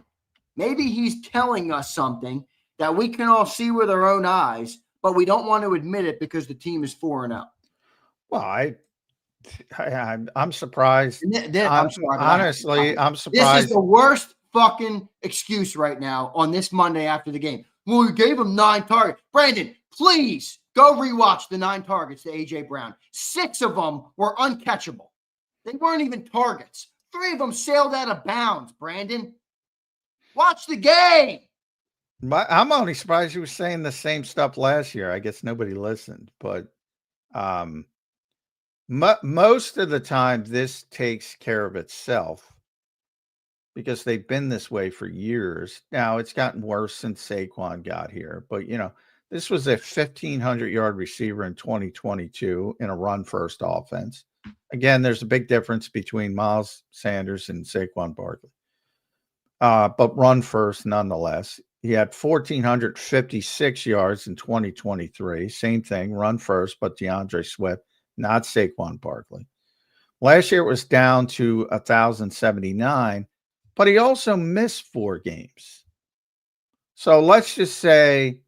Maybe he's telling us something that we can all see with our own eyes, but we don't want to admit it because the team is 4-0. Well, I'm surprised. I'm surprised. This is the worst fucking excuse right now on this Monday after the game. Well, we gave him 9 targets. Brandon, please go rewatch the 9 targets to A.J. Brown. 6 of them were uncatchable. They weren't even targets. 3 of them sailed out of bounds, Brandon. Watch the game. I'm only surprised you were saying the same stuff last year. I guess nobody listened, but most of the time this takes care of itself because they've been this way for years. Now it's gotten worse since Saquon got here, but this was a 1,500-yard receiver in 2022 in a run-first offense. Again, there's a big difference between Miles Sanders and Saquon Barkley. But run first nonetheless. He had 1,456 yards in 2023. Same thing, run first, but DeAndre Swift, not Saquon Barkley. Last year it was down to 1,079, but he also missed 4 games. So let's just say,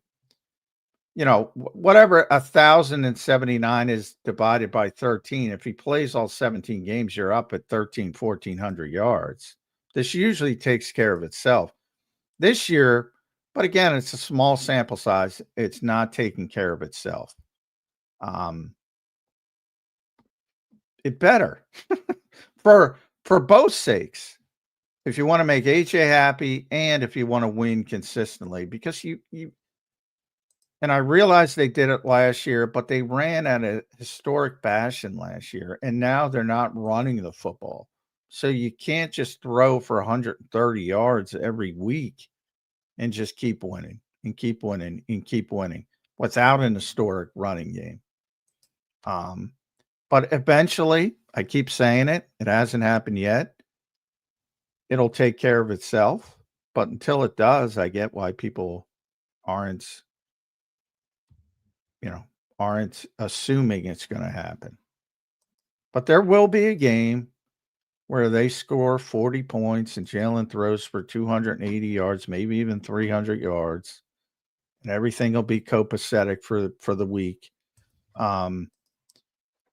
whatever 1,079 is divided by 13, if he plays all 17 games, you're up at 1,400 yards. This usually takes care of itself. This year, but again, it's a small sample size. It's not taking care of itself. It better for both sakes. If you want to make AJ happy and if you want to win consistently, because and I realized they did it last year, but they ran at a historic fashion last year, and now they're not running the football. So you can't just throw for 130 yards every week and just keep winning and keep winning and keep winning without an historic running game. But eventually, I keep saying it, it hasn't happened yet. It'll take care of itself. But until it does, I get why people aren't assuming it's going to happen. But there will be a game where they score 40 points and Jalen throws for 280 yards, maybe even 300 yards, and everything will be copacetic for the week.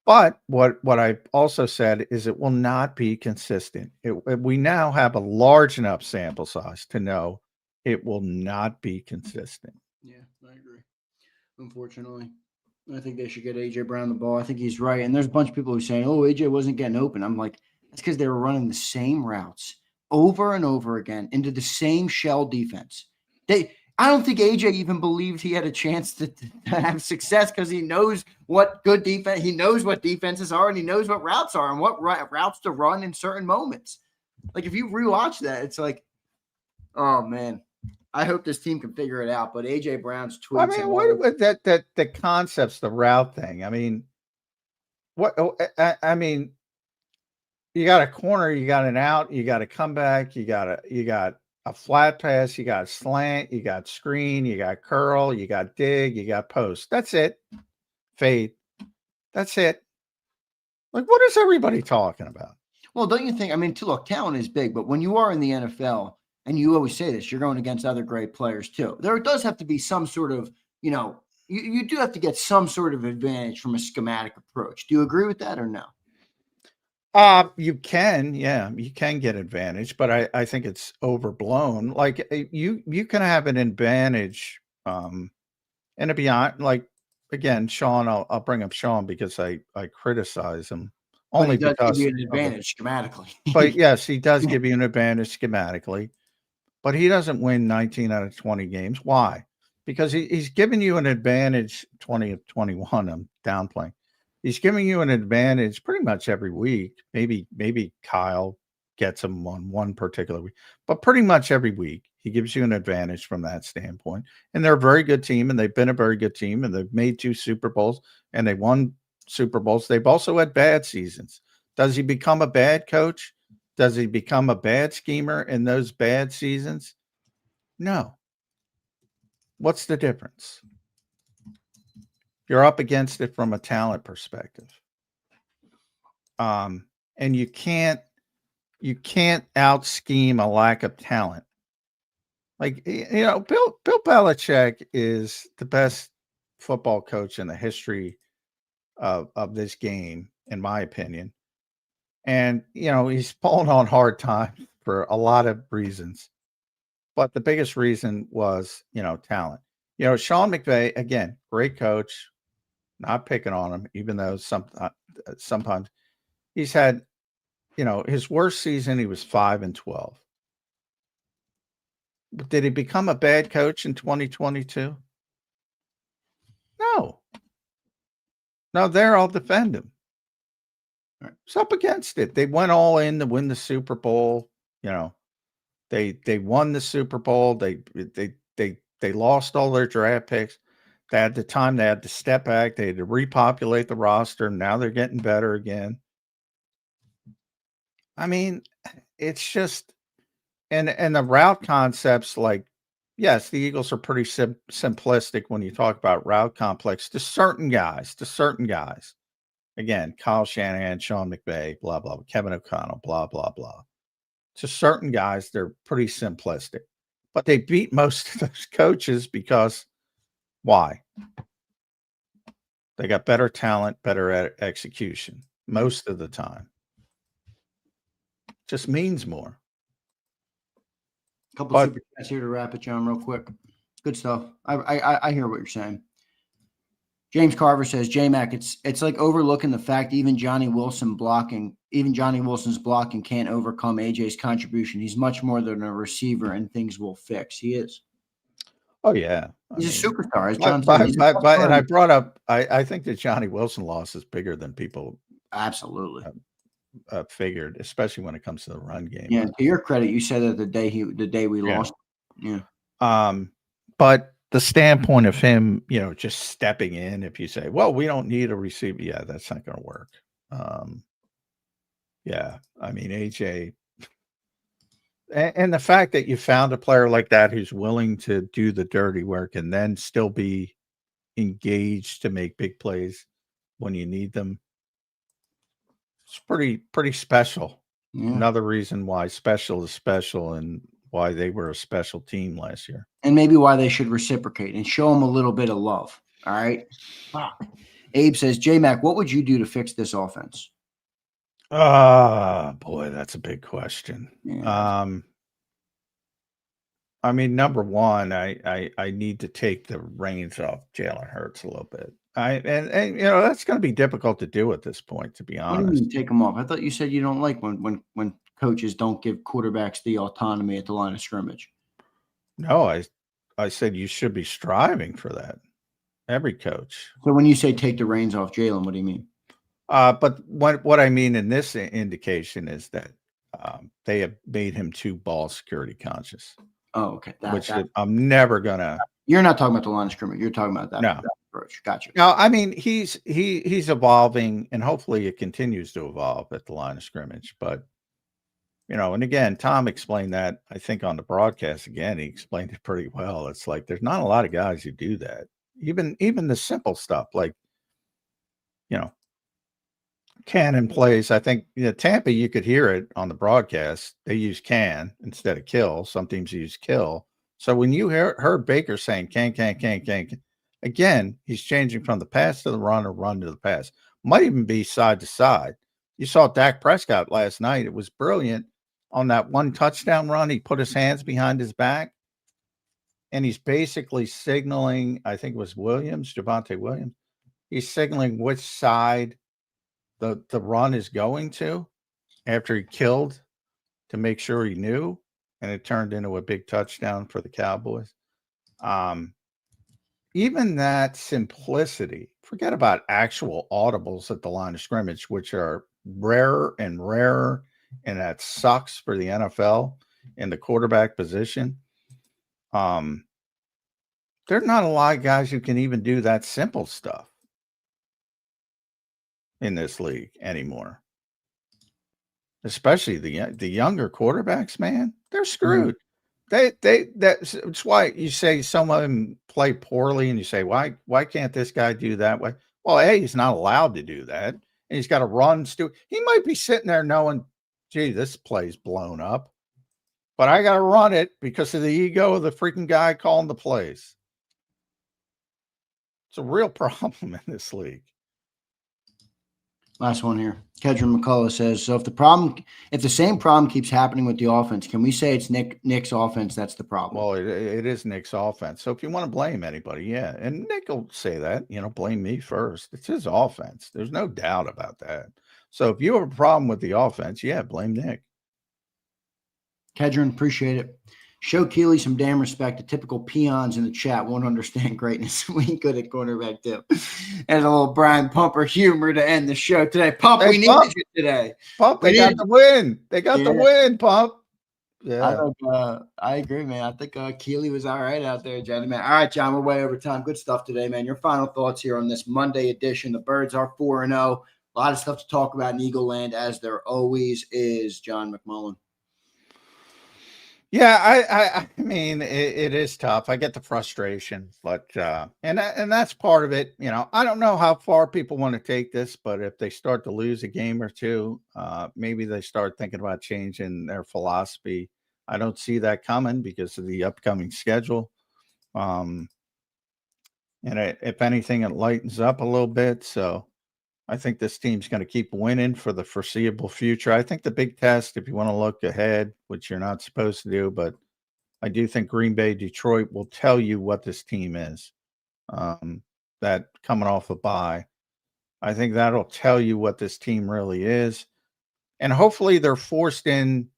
But what I also said is it will not be consistent. We now have a large enough sample size to know it will not be consistent. Yeah, I agree. Unfortunately, I think they should get A.J. Brown the ball. I think he's right. And there's a bunch of people who are saying, oh, A.J. wasn't getting open. I'm like, that's because they were running the same routes over and over again into the same shell defense. I don't think AJ even believed he had a chance to have success because he knows what good defense, he knows what defenses are, and he knows what routes are and what routes to run in certain moments. Like if you rewatch that, it's like, oh man, I hope this team can figure it out. But AJ Brown's tweets. I mean, what that the concepts, the route thing. I mean, I mean, you got a corner, you got an out, you got a comeback, you got a flat pass, you got slant, you got screen, you got curl, you got dig, you got post. That's it. Fade. That's it. Like, what is everybody talking about? Well, don't you think? I mean, look, talent is big, but when you are in the NFL, and you always say this, you're going against other great players too. There does have to be some sort of, you do have to get some sort of advantage from a schematic approach. Do you agree with that or no? You can get advantage, but I think it's overblown. Like you can have an advantage, and to be honest, like again, Sean, I'll bring up Sean because I criticize him only because give you an advantage schematically. But yes, he does give you an advantage schematically, but he doesn't win 19 out of 20 games. Why? Because he's giving you an advantage 20 of 21. I'm downplaying. He's giving you an advantage pretty much every week. Maybe Kyle gets him on one particular week, but pretty much every week he gives you an advantage from that standpoint. And they're a very good team, and they've been a very good team, and they've made 2 Super Bowls, and they won Super Bowls. They've also had bad seasons. Does he become a bad coach? Does he become a bad schemer in those bad seasons? No. What's the difference? You're up against it from a talent perspective. And you can't out scheme a lack of talent. Like, Bill Belichick is the best football coach in the history of this game, in my opinion. And, he's fallen on hard times for a lot of reasons. But the biggest reason was, talent. Sean McVay, again, great coach, not picking on him, even though sometimes he's had, his worst season, he was 5-12. But did he become a bad coach in 2022? No. No, there I'll defend him. It's up against it. They went all in to win the Super Bowl. They won the Super Bowl. They lost all their draft picks. At the time, they had to step back. They had to repopulate the roster. Now they're getting better again. I mean, it's just and the route concepts, like, yes, the Eagles are pretty simplistic when you talk about route complex to certain guys. Again, Kyle Shanahan, Sean McVay, blah, blah, blah, Kevin O'Connell, blah, blah, blah. To certain guys, they're pretty simplistic. But they beat most of those coaches because why? They got better talent, better execution most of the time. Just means more. A couple of super chats here to wrap it, John, real quick. Good stuff. I hear what you're saying. James Carver says, J-Mac, it's like overlooking the fact even Johnny Wilson's blocking can't overcome AJ's contribution. He's much more than a receiver, and things will fix. He is. Oh, yeah. He's a superstar, as John said. And I brought up, I think the Johnny Wilson loss is bigger than people absolutely figured, especially when it comes to the run game. Yeah, to your credit, you said that the day we lost. Yeah. But the standpoint of him, just stepping in, if you say, well, we don't need a receiver. Yeah, that's not going to work. Yeah. I mean, AJ, and the fact that you found a player like that who's willing to do the dirty work and then still be engaged to make big plays when you need them. It's pretty special. Yeah. Another reason why special is special and why they were a special team last year. And maybe why they should reciprocate and show them a little bit of love. All right. Abe says, J-Mac, what would you do to fix this offense? Boy, that's a big question. Yeah. I mean, number one, I need to take the reins off Jalen Hurts a little bit. And that's going to be difficult to do at this point, to be honest. What do you mean take them off? I thought you said you don't like when coaches don't give quarterbacks the autonomy at the line of scrimmage. No, I said you should be striving for that. Every coach. So when you say take the reins off Jalen, what do you mean? But what I mean in this indication is that they have made him too ball security conscious. Oh, okay. I'm never gonna. You're not talking about the line of scrimmage. You're talking about that, no. That approach. Gotcha. No, I mean he's evolving, and hopefully it continues to evolve at the line of scrimmage. But and again, Tom explained that, I think, on the broadcast. Again, he explained it pretty well. It's like there's not a lot of guys who do that. Even the simple stuff like cannon plays. I think Tampa, you could hear it on the broadcast. They use can instead of kill. Some teams use kill. So when you heard Baker saying can, again, he's changing from the pass to the run or run to the pass. Might even be side to side. You saw Dak Prescott last night. It was brilliant on that one touchdown run. He put his hands behind his back, and he's basically signaling, I think it was Javonte Williams. He's signaling which side the run is going to after he killed to make sure he knew, and it turned into a big touchdown for the Cowboys. Even that simplicity, forget about actual audibles at the line of scrimmage, which are rarer and rarer, and that sucks for the NFL in the quarterback position. There's not a lot of guys who can even do that simple stuff in this league anymore, especially the younger quarterbacks. Man, they're screwed. That's why you say some of them play poorly, and you say, why can't this guy do that way? Well, he's not allowed to do that, and he's got to run. He might be sitting there knowing, gee, this play's blown up, but I got to run it because of the ego of the freaking guy calling the plays. It's a real problem in this league. Last one here. Kedron McCullough says, so if the same problem keeps happening with the offense, can we say it's Nick's offense that's the problem? Well, it is Nick's offense. So if you want to blame anybody, yeah. And Nick will say that, blame me first. It's his offense. There's no doubt about that. So if you have a problem with the offense, yeah, blame Nick. Kedron, appreciate it. Show Keely some damn respect. The typical peons in the chat won't understand greatness. We ain't good at cornerback too. And a little Brian Pumper humor to end the show today. Pump, we needed you today. Pump, they got the win. They got the win, Pump. Yeah. I agree, man. I think Keely was all right out there, Johnny, man. All right, John, we're way over time. Good stuff today, man. Your final thoughts here on this Monday edition. The Birds are 4-0. A lot of stuff to talk about in Eagle Land, as there always is, John McMullen. Yeah, I mean, it is tough. I get the frustration, but and that's part of it. I don't know how far people want to take this, but if they start to lose a game or two, maybe they start thinking about changing their philosophy. I don't see that coming because of the upcoming schedule. And if anything, it lightens up a little bit. So I think this team's going to keep winning for the foreseeable future. I think the big test, if you want to look ahead, which you're not supposed to do, but I do think Green Bay, Detroit will tell you what this team is. That coming off a bye, I think that'll tell you what this team really is. And hopefully they're forced in.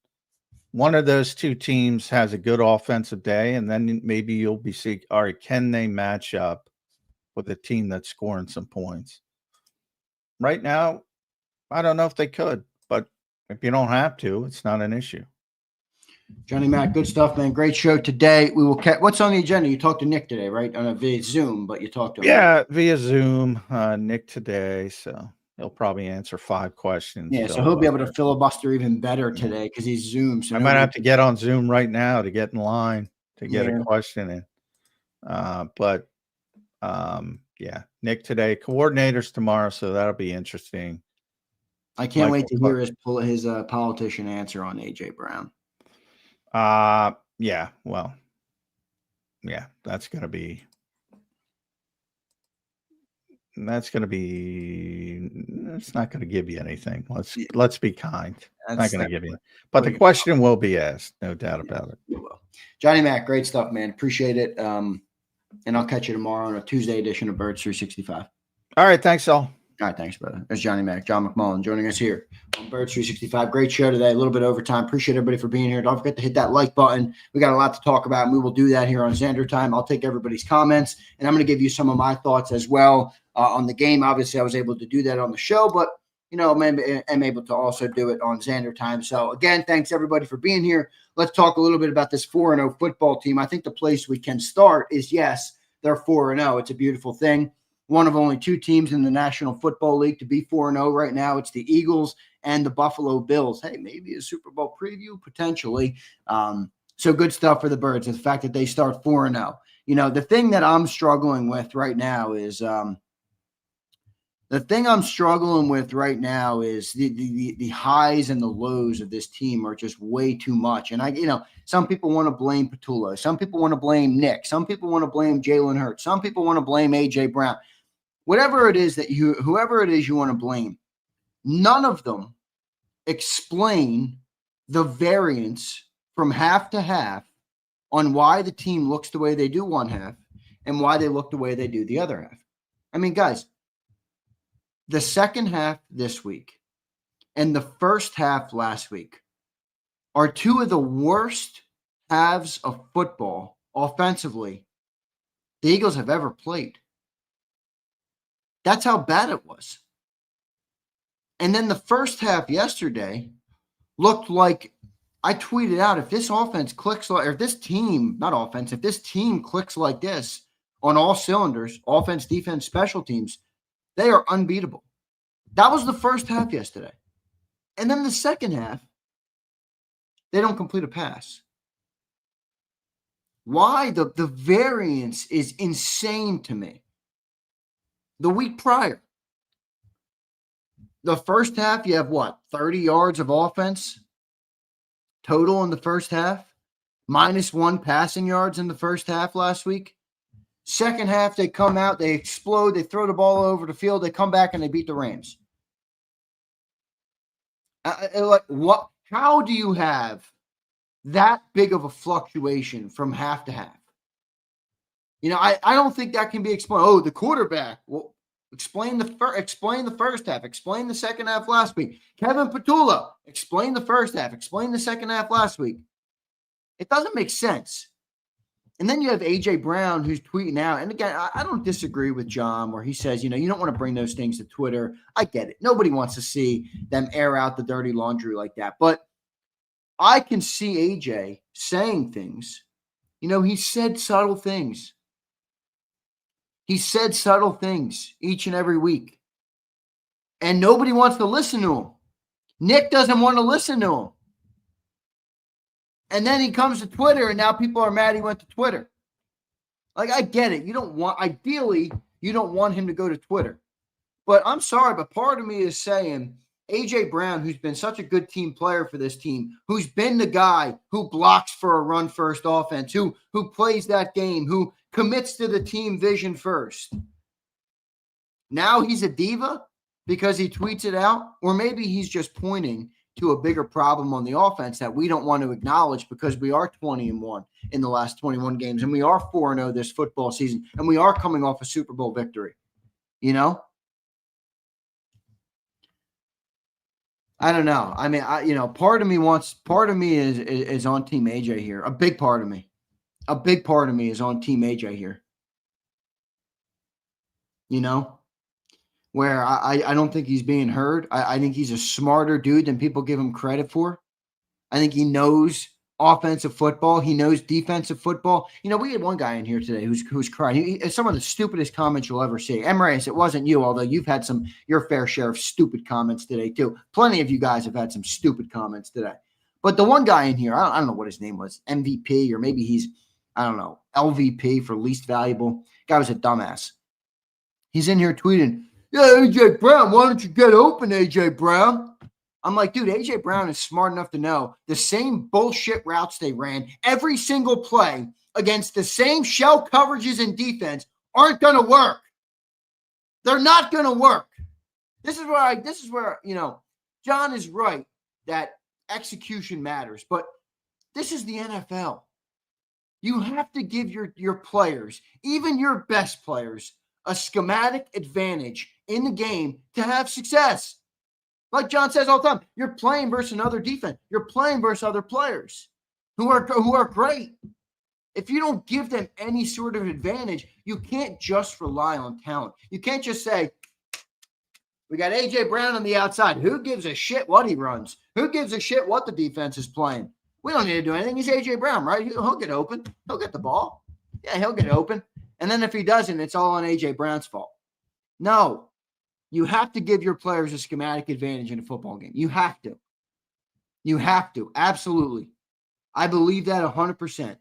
One of those two teams has a good offensive day, and then maybe you'll be seeing, all right, can they match up with a team that's scoring some points? Right now, I don't know if they could, but if you don't have to, it's not an issue. Johnny Mac, good stuff, man. Great show today. We will what's on the agenda? You talked to Nick today, right? On via Zoom, but you talked to him. Yeah, via Zoom, Nick today. So he'll probably answer 5 questions. Yeah, so he'll be able to filibuster even better today because he's Zoom. So I might have to get on Zoom right now to get in line to get a question in. Yeah, Nick today, coordinators tomorrow, so that'll be interesting. I can't wait to hear his politician answer on AJ Brown. Yeah, well, yeah, that's gonna be it's not gonna give you anything. Let's be kind. It's not gonna give you, but the question will be asked, no doubt about it. It will. Johnny Mac, great stuff, man. Appreciate it. And I'll catch you tomorrow on a Tuesday edition of Birds 365. All right. Thanks, all. All right. Thanks, brother. There's Johnny Mac, John McMullen joining us here on Birds 365. Great show today. A little bit overtime. Appreciate everybody for being here. Don't forget to hit that like button. We got a lot to talk about, and we will do that here on Zander Time. I'll take everybody's comments, and I'm going to give you some of my thoughts as well on the game. Obviously, I was able to do that on the show, but maybe I'm able to also do it on Zander Time. So, again, thanks everybody for being here. Let's talk a little bit about this 4-0 football team. I think the place we can start is, yes, they're 4-0. It's a beautiful thing. One of only 2 teams in the National Football League to be 4-0 right now. It's the Eagles and the Buffalo Bills. Hey, maybe a Super Bowl preview, potentially. So good stuff for the Birds. The fact that they start 4-0. The thing that I'm struggling with right now is the highs and the lows of this team are just way too much. And some people want to blame Patullo. Some people want to blame Nick. Some people want to blame Jalen Hurts. Some people want to blame AJ Brown. Whoever it is you want to blame, none of them explain the variance from half to half on why the team looks the way they do one half and why they look the way they do the other half. I mean, guys, the second half this week and the first half last week are 2 of the worst halves of football offensively the Eagles have ever played. That's how bad it was. And then the first half yesterday looked like, I tweeted out, if this offense clicks like, or if this team, not offense, if this team clicks like this on all cylinders, offense, defense, special teams, they are unbeatable. That was the first half yesterday. And then the second half, they don't complete a pass. Why? The variance is insane to me. The week prior, the first half, you have what? 30 yards of offense total in the first half, -1 passing yards in the first half last week. Second half, they come out, they explode, they throw the ball over the field, they come back and they beat the Rams. Like what? How do you have that big of a fluctuation from half to half? I don't think that can be explained. Oh, the quarterback. Well, explain the first half. Explain the second half last week. Kevin Patullo. Explain the first half. Explain the second half last week. It doesn't make sense. And then you have A.J. Brown who's tweeting out. And again, I don't disagree with John where he says, you don't want to bring those things to Twitter. I get it. Nobody wants to see them air out the dirty laundry like that. But I can see A.J. saying things. He said subtle things. He said subtle things each and every week. And nobody wants to listen to him. Nick doesn't want to listen to him. And then he comes to Twitter, and now people are mad he went to Twitter. Like, I get it. Ideally, you don't want him to go to Twitter. But I'm sorry, but part of me is saying A.J. Brown, who's been such a good team player for this team, who's been the guy who blocks for a run-first offense, who plays that game, who commits to the team vision first. Now he's a diva because he tweets it out, or maybe he's just pointing to a bigger problem on the offense that we don't want to acknowledge because we are 20-1 in the last 21 games, and we are 4-0 this football season, and we are coming off a Super Bowl victory. I don't know. I mean, part of me is on Team AJ here. A big part of me is on Team AJ here. Where I don't think he's being heard. I think he's a smarter dude than people give him credit for. I think he knows offensive football. He knows defensive football. We had one guy in here today who's crying. It's some of the stupidest comments you'll ever see. Emrayes, it wasn't you, although you've had your fair share of stupid comments today too. Plenty of you guys have had some stupid comments today. But the one guy in here, I don't know what his name was, MVP, or maybe he's, I don't know, LVP for least valuable. Guy was a dumbass. He's in here tweeting, yeah, A.J. Brown, why don't you get open, A.J. Brown? I'm like, dude, A.J. Brown is smart enough to know the same bullshit routes they ran every single play against the same shell coverages and defense aren't going to work. They're not going to work. This is where, John is right that execution matters, but this is the NFL. You have to give your players, even your best players, a schematic advantage in the game to have success. Like John says all the time, you're playing versus another defense. You're playing versus other players who are great. If you don't give them any sort of advantage, you can't just rely on talent. You can't just say, we got A.J. Brown on the outside. Who gives a shit what he runs? Who gives a shit what the defense is playing? We don't need to do anything. He's A.J. Brown, right? He'll get open. He'll get the ball. Yeah, he'll get open. And then if he doesn't, it's all on A.J. Brown's fault. No. You have to give your players a schematic advantage in a football game. You have to. You have to. Absolutely. I believe that 100%.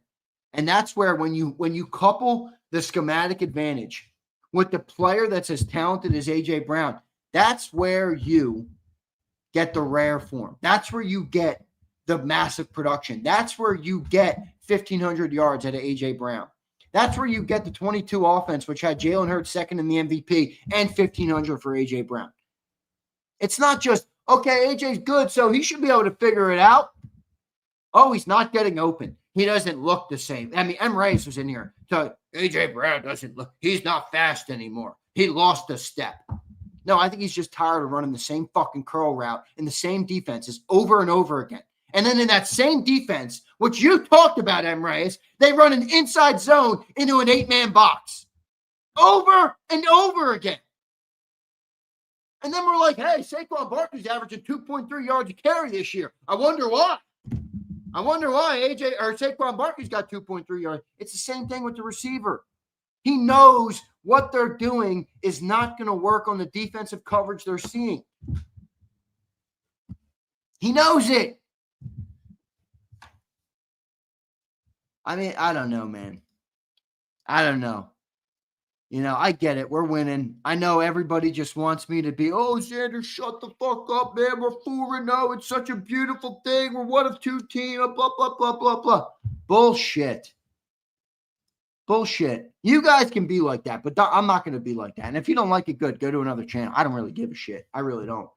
And that's where when you couple the schematic advantage with the player that's as talented as A.J. Brown, that's where you get the rare form. That's where you get the massive production. That's where you get 1,500 yards out of A.J. Brown. That's where you get the 22 offense, which had Jalen Hurts second in the MVP and 1,500 for A.J. Brown. It's not just, okay, A.J.'s good, so he should be able to figure it out. Oh, he's not getting open. He doesn't look the same. I mean, Emrayes was in here. So A.J. Brown doesn't look, he's not fast anymore. He lost a step. No, I think he's just tired of running the same fucking curl route in the same defenses over and over again. And then in that same defense, which you talked about, Emrayes, they run an inside zone into an 8-man box over and over again. And then we're like, hey, Saquon Barkley's averaging 2.3 yards a carry this year. I wonder why. Saquon Barkley's got 2.3 yards. It's the same thing with the receiver. He knows what they're doing is not going to work on the defensive coverage they're seeing. He knows it. I mean, I don't know, man. I don't know. I get it. We're winning. I know everybody just wants me to be, oh, Zander, shut the fuck up, man. We're 4-0. It's such a beautiful thing. We're one of two teams. Blah, blah, blah, blah, blah. Bullshit. You guys can be like that, but I'm not going to be like that. And if you don't like it, good. Go to another channel. I don't really give a shit. I really don't.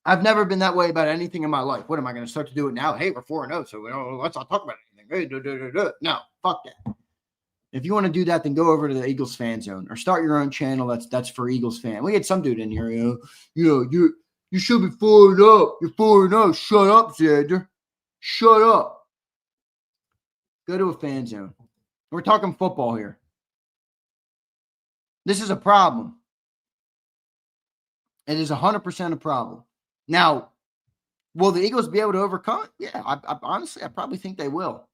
I've never been that way about anything in my life. What am I going to start to do it now? Hey, we're 4-0, so let's not talk about anything. Hey, no, fuck that. If you want to do that, then go over to the Eagles fan zone or start your own channel that's for Eagles fan. We had some dude in here, you should be 4-0. You're 4-0. Shut up, Zander. Shut up. Go to a fan zone. We're talking football here. This is a problem. It is 100% a problem. Now, will the Eagles be able to overcome it? Yeah, I honestly, I probably think they will.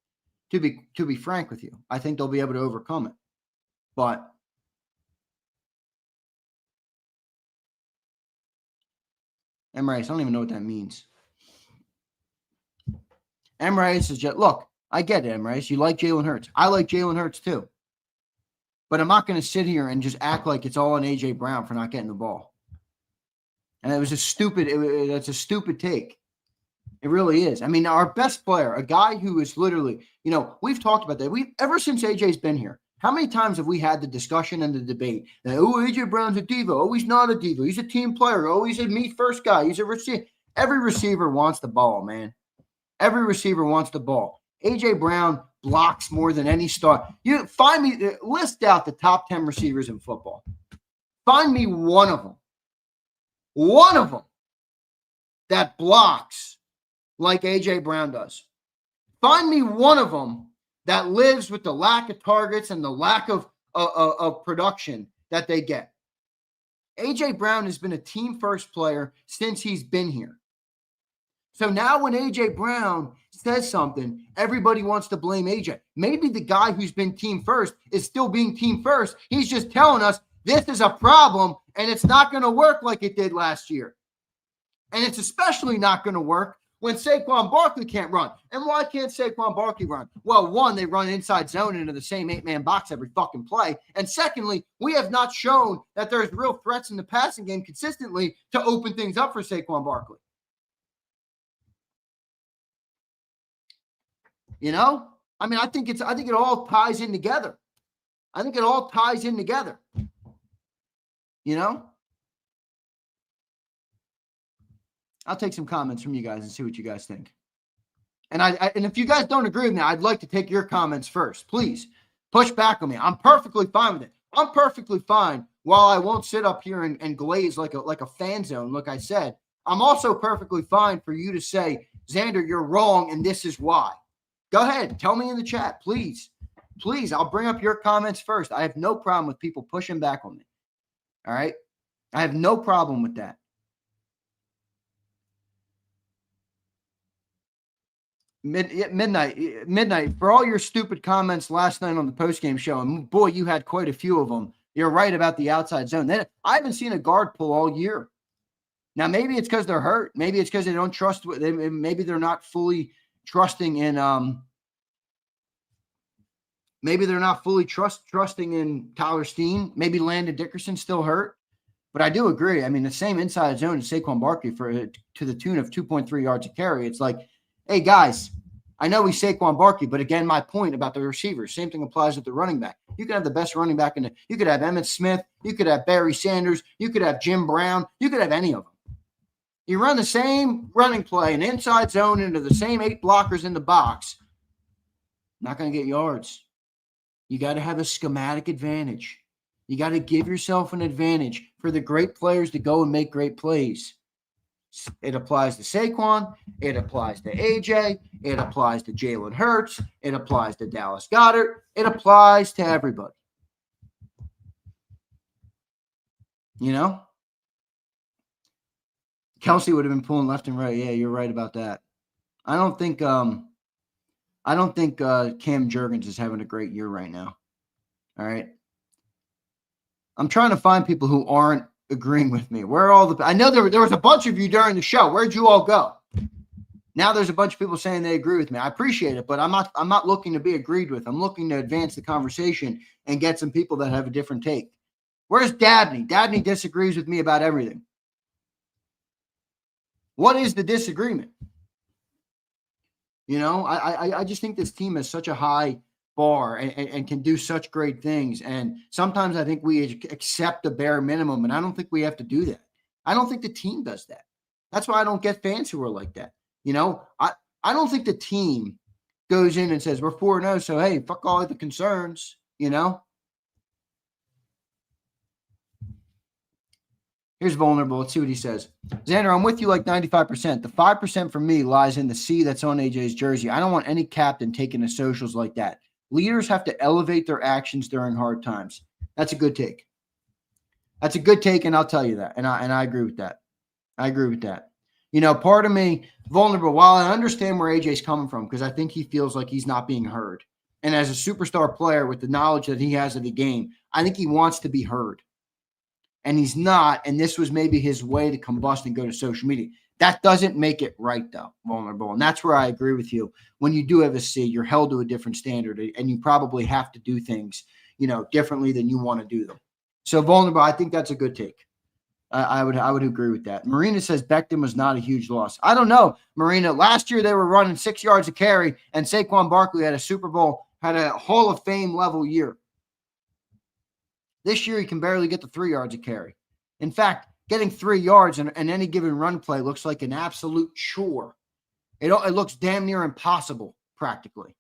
To be frank with you, I think they'll be able to overcome it. But Emirates, I don't even know what that means. Emirates is just, look, I get it, Emirates. You like Jalen Hurts. I like Jalen Hurts too. But I'm not going to sit here and just act like it's all on A.J. Brown for not getting the ball. And it was that's a stupid take. It really is. I mean, our best player, a guy who is literally, we've talked about that. Ever since AJ's been here, how many times have we had the discussion and the debate that, AJ Brown's a diva. Oh, he's not a diva. He's a team player. Oh, he's a meet first guy. He's a receiver. Every receiver wants the ball, man. Every receiver wants the ball. AJ Brown blocks more than any star. You find me, list out the top 10 receivers in football. Find me one of them that blocks like A.J. Brown does. Find me one of them that lives with the lack of targets and the lack of production that they get. A.J. Brown has been a team-first player since he's been here. So now when A.J. Brown says something, everybody wants to blame A.J. Maybe the guy who's been team first is still being team first. He's just telling us this is a problem and it's not going to work like it did last year. And it's especially not going to work when Saquon Barkley can't run. And why can't Saquon Barkley run? Well, one, they run inside zone into the same 8-man box every fucking play. And secondly, we have not shown that there's real threats in the passing game consistently to open things up for Saquon Barkley. I mean, I think it all ties in together. I'll take some comments from you guys and see what you guys think. And and if you guys don't agree with me, I'd like to take your comments first. Please push back on me. I'm perfectly fine with it. I'm perfectly fine while I won't sit up here and glaze like a fan zone, like I said. I'm also perfectly fine for you to say, Zander, you're wrong, and this is why. Go ahead. Tell me in the chat, please. Please, I'll bring up your comments first. I have no problem with people pushing back on me. All right? I have no problem with that. Midnight, for all your stupid comments last night on the postgame show, and boy, you had quite a few of them. You're right about the outside zone. I haven't seen a guard pull all year. Now, maybe it's because they're hurt. Maybe it's because they don't trust. Maybe they're not fully trusting in. Maybe they're not fully trusting in Tyler Steen. Maybe Landon Dickerson's still hurt. But I do agree. I mean, the same inside zone as Saquon Barkley to the tune of 2.3 yards a carry. It's like, hey, guys, I know he's Saquon Barkley, but again, my point about the receivers, same thing applies with the running back. You could have the best running back you could have Emmitt Smith, you could have Barry Sanders, you could have Jim Brown, you could have any of them. You run the same running play, an inside zone into the same 8 blockers in the box, not going to get yards. You got to have a schematic advantage. You got to give yourself an advantage for the great players to go and make great plays. It applies to Saquon. It applies to AJ. It applies to Jalen Hurts. It applies to Dallas Goedert. It applies to everybody. Kelsey would have been pulling left and right. Yeah, you're right about that. I don't think Cam Jurgens is having a great year right now. All right. I'm trying to find people who aren't agreeing with me. Where are all I know there was a bunch of you during the show. Where'd you all go? Now there's a bunch of people saying they agree with me. I appreciate it, but I'm not looking to be agreed with. I'm looking to advance the conversation and get some people that have a different take. Where's Dabney? Dabney disagrees with me about everything. What is the disagreement? I just think this team has such a high bar and can do such great things. And sometimes I think we accept the bare minimum, and I don't think we have to do that. I don't think the team does that. That's why I don't get fans who are like that. I don't think the team goes in and says, we're 4-0, so hey, fuck all the concerns, Here's Vulnerable. Let's see what he says. Xander, I'm with you like 95%. The 5% for me lies in the C that's on AJ's jersey. I don't want any captain taking the socials like that. Leaders have to elevate their actions during hard times. That's a good take. That's a good take, and I'll tell you that. And I agree with that. I agree with that. Part of me, Vulnerable, while I understand where AJ's coming from, because I think he feels like he's not being heard. And as a superstar player with the knowledge that he has of the game, I think he wants to be heard. And he's not, and this was maybe his way to combust and go to social media. That doesn't make it right, though, Vulnerable. And that's where I agree with you. When you do have a C, you're held to a different standard, and you probably have to do things, differently than you want to do them. So, Vulnerable, I think that's a good take. I would agree with that. Marina says Becton was not a huge loss. I don't know, Marina. Last year they were running 6 yards a carry, and Saquon Barkley had a Hall of Fame level year. This year, he can barely get to 3 yards a carry. In fact, getting 3 yards in any given run play looks like an absolute chore. It looks damn near impossible, practically.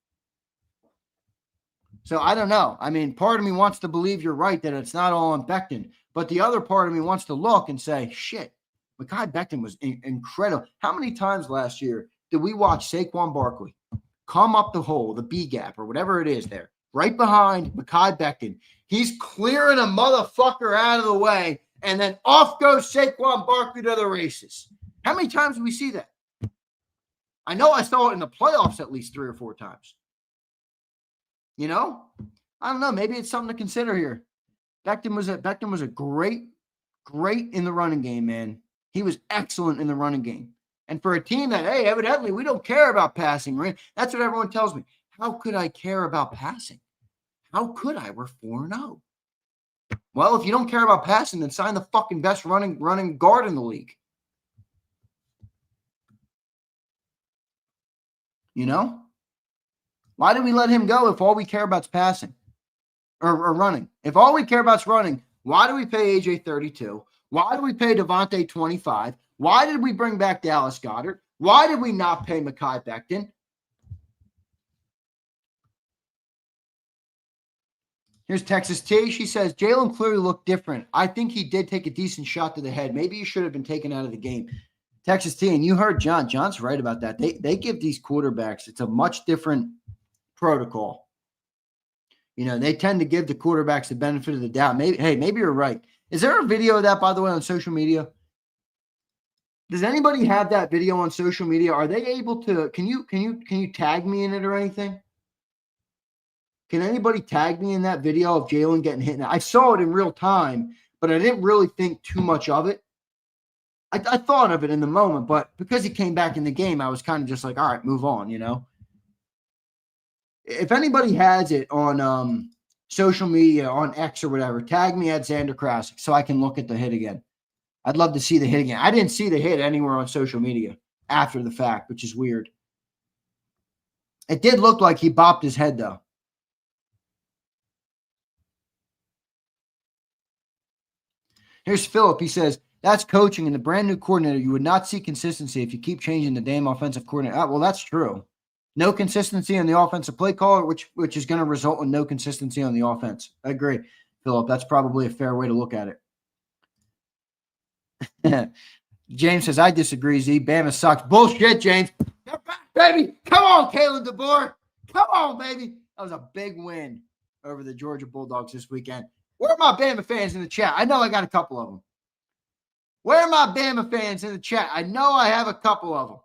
So I don't know. I mean, part of me wants to believe you're right that it's not all on Becton, but the other part of me wants to look and say, shit, Mekhi Becton was incredible. How many times last year did we watch Saquon Barkley come up the hole, the B gap, or whatever it is there, right behind Mekhi Becton? He's clearing a motherfucker out of the way, and then off goes Saquon Barkley to the races. How many times do we see that? I know I saw it in the playoffs at least 3 or 4 times. I don't know. Maybe it's something to consider here. Becton was a great in the running game, man. He was excellent in the running game. And for a team that, hey, evidently we don't care about passing, right? That's what everyone tells me. How could I care about passing? How could I? We're 4-0. Well, if you don't care about passing, then sign the fucking best running guard in the league. Why did we let him go if all we care about is passing or running? If all we care about is running, why do we pay AJ 32? Why do we pay Devontae 25? Why did we bring back Dallas Goedert? Why did we not pay Mekhi Becton? Here's Texas T. She says, Jalen clearly looked different. I think he did take a decent shot to the head. Maybe he should have been taken out of the game. Texas T, and you heard John. John's right about that. They give these quarterbacks, it's a much different protocol. They tend to give the quarterbacks the benefit of the doubt. Maybe you're right. Is there a video of that, by the way, on social media? Does anybody have that video on social media? Are they able to, can you tag me in it or anything? Can anybody tag me in that video of Jalen getting hit? Now, I saw it in real time, but I didn't really think too much of it. I thought of it in the moment, but because he came back in the game, I was kind of just like, all right, move on, If anybody has it on social media, on X or whatever, tag me at Zander Krause so I can look at the hit again. I'd love to see the hit again. I didn't see the hit anywhere on social media after the fact, which is weird. It did look like he bopped his head, though. Here's Philip. He says, that's coaching, and the brand new coordinator, you would not see consistency if you keep changing the damn offensive coordinator. Well, that's true. No consistency on the offensive play caller, which is going to result in no consistency on the offense. I agree, Philip. That's probably a fair way to look at it. James says, I disagree, Z. Bama sucks. Bullshit, James. They're back, baby. Come on, Kalen DeBoer. Come on, baby. That was a big win over the Georgia Bulldogs this weekend. Where are my Bama fans in the chat? I know I got a couple of them. Where are my Bama fans in the chat? I know I have a couple of them.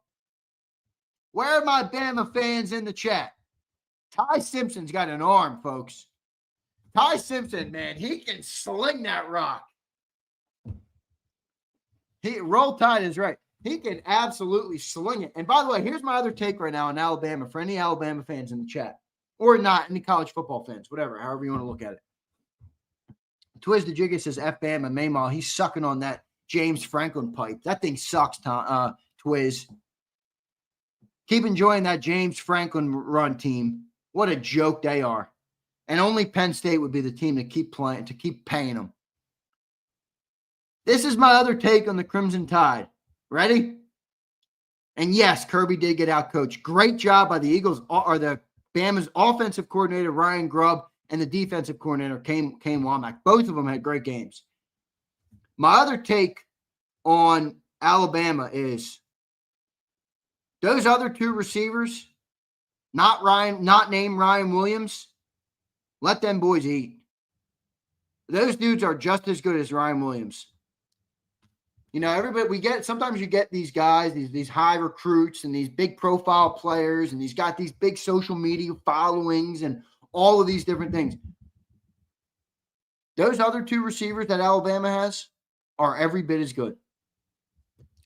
Where are my Bama fans in the chat? Ty Simpson's got an arm, folks. Ty Simpson, man, he can sling that rock. Roll Tide is right. He can absolutely sling it. And by the way, here's my other take right now on Alabama for any Alabama fans in the chat. Or not, any college football fans, whatever, however you want to look at it. Twiz the Jigga says, F Bama, Maymal, he's sucking on that James Franklin pipe. That thing sucks, Twiz. Keep enjoying that James Franklin run team. What a joke they are. And only Penn State would be the team to keep playing, to keep paying them. This is my other take on the Crimson Tide. Ready? And yes, Kirby did get out coached. Great job by the Eagles or the Bama's offensive coordinator, Ryan Grubb, and the defensive coordinator, Kane Womack. Both of them had great games. My other take on Alabama is those other two receivers, not named Ryan Williams, let them boys eat. Those dudes are just as good as Ryan Williams. You know, sometimes you get these guys, these high recruits and these big profile players, and he's got these big social media followings and all of these different things. Those other two receivers that Alabama has are every bit as good.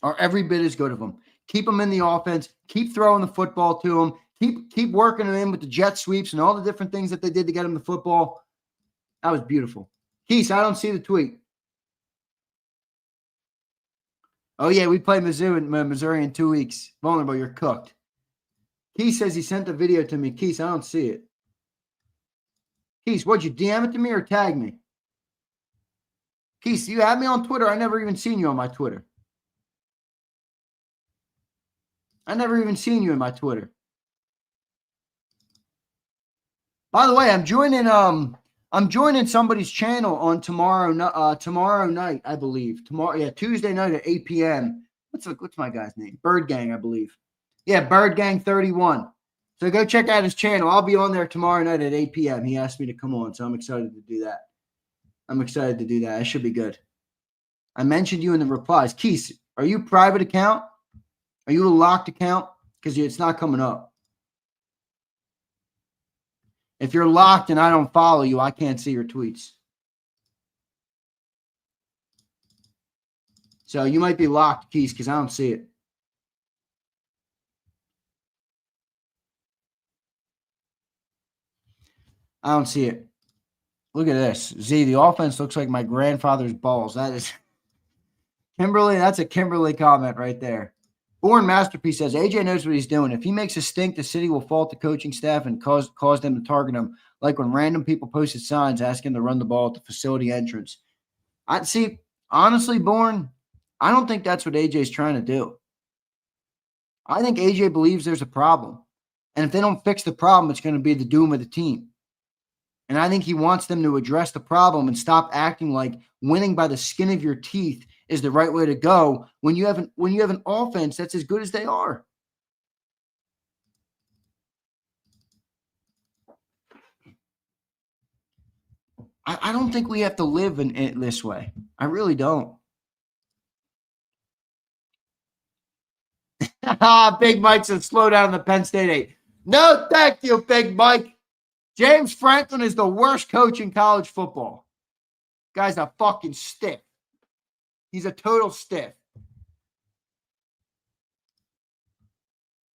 Are every bit as good of them. Keep them in the offense. Keep throwing the football to them. Keep working them in with the jet sweeps and all the different things that they did to get them the football. That was beautiful. Keith, I don't see the tweet. Oh, yeah, we play Missouri in 2 weeks. Vulnerable, you're cooked. Keith says he sent the video to me. Keith, I don't see it. Keith, what'd you DM it to me or tag me? Keith, you have me on Twitter. I never even seen you on my Twitter. I never even seen you in my Twitter. By the way, I'm joining somebody's channel on tomorrow night, I believe. Tuesday night at 8 p.m. What's my guy's name? Bird Gang, I believe. Yeah, Bird Gang 31. So go check out his channel. I'll be on there tomorrow night at 8 p.m. He asked me to come on, so I'm excited to do that. It should be good. I mentioned you in the replies. Keith, are you private account? Are you a locked account? Because it's not coming up. If you're locked and I don't follow you, I can't see your tweets. So you might be locked, Keith, because I don't see it. I don't see it. Look at this. Z, the offense looks like my grandfather's balls. That is Kimberly. That's a Kimberly comment right there. Born Masterpiece says, AJ knows what he's doing. If he makes a stink, the city will fault the coaching staff and cause them to target him, like when random people posted signs asking to run the ball at the facility entrance. Honestly, Born, I don't think that's what AJ's trying to do. I think AJ believes there's a problem. And if they don't fix the problem, it's going to be the doom of the team. And I think he wants them to address the problem and stop acting like winning by the skin of your teeth is the right way to go when you have an offense that's as good as they are. I don't think we have to live in it this way. I really don't. Big Mike says, slow down the Penn State 8. No, thank you, Big Mike. James Franklin is the worst coach in college football. Guy's a fucking stiff. He's a total stiff.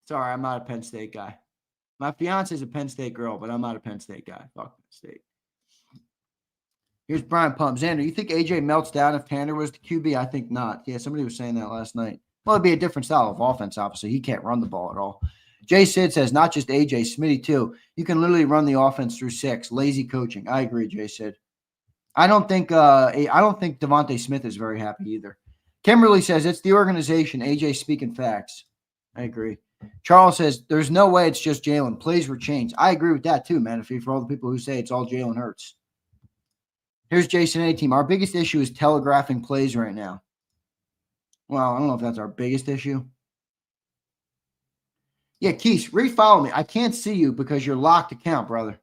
Sorry, I'm not a Penn State guy. My fiance is a Penn State girl, but I'm not a Penn State guy. Fuck Penn State. Here's Brian Pump. Xander, you think AJ melts down if Tanner was the QB? I think not. Yeah, somebody was saying that last night. Well, it'd be a different style of offense, obviously. He can't run the ball at all. Jay Sid says, not just AJ, Smitty too. You can literally run the offense through 6. Lazy coaching. I agree, Jay Sid. I don't think Devontae Smith is very happy either. Kimberly says, it's the organization. AJ speaking facts. I agree. Charles says, there's no way it's just Jalen. Plays were changed. I agree with that too, Manafee, for all the people who say it's all Jalen Hurts. Here's Jason A-Team. Our biggest issue is telegraphing plays right now. Well, I don't know if that's our biggest issue. Yeah, Keith, refollow me. I can't see you because you're locked account, brother.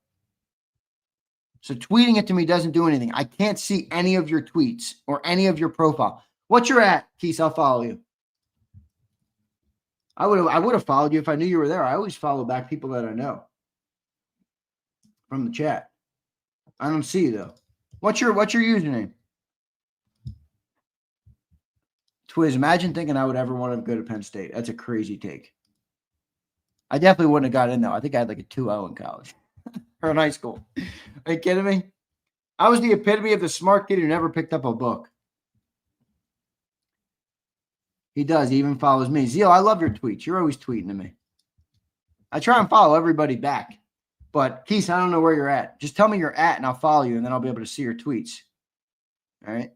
So tweeting it to me doesn't do anything. I can't see any of your tweets or any of your profile. What you're at, Keith, I'll follow you. I would have followed you if I knew you were there. I always follow back people that I know from the chat. I don't see you though. What's your username? Twiz, imagine thinking I would ever want to go to Penn State. That's a crazy take. I definitely wouldn't have got in though. I think I had like a 2.0 in college or in high school. Are you kidding me? I was the epitome of the smart kid who never picked up a book. He does. He even follows me. Zeal, I love your tweets. You're always tweeting to me. I try and follow everybody back. But, Keith, I don't know where you're at. Just tell me you're at, and I'll follow you, and then I'll be able to see your tweets. All right?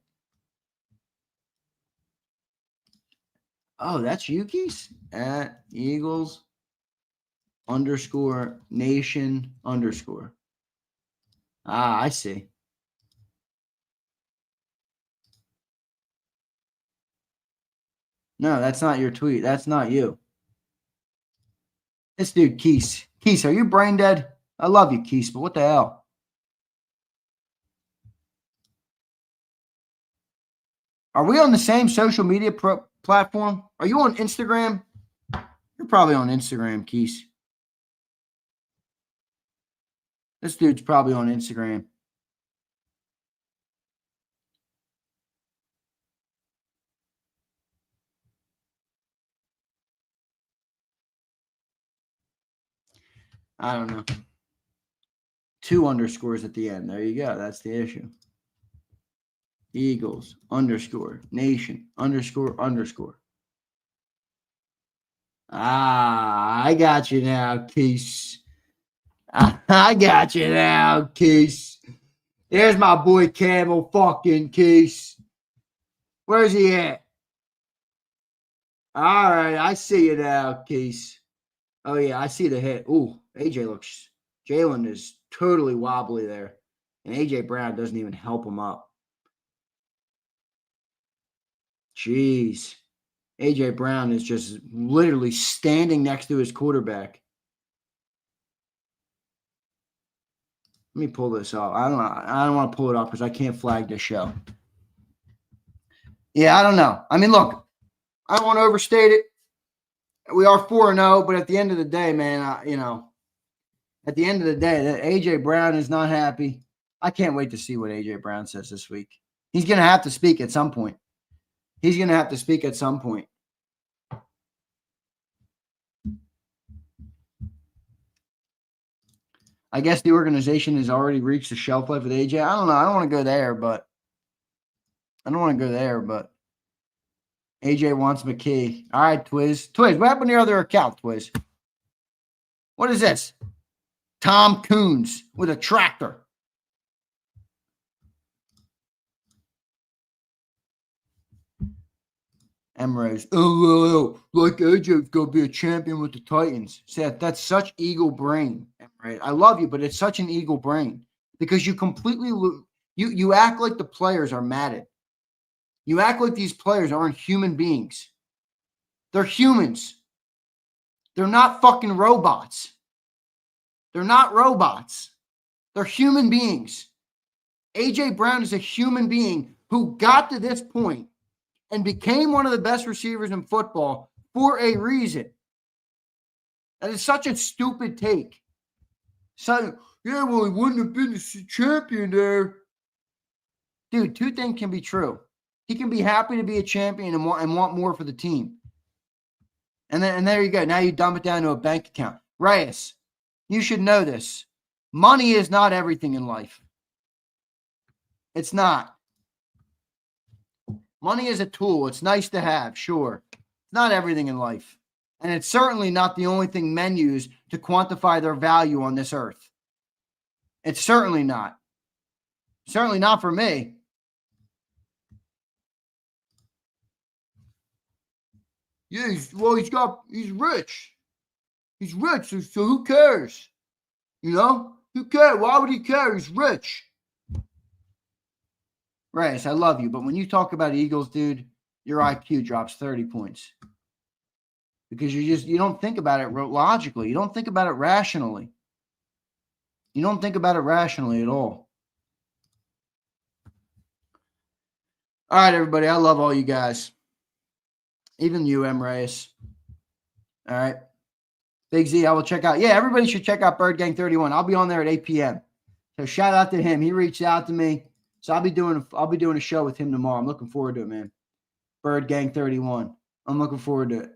Oh, that's Yuki's at Eagles _nation _. Ah, I see. No, that's not your tweet. That's not you. This dude, Keese. Keese, are you brain dead? I love you, Keese, but what the hell? Are we on the same social media platform? Are you on Instagram? You're probably on Instagram, Keese. This dude's probably on Instagram. I don't know. 2 underscores at the end. There you go. That's the issue. Eagles _nation _. Ah, I got you now, Keese. I got you now, Keese. There's my boy Camel fucking Keese. Where's he at? All right, I see you now, Keese. Oh, yeah, I see the hit. Ooh, Jalen is totally wobbly there. And A.J. Brown doesn't even help him up. Jeez. A.J. Brown is just literally standing next to his quarterback. Let me pull this off. I don't want to pull it off because I can't flag this show. Yeah, I don't know. I mean, look, I don't want to overstate it. We are 4-0, but at the end of the day, man, at the end of the day, A.J. Brown is not happy. I can't wait to see what A.J. Brown says this week. He's going to have to speak at some point. I guess the organization has already reached the shelf life with AJ. I don't know. I don't want to go there, but AJ wants McKee. All right, Twiz. Twiz, what happened to your other account, Twiz? What is this? Tom Coons with a tractor. Emrose. Oh, like AJ's going to be a champion with the Titans. See, that's such eagle brain. Right? I love you, but it's such an eagle brain because you completely you act like the players are mad. You act like these players aren't human beings. They're humans. They're not fucking robots. They're not robots. They're human beings. A.J. Brown is a human being who got to this point and became one of the best receivers in football for a reason. That is such a stupid take. So, yeah, well, he wouldn't have been the champion there. Dude, 2 things can be true. He can be happy to be a champion and want more for the team. And there you go. Now you dump it down to a bank account. Reyes, you should know this. Money is not everything in life. It's not. Money is a tool. It's nice to have, sure. It's not everything in life. And it's certainly not the only thing men use to quantify their value on this earth. It's certainly not. Certainly not for me. Yeah, he's rich. He's rich, so who cares? You know? Who cares? Why would he care? He's rich. Reyes, I love you, but when you talk about Eagles, dude, your IQ drops 30 points. Because you don't think about it logically. You don't think about it rationally. You don't think about it rationally at all. All right, everybody. I love all you guys. Even you, M. Reyes. All right. Big Z, I will check out. Yeah, everybody should check out Bird Gang 31. I'll be on there at 8 p.m. So shout out to him. He reached out to me. So I'll be doing a show with him tomorrow. I'm looking forward to it, man. Bird Gang 31. I'm looking forward to it.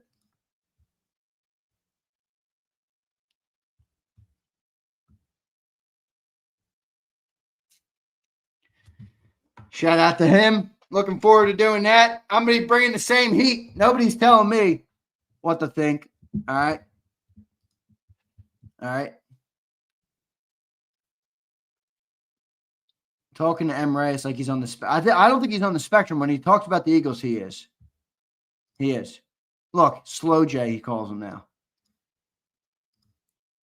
Shout out to him. Looking forward to doing that. I'm going to be bringing the same heat. Nobody's telling me what to think. All right. All right. Talking to M. Reyes like he's on the I don't think he's on the spectrum. When he talks about the Eagles, he is. He is. Look, Slow J, he calls him now.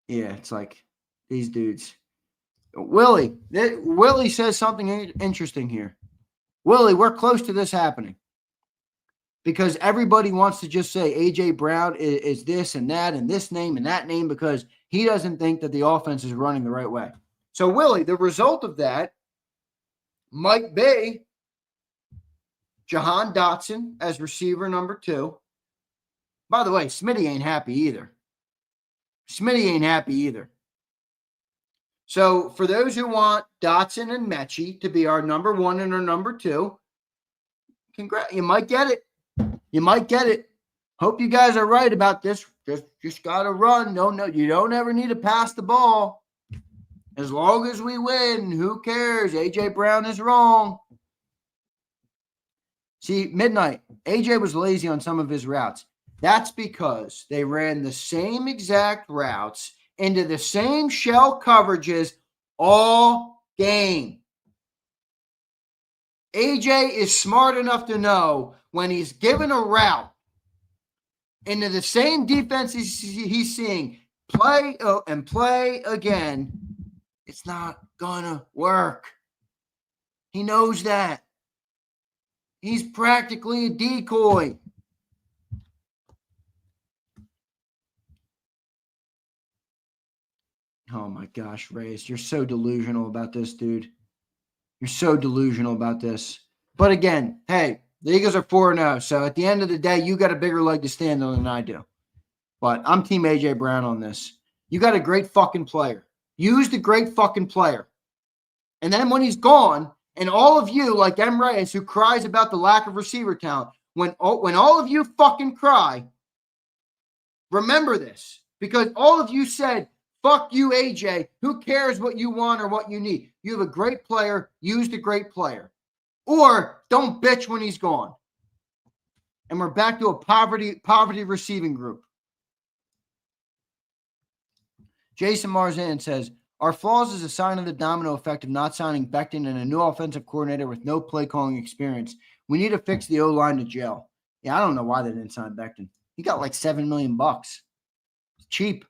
Yeah, it's like these dudes. Willie says something interesting here. Willie, we're close to this happening because everybody wants to just say A.J. Brown is this and that and this name and that name because he doesn't think that the offense is running the right way. So, Willie, the result of that might be Jahan Dotson as receiver number 2. By the way, Smitty ain't happy either. So for those who want Dotson and Mechie to be our number 1 and our number 2, congrats. You might get it. Hope you guys are right about this. Just got to run. No, you don't ever need to pass the ball. As long as we win, who cares? A.J. Brown is wrong. See, Midnight, A.J. was lazy on some of his routes. That's because they ran the same exact routes into the same shell coverages all game. AJ is smart enough to know when he's given a route into the same defense he's seeing, play and play again, it's not gonna work. He knows that. He's practically a decoy. Oh my gosh, Reyes, you're so delusional about this, dude. You're so delusional about this. But again, hey, the Eagles are 4-0, so at the end of the day, you got a bigger leg to stand on than I do. But I'm Team A.J. Brown on this. You got a great fucking player. Use the great fucking player. And then when he's gone, and all of you, like M. Reyes, who cries about the lack of receiver talent, when all of you fucking cry, remember this. Because all of you said, fuck you, AJ. Who cares what you want or what you need? You have a great player. Use the great player. Or don't bitch when he's gone. And we're back to a poverty receiving group. Jason Marzan says, our flaws is a sign of the domino effect of not signing Becton and a new offensive coordinator with no play calling experience. We need to fix the O-line to gel. Yeah, I don't know why they didn't sign Becton. He got like $7 million. It's cheap.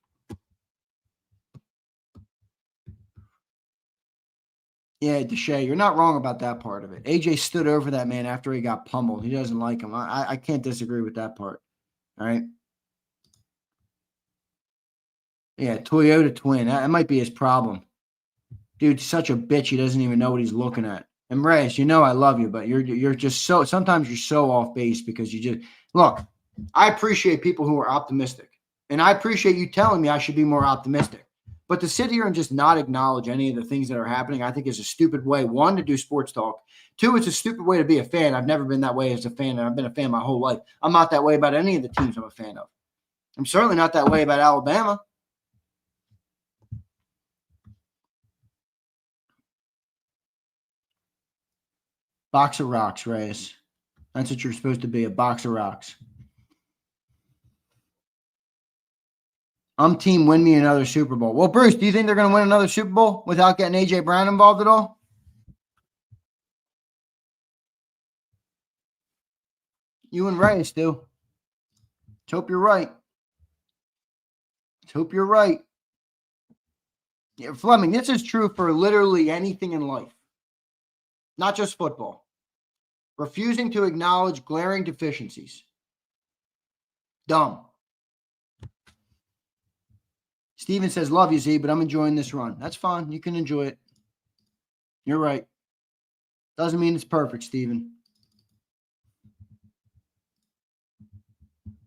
Yeah, Deshae, you're not wrong about that part of it. AJ stood over that man after he got pummeled. He doesn't like him. I can't disagree with that part. All right. Yeah, Toyota twin. That might be his problem. Dude's such a bitch. He doesn't even know what he's looking at. And Reyes, you know I love you, but you're just so, sometimes you're so off base because you just, look, I appreciate people who are optimistic. And I appreciate you telling me I should be more optimistic. But to sit here and just not acknowledge any of the things that are happening, I think is a stupid way, 1, to do sports talk. 2, it's a stupid way to be a fan. I've never been that way as a fan, and I've been a fan my whole life. I'm not that way about any of the teams I'm a fan of. I'm certainly not that way about Alabama. Box of rocks, Reyes. That's what you're supposed to be, a box of rocks. I'm team win me another Super Bowl. Well, Bruce, do you think they're going to win another Super Bowl without getting A.J. Brown involved at all? You and Reyes do. Let's hope you're right. Let's hope you're right. Yeah, Fleming, this is true for literally anything in life, not just football. Refusing to acknowledge glaring deficiencies. Dumb. Steven says, love you, Z, but I'm enjoying this run. That's fine. You can enjoy it. You're right. Doesn't mean it's perfect, Steven.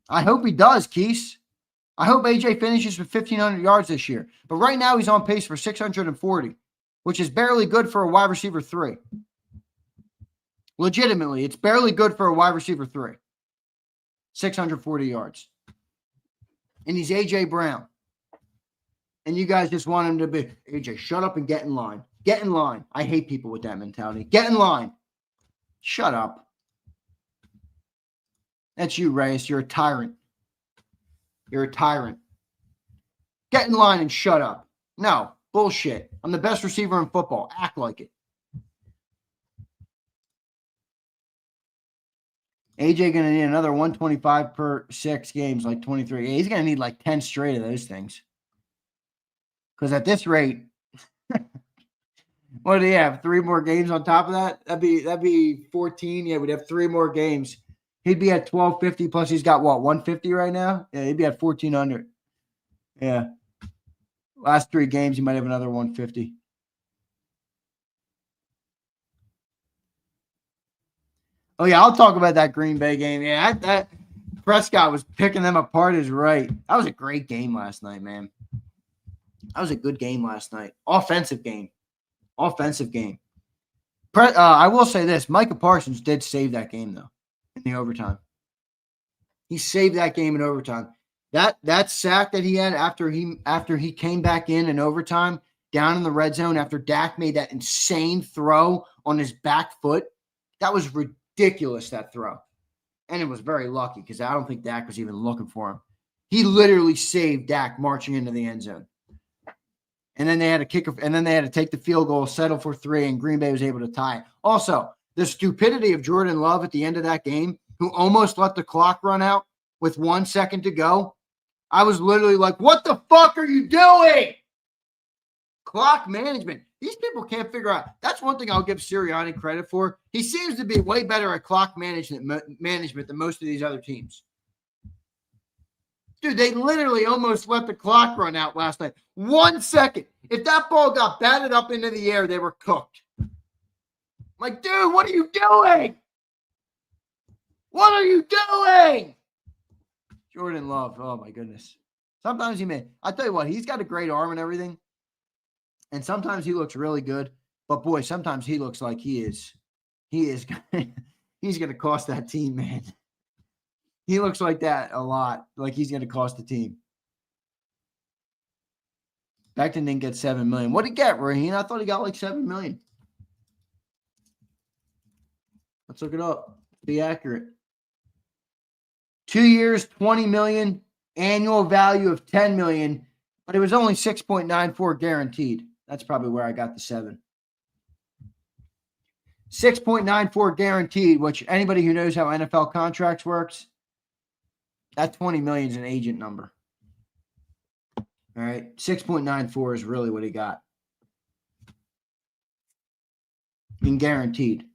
I hope he does, Keese. I hope AJ finishes with 1,500 yards this year. But right now he's on pace for 640, which is barely good for a wide receiver 3. Legitimately, it's barely good for a wide receiver 3. 640 yards. And he's A.J. Brown. And you guys just want him to be, AJ, shut up and get in line. Get in line. I hate people with that mentality. Get in line. Shut up. That's you, Reyes. You're a tyrant. You're a tyrant. Get in line and shut up. No, bullshit. I'm the best receiver in football. Act like it. AJ going to need another 125 per 6 games, like 23. He's going to need like 10 straight of those things. Because at this rate, what do you have? 3 more games on top of that? That'd be 14. Yeah, we'd have 3 more games. He'd be at 1250 plus he's got what, 150 right now? Yeah, he'd be at 1400. Yeah. Last 3 games, he might have another 150. Oh, yeah, I'll talk about that Green Bay game. Yeah, that Prescott was picking them apart is right. That was a great game last night, man. That was a good game last night. Offensive game. I will say this. Micah Parsons did save that game, though, in the overtime. He saved that game in overtime. That sack that he had after he came back in overtime, down in the red zone, after Dak made that insane throw on his back foot, that was ridiculous, that throw. And it was very lucky because I don't think Dak was even looking for him. He literally saved Dak marching into the end zone. And then they had to take the field goal, settle for 3, and Green Bay was able to tie it. Also, the stupidity of Jordan Love at the end of that game, who almost let the clock run out with 1 second to go. I was literally like, what the fuck are you doing? Clock management. These people can't figure out. That's one thing I'll give Sirianni credit for. He seems to be way better at clock management than most of these other teams. Dude, they literally almost let the clock run out last night. 1 second. If that ball got batted up into the air, they were cooked. Like, dude, what are you doing? What are you doing? Jordan Love. Oh, my goodness. Sometimes I tell you what, he's got a great arm and everything. And sometimes he looks really good. But, boy, sometimes he looks like he's going to cost that team, man. He looks like that a lot, like he's going to cost the team. Becton didn't get $7 million. What did he get, Raheem? I thought he got like $7 million. Let's look it up. Be accurate. 2 years, $20 million, annual value of $10 million, but it was only 6.94 guaranteed. That's probably where I got the 7. 6.94 guaranteed, which anybody who knows how NFL contracts works, that $20 million is an agent number. All right. 6.94 is really what he got. And guaranteed.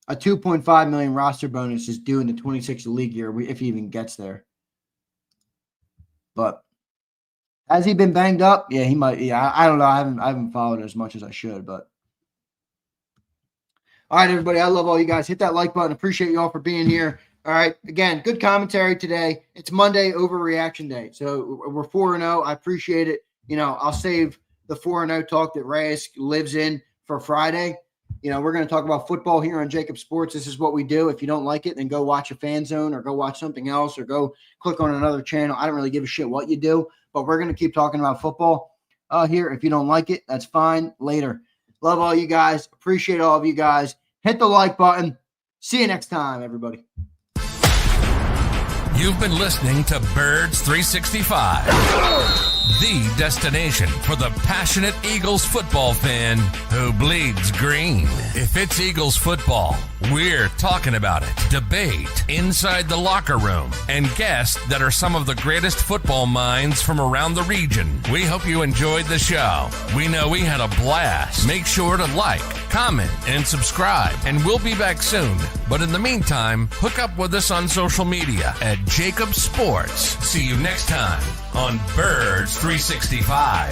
A $2.5 million roster bonus is due in the 26th league year if he even gets there. But has he been banged up? Yeah, he might. Yeah, I don't know. I haven't followed it as much as I should, but. All right, everybody. I love all you guys. Hit that like button. Appreciate you all for being here. All right. Again, good commentary today. It's Monday overreaction day. So we're 4-0. I appreciate it. I'll save the 4-0 talk that Reyes lives in for Friday. We're going to talk about football here on JAKIB Sports. This is what we do. If you don't like it, then go watch a Fan Zone or go watch something else or go click on another channel. I don't really give a shit what you do, but we're going to keep talking about football here. If you don't like it, that's fine. Later. Love all you guys. Appreciate all of you guys. Hit the like button. See you next time, everybody. You've been listening to Birds 365, the destination for the passionate Eagles football fan who bleeds green. If it's Eagles football, we're talking about it. Debate, inside the locker room, and guests that are some of the greatest football minds from around the region. We hope you enjoyed the show. We know we had a blast. Make sure to like, comment, and subscribe, and we'll be back soon. But in the meantime, hook up with us on social media at JAKIB Sports. See you next time on Birds 365.